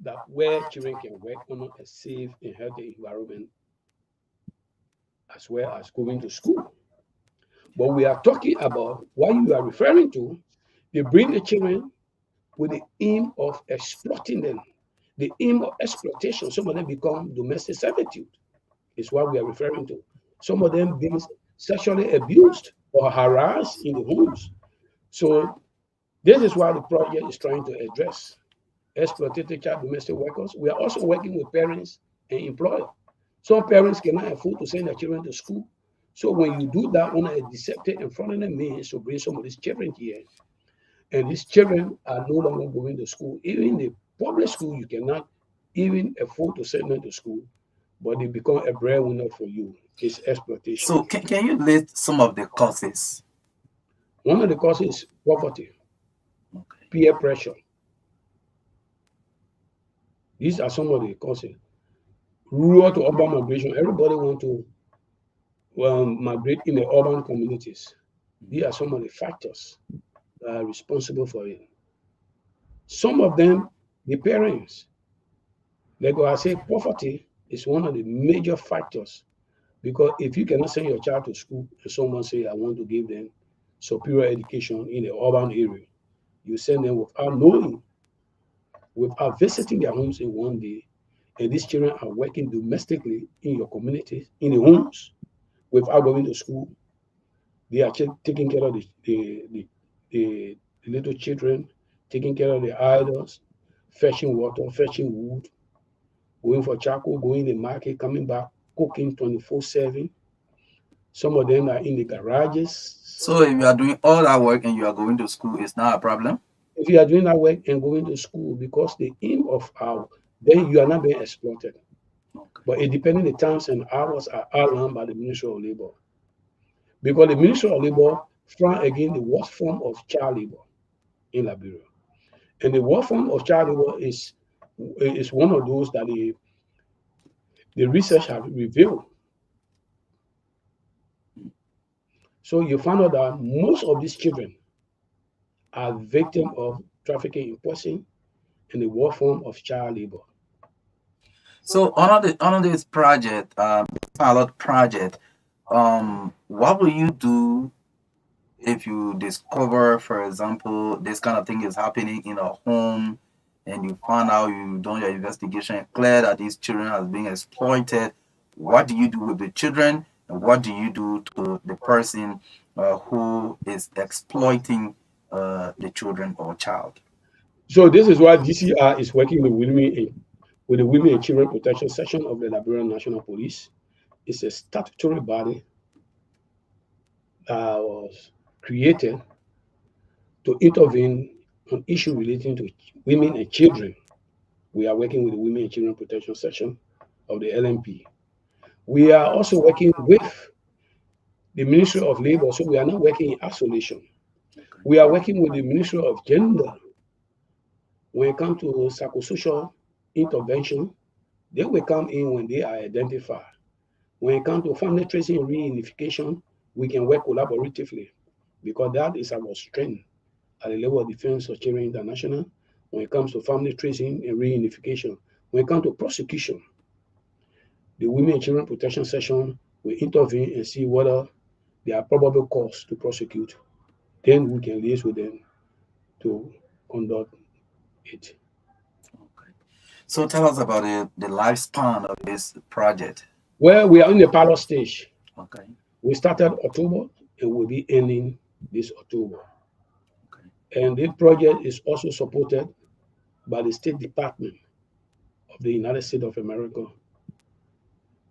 S5: that where children can work on a safe and healthy environment, as well as going to school. But we are talking about what you are referring to. They bring the children with the aim of exploiting them, the aim of exploitation. Some of them become domestic servitude, is what we are referring to. Some of them being sexually abused or harassed in the homes. So this is what the project is trying to address. Exploitative child domestic workers. We are also working with parents and employers. Some parents cannot afford to send their children to school. So when you do that on a deceptive and fraudulent means to bring some of these children here, and these children are no longer going to school. Even the public school, you cannot even afford to send them to school, but they become a breadwinner for you. It's exploitation.
S3: So can you list some of the causes?
S5: One of the causes is poverty, peer pressure. These are some of the causes. Rural to urban migration. Everybody wants to migrate in the urban communities. These are some of the factors that are responsible for it. Some of them, the parents. Like I say, poverty is one of the major factors because if you cannot send your child to school and someone say, I want to give them superior education in the urban area, you send them without knowing, without visiting their homes in one day, and these children are working domestically in your communities, in the homes, without going to school. They are taking care of the little children, taking care of the idols, fetching water, fetching wood, going for charcoal, going to the market, coming back, cooking 24/7. Some of them are in the garages.
S3: So if you are doing all that work and you are going to school, it's not a problem.
S5: If you are doing that work and going to school, because the aim of our, then you are not being exploited.
S3: Okay.
S5: But it depending the times and hours are outlined by the Ministry of Labor. Because the Ministry of Labor frown against the worst form of child labor in Liberia. And the worst form of child labor is one of those that the research have revealed. So you find out that most of these children are victims of trafficking in person and the worst form of child labor.
S3: So on this project, pilot project, what will you do if you discover, for example, this kind of thing is happening in a home and you find out, you done your investigation and clear that these children are being exploited? What do you do with the children, and what do you do to the person who is exploiting the children or child?
S5: So this is why DCR is working with the Women and Children Protection Section of the Liberian National Police. It's a statutory body that was created to intervene on issues relating to women and children. We are working with the Women and Children Protection Section of the LNP. We are also working with the Ministry of Labor, so we are not working in isolation. We are working with the Ministry of Gender. When it comes to psychosocial intervention, they will come in when they are identified. When it comes to family tracing and reunification, we can work collaboratively because that is our strength at the level of Defense of Children International. When it comes to family tracing and reunification, when it comes to prosecution, the Women and Children Protection Section will intervene and see whether there are probable cause to prosecute. Then we can liaise with them to conduct it.
S3: Okay. So tell us about the lifespan of this project.
S5: Well, we are in the pilot stage.
S3: Okay.
S5: We started October and will be ending this October. Okay. And this project is also supported by the State Department of the United States of America.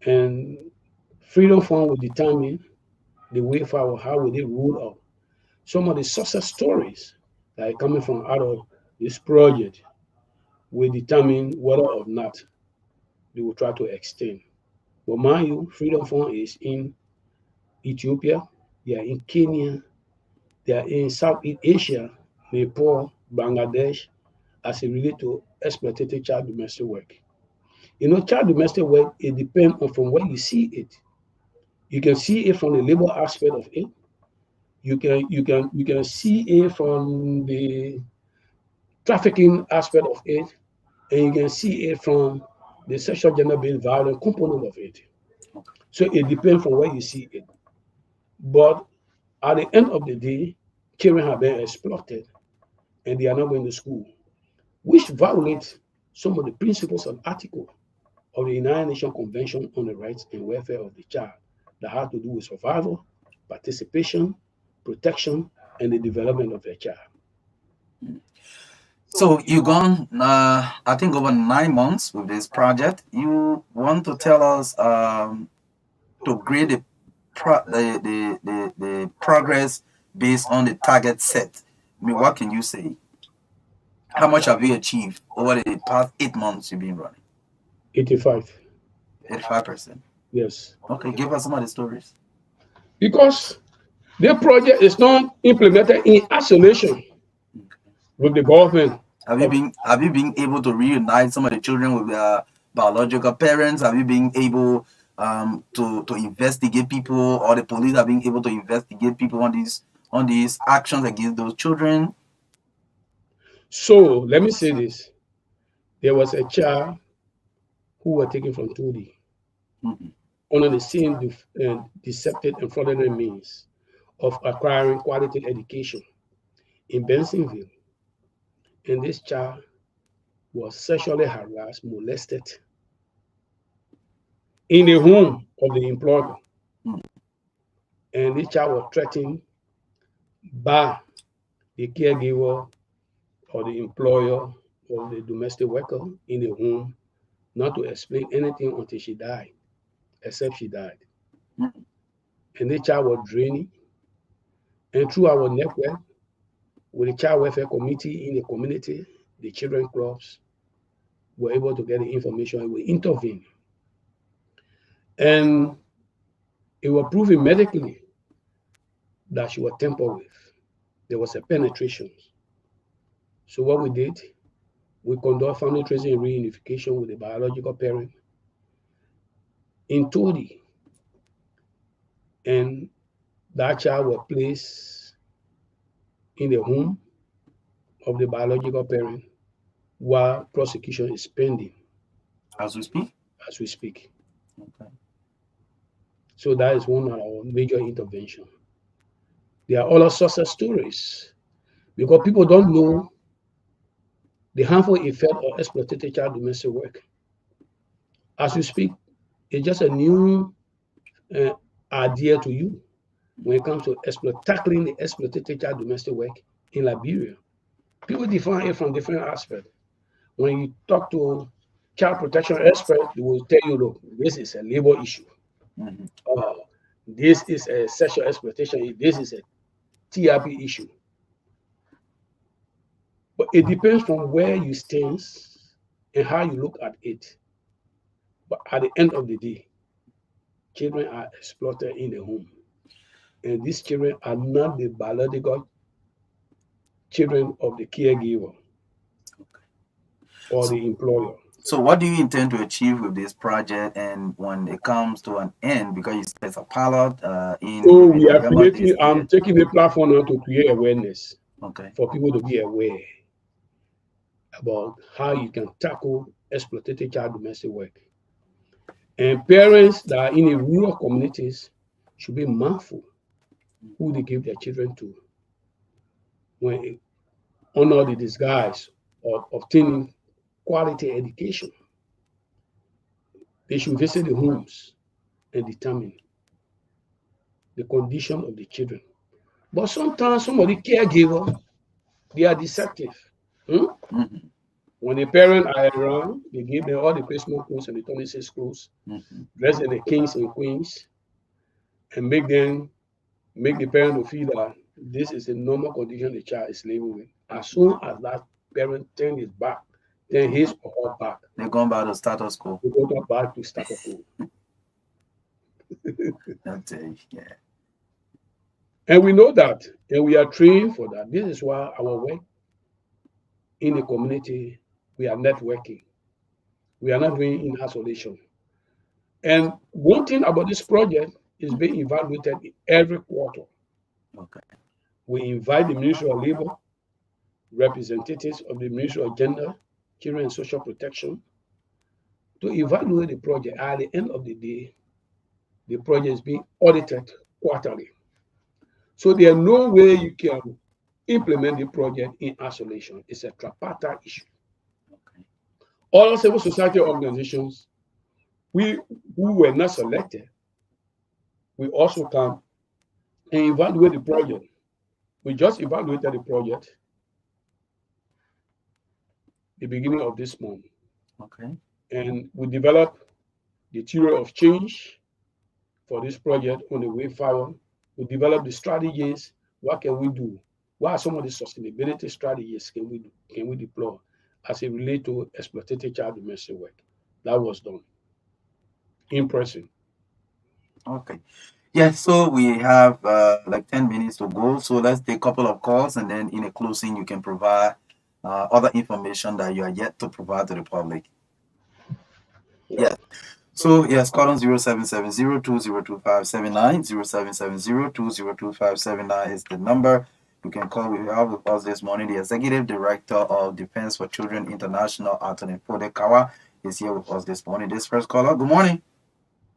S5: And Freedom Fund will determine the way forward, how will they rule out. Some of the success stories that are coming from out of this project will determine whether or not they will try to extend. But mind you, Freedom Fund is in Ethiopia, they are in Kenya, they are in Southeast Asia, Nepal, Bangladesh, as it relates to exploitative child domestic work. You know, child domestic work, it depends on from where you see it. You can see it from the labor aspect of it. You can see it from the trafficking aspect of it, and you can see it from the sexual gender-based violence component of it. So it depends on where you see it. But at the end of the day, children have been exploited and they are not going to school, which violates some of the principles and articles of the United Nations Convention on the Rights and Welfare of the Child that have to do with survival, participation, protection, and the development of their child.
S3: So you've gone, I think, over 9 months with this project. You want to tell us to grade the progress based on the target set. I mean, what can you say? How much have you achieved over the past 8 months you've been running?
S5: 85.
S3: 85%.
S5: Yes.
S3: Okay, give us some of the stories.
S5: Because the project is not implemented in isolation with the government.
S3: Have you been able to reunite some of the children with their biological parents? Have you been able to investigate people, or the police have been able to investigate people on on these actions against those children?
S5: So let me say this. There was a child who was taken from Tudi under the same deceptive and fraudulent means of acquiring quality education in Bensonville. And this child was sexually harassed, molested in the home of the employer. And this child was threatened by the caregiver or the employer or the domestic worker in the home not to explain anything until she died, except she died. And the child was draining. And through our network, with the child welfare committee in the community, the children clubs were able to get the information and we intervened. And it was proven medically that she was tampered with. There was a penetration. So what we did, we conduct family tracing and reunification with the biological parent in Tudi. And that child was placed in the home of the biological parent while prosecution is pending.
S3: As we speak?
S5: As we speak.
S3: Okay.
S5: So that is one of our major interventions. There are other success stories because people don't know the harmful effect of exploitative child domestic work. As we speak, it's just a new idea to you when it comes to tackling the exploitative child domestic work in Liberia. People define it from different aspects. When you talk to child protection experts, they will tell you, look, this is a labor issue. This is a sexual exploitation. This is a TRP issue. But it depends from where you stand and how you look at it. But at the end of the day, children are exploited in the home. And these children are not the biological children of the caregiver or the employer.
S3: So what do you intend to achieve with this project, and when it comes to an end, because you said it's a pilot
S5: so we are creating, I'm taking the platform now to create awareness for people to be aware about how you can tackle exploitative child domestic work. And parents that are in the rural communities should be mindful who they give their children to when under the disguise of obtaining quality education. They should visit the homes and determine the condition of the children. But sometimes some of the caregivers, they are deceptive. When the parents are around, they give them all the Christmas clothes and the 26 clothes, dress in the kings and queens, and make the parent feel that this is a normal condition the child is living with. As soon as that parent turns his back, then his or her back,
S3: they're going back to status quo.
S5: They go back to status quo.
S3: Yeah.
S5: And we know that, and we are trained for that. This is why our work in the community, we are networking. We are not doing in isolation. And one thing about this project is being evaluated every quarter. We invite the Ministry of Labor, representatives of the Ministry of Gender, Children and Social Protection to evaluate the project. At the end of the day, the project is being audited quarterly. So there's no way you can implement the project in isolation. It's a tripartite issue. All civil society organizations who were not selected, we also come and evaluate the project. We just evaluated the project the beginning of this month. And we developed the theory of change for this project on the way forward. We developed the strategies. What can we do? What are some of the sustainability strategies can we deploy as it relates to exploitative child domestic work? That was done in person.
S3: Yeah, so we have like 10 minutes to go. So let's take a couple of calls, and then in a closing, you can provide other information that you are yet to provide to the public. Yeah. So yes, call on 0770-202579. 0770-202579 is the number you can call. We have with us this morning the Executive Director of Defense for Children International, Anthony Podekawa, is here with us this morning. This first caller, good morning.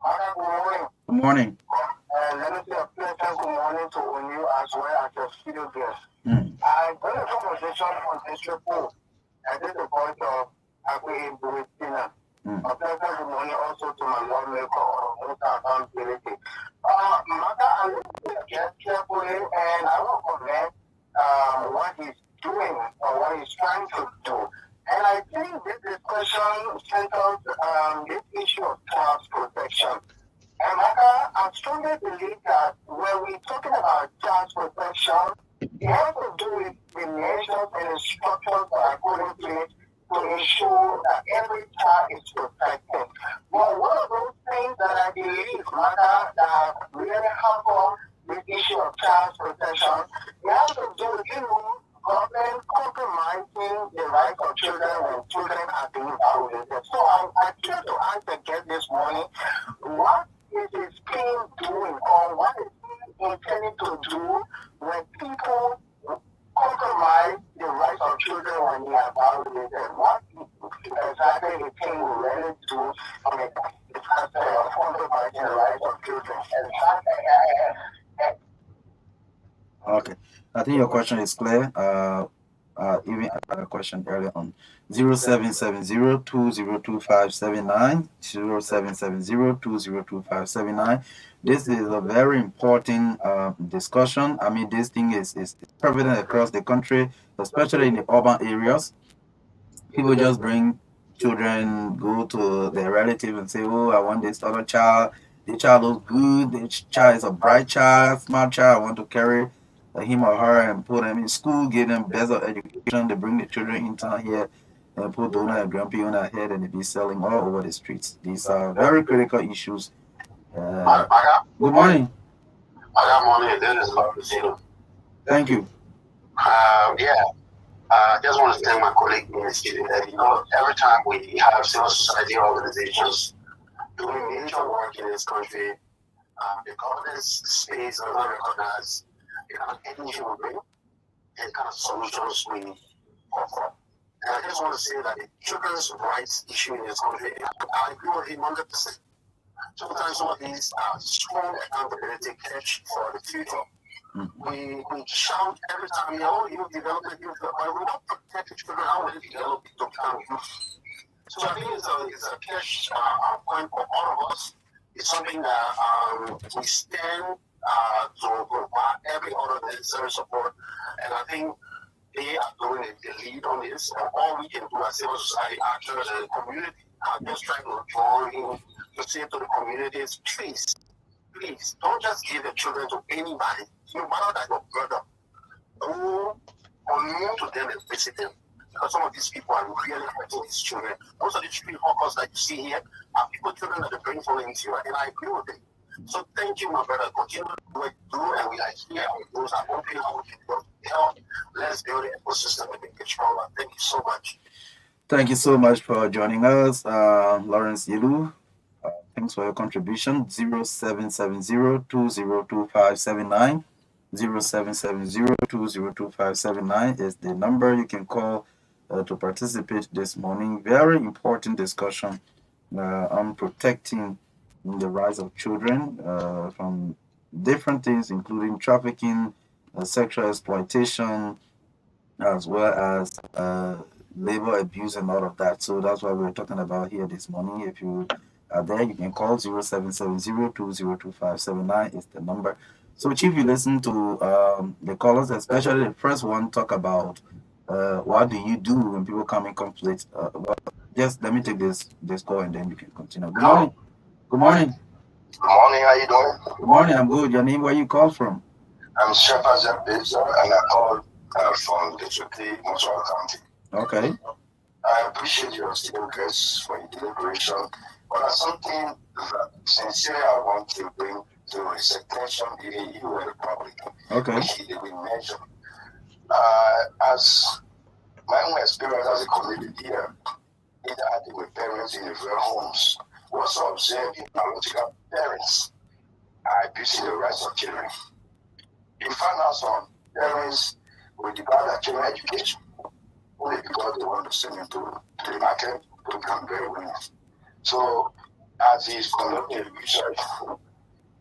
S7: Good morning.
S3: Good morning.
S7: Let me say a pleasant good morning to you as well as your studio guest.
S3: Mm.
S7: I got a conversation on this report. I did the point of Agui Buristina. A pleasant good morning also to my lawmaker on accountability. Maka, I look at the carefully and I will comment what he's doing or what he's trying to do. And I think this discussion centers this issue of child protection. And I strongly believe that when we're talking about child protection, it has to do with the measures and instructions that are put in place to ensure that every child is protected. But one of those things that I believe, Maka, that really help on this issue of child protection, it has to do with government compromising the rights of children when children are being violated. So I came to ask the guest this morning, what is his team doing or what is he intending to do when people compromise the rights of children when they are violated? What exactly the team will really do on the compromising the rights of children?
S3: Okay, I think your question is clear. Even I had a question earlier on 0770-202579. 0770-202579. This is a very important discussion. I mean, this thing is prevalent across the country, especially in the urban areas. People just bring children, go to their relative and say, oh, I want this other child. The child looks good. The child is a bright child, smart child. I want to carry him or her and put them in school, give them better education. They bring the children in town here and put donor and grumpy on their head and they be selling all over the streets. These are very critical issues. Good morning.
S7: Good morning. This is Marcelo.
S3: Thank you.
S7: I just want to thank my colleague in the studio that, every time we have civil society organizations doing major work in this country, the governance space does not recognize the kind of energy we bring and the kind of solutions we offer. And I just want to say that the children's rights issue in this country, I agree with him 100%. Sometimes some of these are strong accountability catch for the future. We shout every time, development, but we don't protect the children how they develop to become youth. So I think it's a cash point for all of us. It's something that we stand to provide every other necessary support. And I think they are doing the lead on this. And all we can do as civil society actors and the community are just trying to draw in to say to the communities, please, don't just give the children to anybody, no matter that your brother. Go unknown to them and visit them. Because some of these people are really hurting these children. Most of these street hawkers that you see here are people, children that are bringing from India, and I agree with them. So thank you, my brother. Continue to do what you do, and we are here. Our doors are open. Our people help. Let's build an ecosystem and make it stronger. Thank you so much.
S3: Thank you so much for joining us, Lawrence Yilu. Thanks for your contribution. 0770-202579. 0770-202579 is the number you can call to participate this morning. Very important discussion on protecting the rights of children from different things, including trafficking, sexual exploitation, as well as labor abuse and all of that. So that's what we're talking about here this morning. If you are there, you can call 0770-202579 is the number. So, Chief, you listen to the callers, especially the first one, talk about what do you do when people come in conflict. Just let me take this call and then you can continue. Good morning. Good morning.
S7: Good morning. How you doing?
S3: Good morning. I'm good. Your name? Where you call from?
S7: I'm Shepherd Zabeza, and I called from Detroit, Montreal County.
S3: Okay.
S7: I appreciate your students for your deliberation, but there's something that sincerely I want to bring to his attention, even you and the public.
S3: Okay.
S7: Which he didn't mention. As my own experience as a community leader, interacting with parents in their homes, also observed in biological parents are abusing the rights of children. You find out some parents will depart their children education only because they want to send them to the market to become very winners. So, as he's conducting research,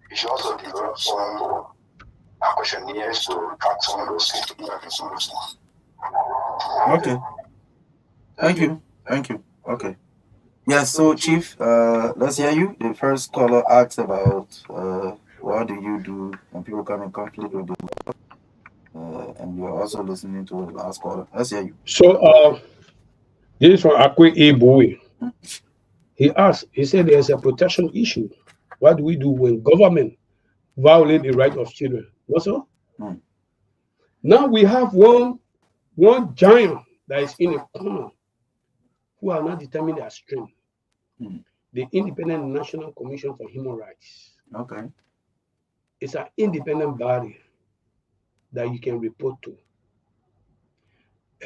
S7: he should also develop some questionnaires to track some of those things to be like some of those things.
S3: Okay. Thank you. Thank you. Okay. Yes, so Chief, let's hear you. The first caller asked about what do you do when people come in conflict with you, and you're also listening to the last caller. Let's hear you.
S5: So this is from Akwe Eboe. He asked, he said there's a protection issue. What do we do when government violate the right of children? What's up? Now we have one giant that is in a corner who are not determining their strength. The Independent National Commission for Human Rights.
S3: Okay.
S5: It's an independent body that you can report to.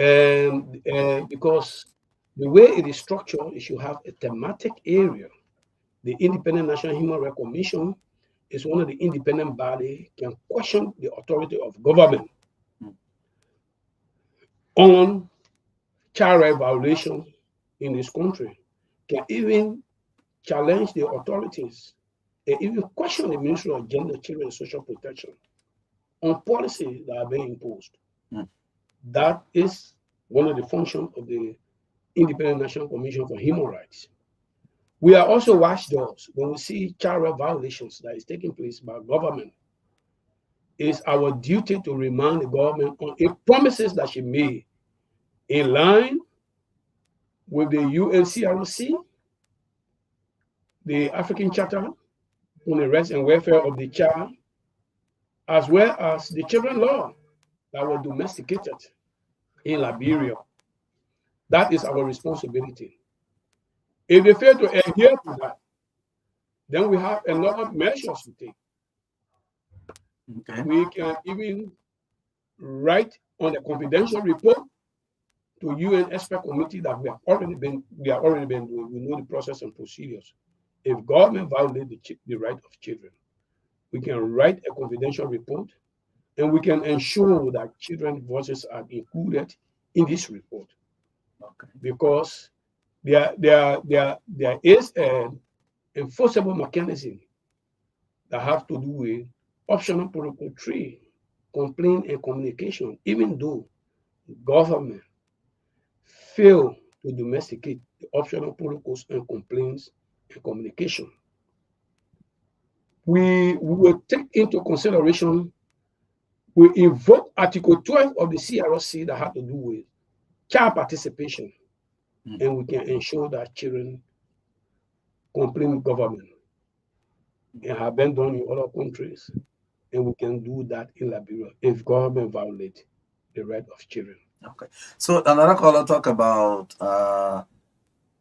S5: And because the way it is structured, it should have a thematic area. The Independent National Human Rights Commission is one of the independent bodies can question the authority of government on child rights violation in this country, can even challenge the authorities and even question the Ministry of Gender, Children, and Social Protection on policies that are being imposed. That is one of the functions of the Independent National Commission for Human Rights. We are also watchdogs when we see child rights violations that is taking place by government. It is our duty to remind the government on the promises that she made in line with the UNCRC, the African Charter on the Rights and Welfare of the Child, as well as the children law that were domesticated in Liberia. That is our responsibility. If they fail to adhere to that, then we have a lot of measures to take.
S3: Okay.
S5: We can even write on a confidential report to UN expert committee that we have already been doing. We know the process and procedures. If government violates the right of children, we can write a confidential report, and we can ensure that children's voices are included in this report.
S3: Okay.
S5: Because there is an enforceable mechanism that have to do with optional protocol 3, complaint and communication, even though government fail to domesticate the optional protocols and complaints and communication. We will take into consideration, we invoke Article 12 of the CRC that have to do with child participation, and we can ensure that children complain with government. It have been done in other countries, and we can do that in Liberia if government violate the right of children.
S3: Okay. So another caller talk about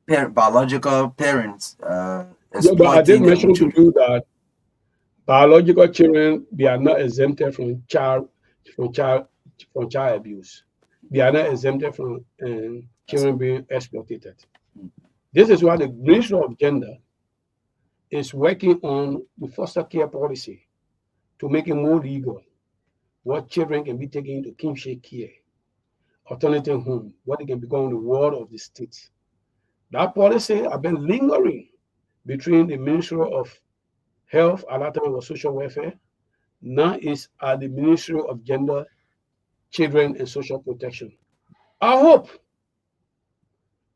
S3: biological parents.
S5: Yeah, but I did mention to you that biological children, they are not exempted from child abuse. They are not exempted from children being exploited. This is why the Ministry of Gender is working on the foster care policy to make it more legal. What children can be taken into kinship care, alternative home, what they can become the ward of the state. That policy has been lingering between the Ministry of Health, Alatam, and Social Welfare. Now is at the Ministry of Gender, Children, and Social Protection. I hope,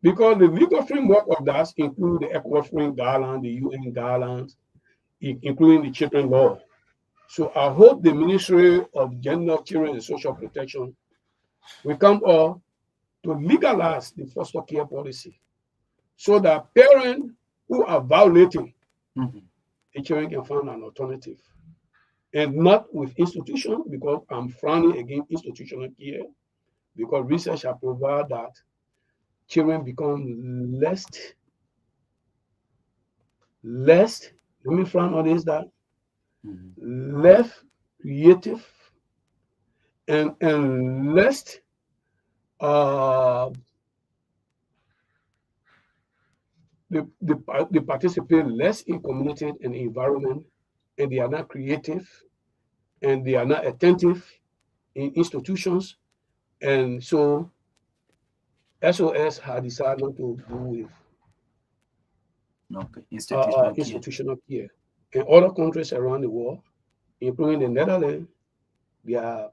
S5: because the legal framework of that includes the ECOWAS guidelines, the UN guidelines, including the children law. So I hope the Ministry of Gender, Children, and Social Protection will come up to legalize the foster care policy so that parents who are violating the children can find an alternative. And not with institution, because I'm frowning against institutional care, because research has provided that children become less, let me frown on this, that less creative and less they participate less in community and environment, and they are not creative, and they are not attentive in institutions. And so SOS had decided not to do with
S3: Okay. Institutional care.
S5: institutional care. In other countries around the world, including the Netherlands, they are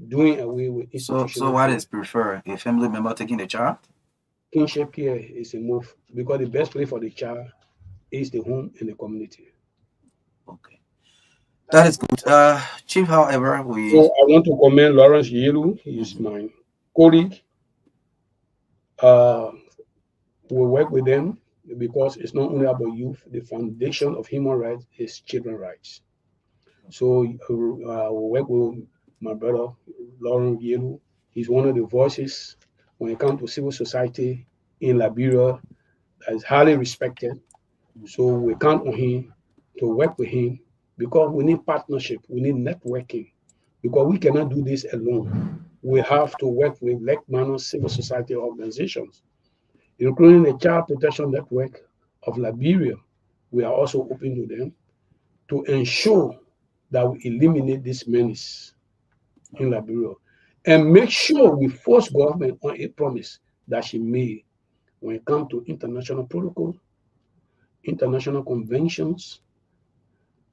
S5: doing away with institutional
S3: So what
S5: care.
S3: is preferred? A family member taking the child?
S5: Kinship care is a move because the best place for the child is the home and the community.
S3: Okay. That is good. Chief, however,
S5: So
S3: we
S5: I want to commend Lawrence Yelu. He is my colleague. We work with them because it's not only about youth. The foundation of human rights is children's rights. So we work with my brother Lawrence Yelu. He's one of the voices when it comes to civil society in Liberia that is highly respected. So we count on him to work with him because we need partnership, we need networking, because we cannot do this alone. We have to work with like-minded civil society organizations, including the Child Protection Network of Liberia. We are also open to them to ensure that we eliminate this menace in Liberia and make sure we force government on a promise that she made when it comes to international protocol, international conventions,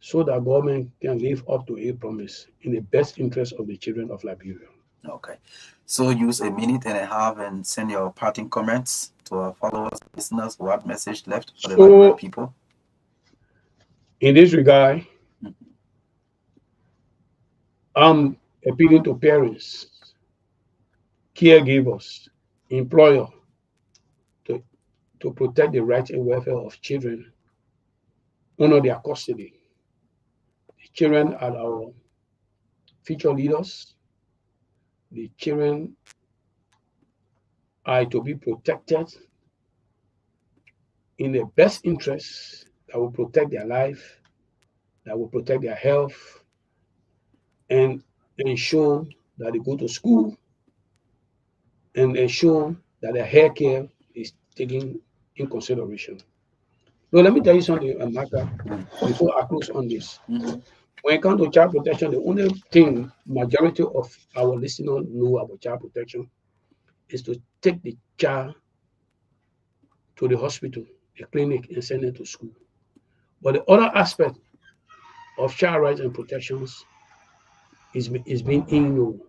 S5: so that government can live up to a promise in the best interest of the children of Liberia.
S3: okay. So use a minute and a half and send your parting comments to our followers, listeners. What message left for the Liberian
S5: So,
S3: people?
S5: in this regard, I'm appealing to parents, caregivers, employers to protect the rights and welfare of children under their custody. The children are our future leaders. The children are to be protected in the best interest that will protect their life, that will protect their health, and ensure that they go to school and ensure that their hair care is taken in consideration. Now, let me tell you something, Amaka, before I close on this. When it comes to child protection, the only thing majority of our listeners know about child protection is to take the child to the hospital, the clinic, and send it to school. But the other aspect of child rights and protections is being ignored.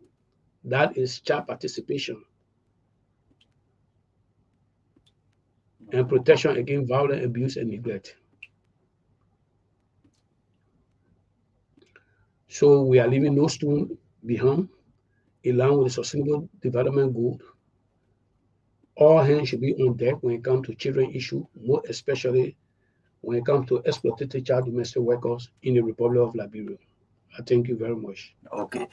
S5: That is child participation and protection against violence, abuse, and neglect. So we are leaving no stone behind, along with the sustainable development goal. All hands should be on deck when it comes to children issue, more especially when it comes to exploitative child domestic workers in the Republic of Liberia. I thank you very much.
S3: Okay.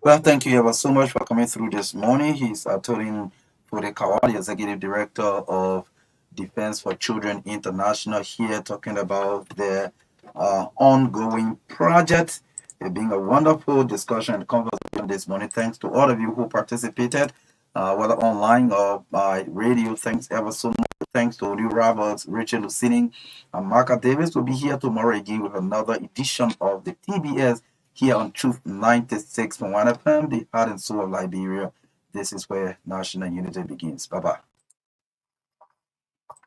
S3: Well, thank you ever so much for coming through this morning. He's Atolin Fodekawa, the Executive Director of Defense for Children International, here talking about their ongoing project. It being a wonderful discussion and conversation this morning. Thanks to all of you who participated, whether online or by radio. Thanks ever so much. Thanks to Olu Roberts, Rachel Lucining, and Marka Davis will be here tomorrow again with another edition of the TBS here on Truth 96.1 FM, the heart and soul of Liberia. This is where national unity begins. Bye-bye.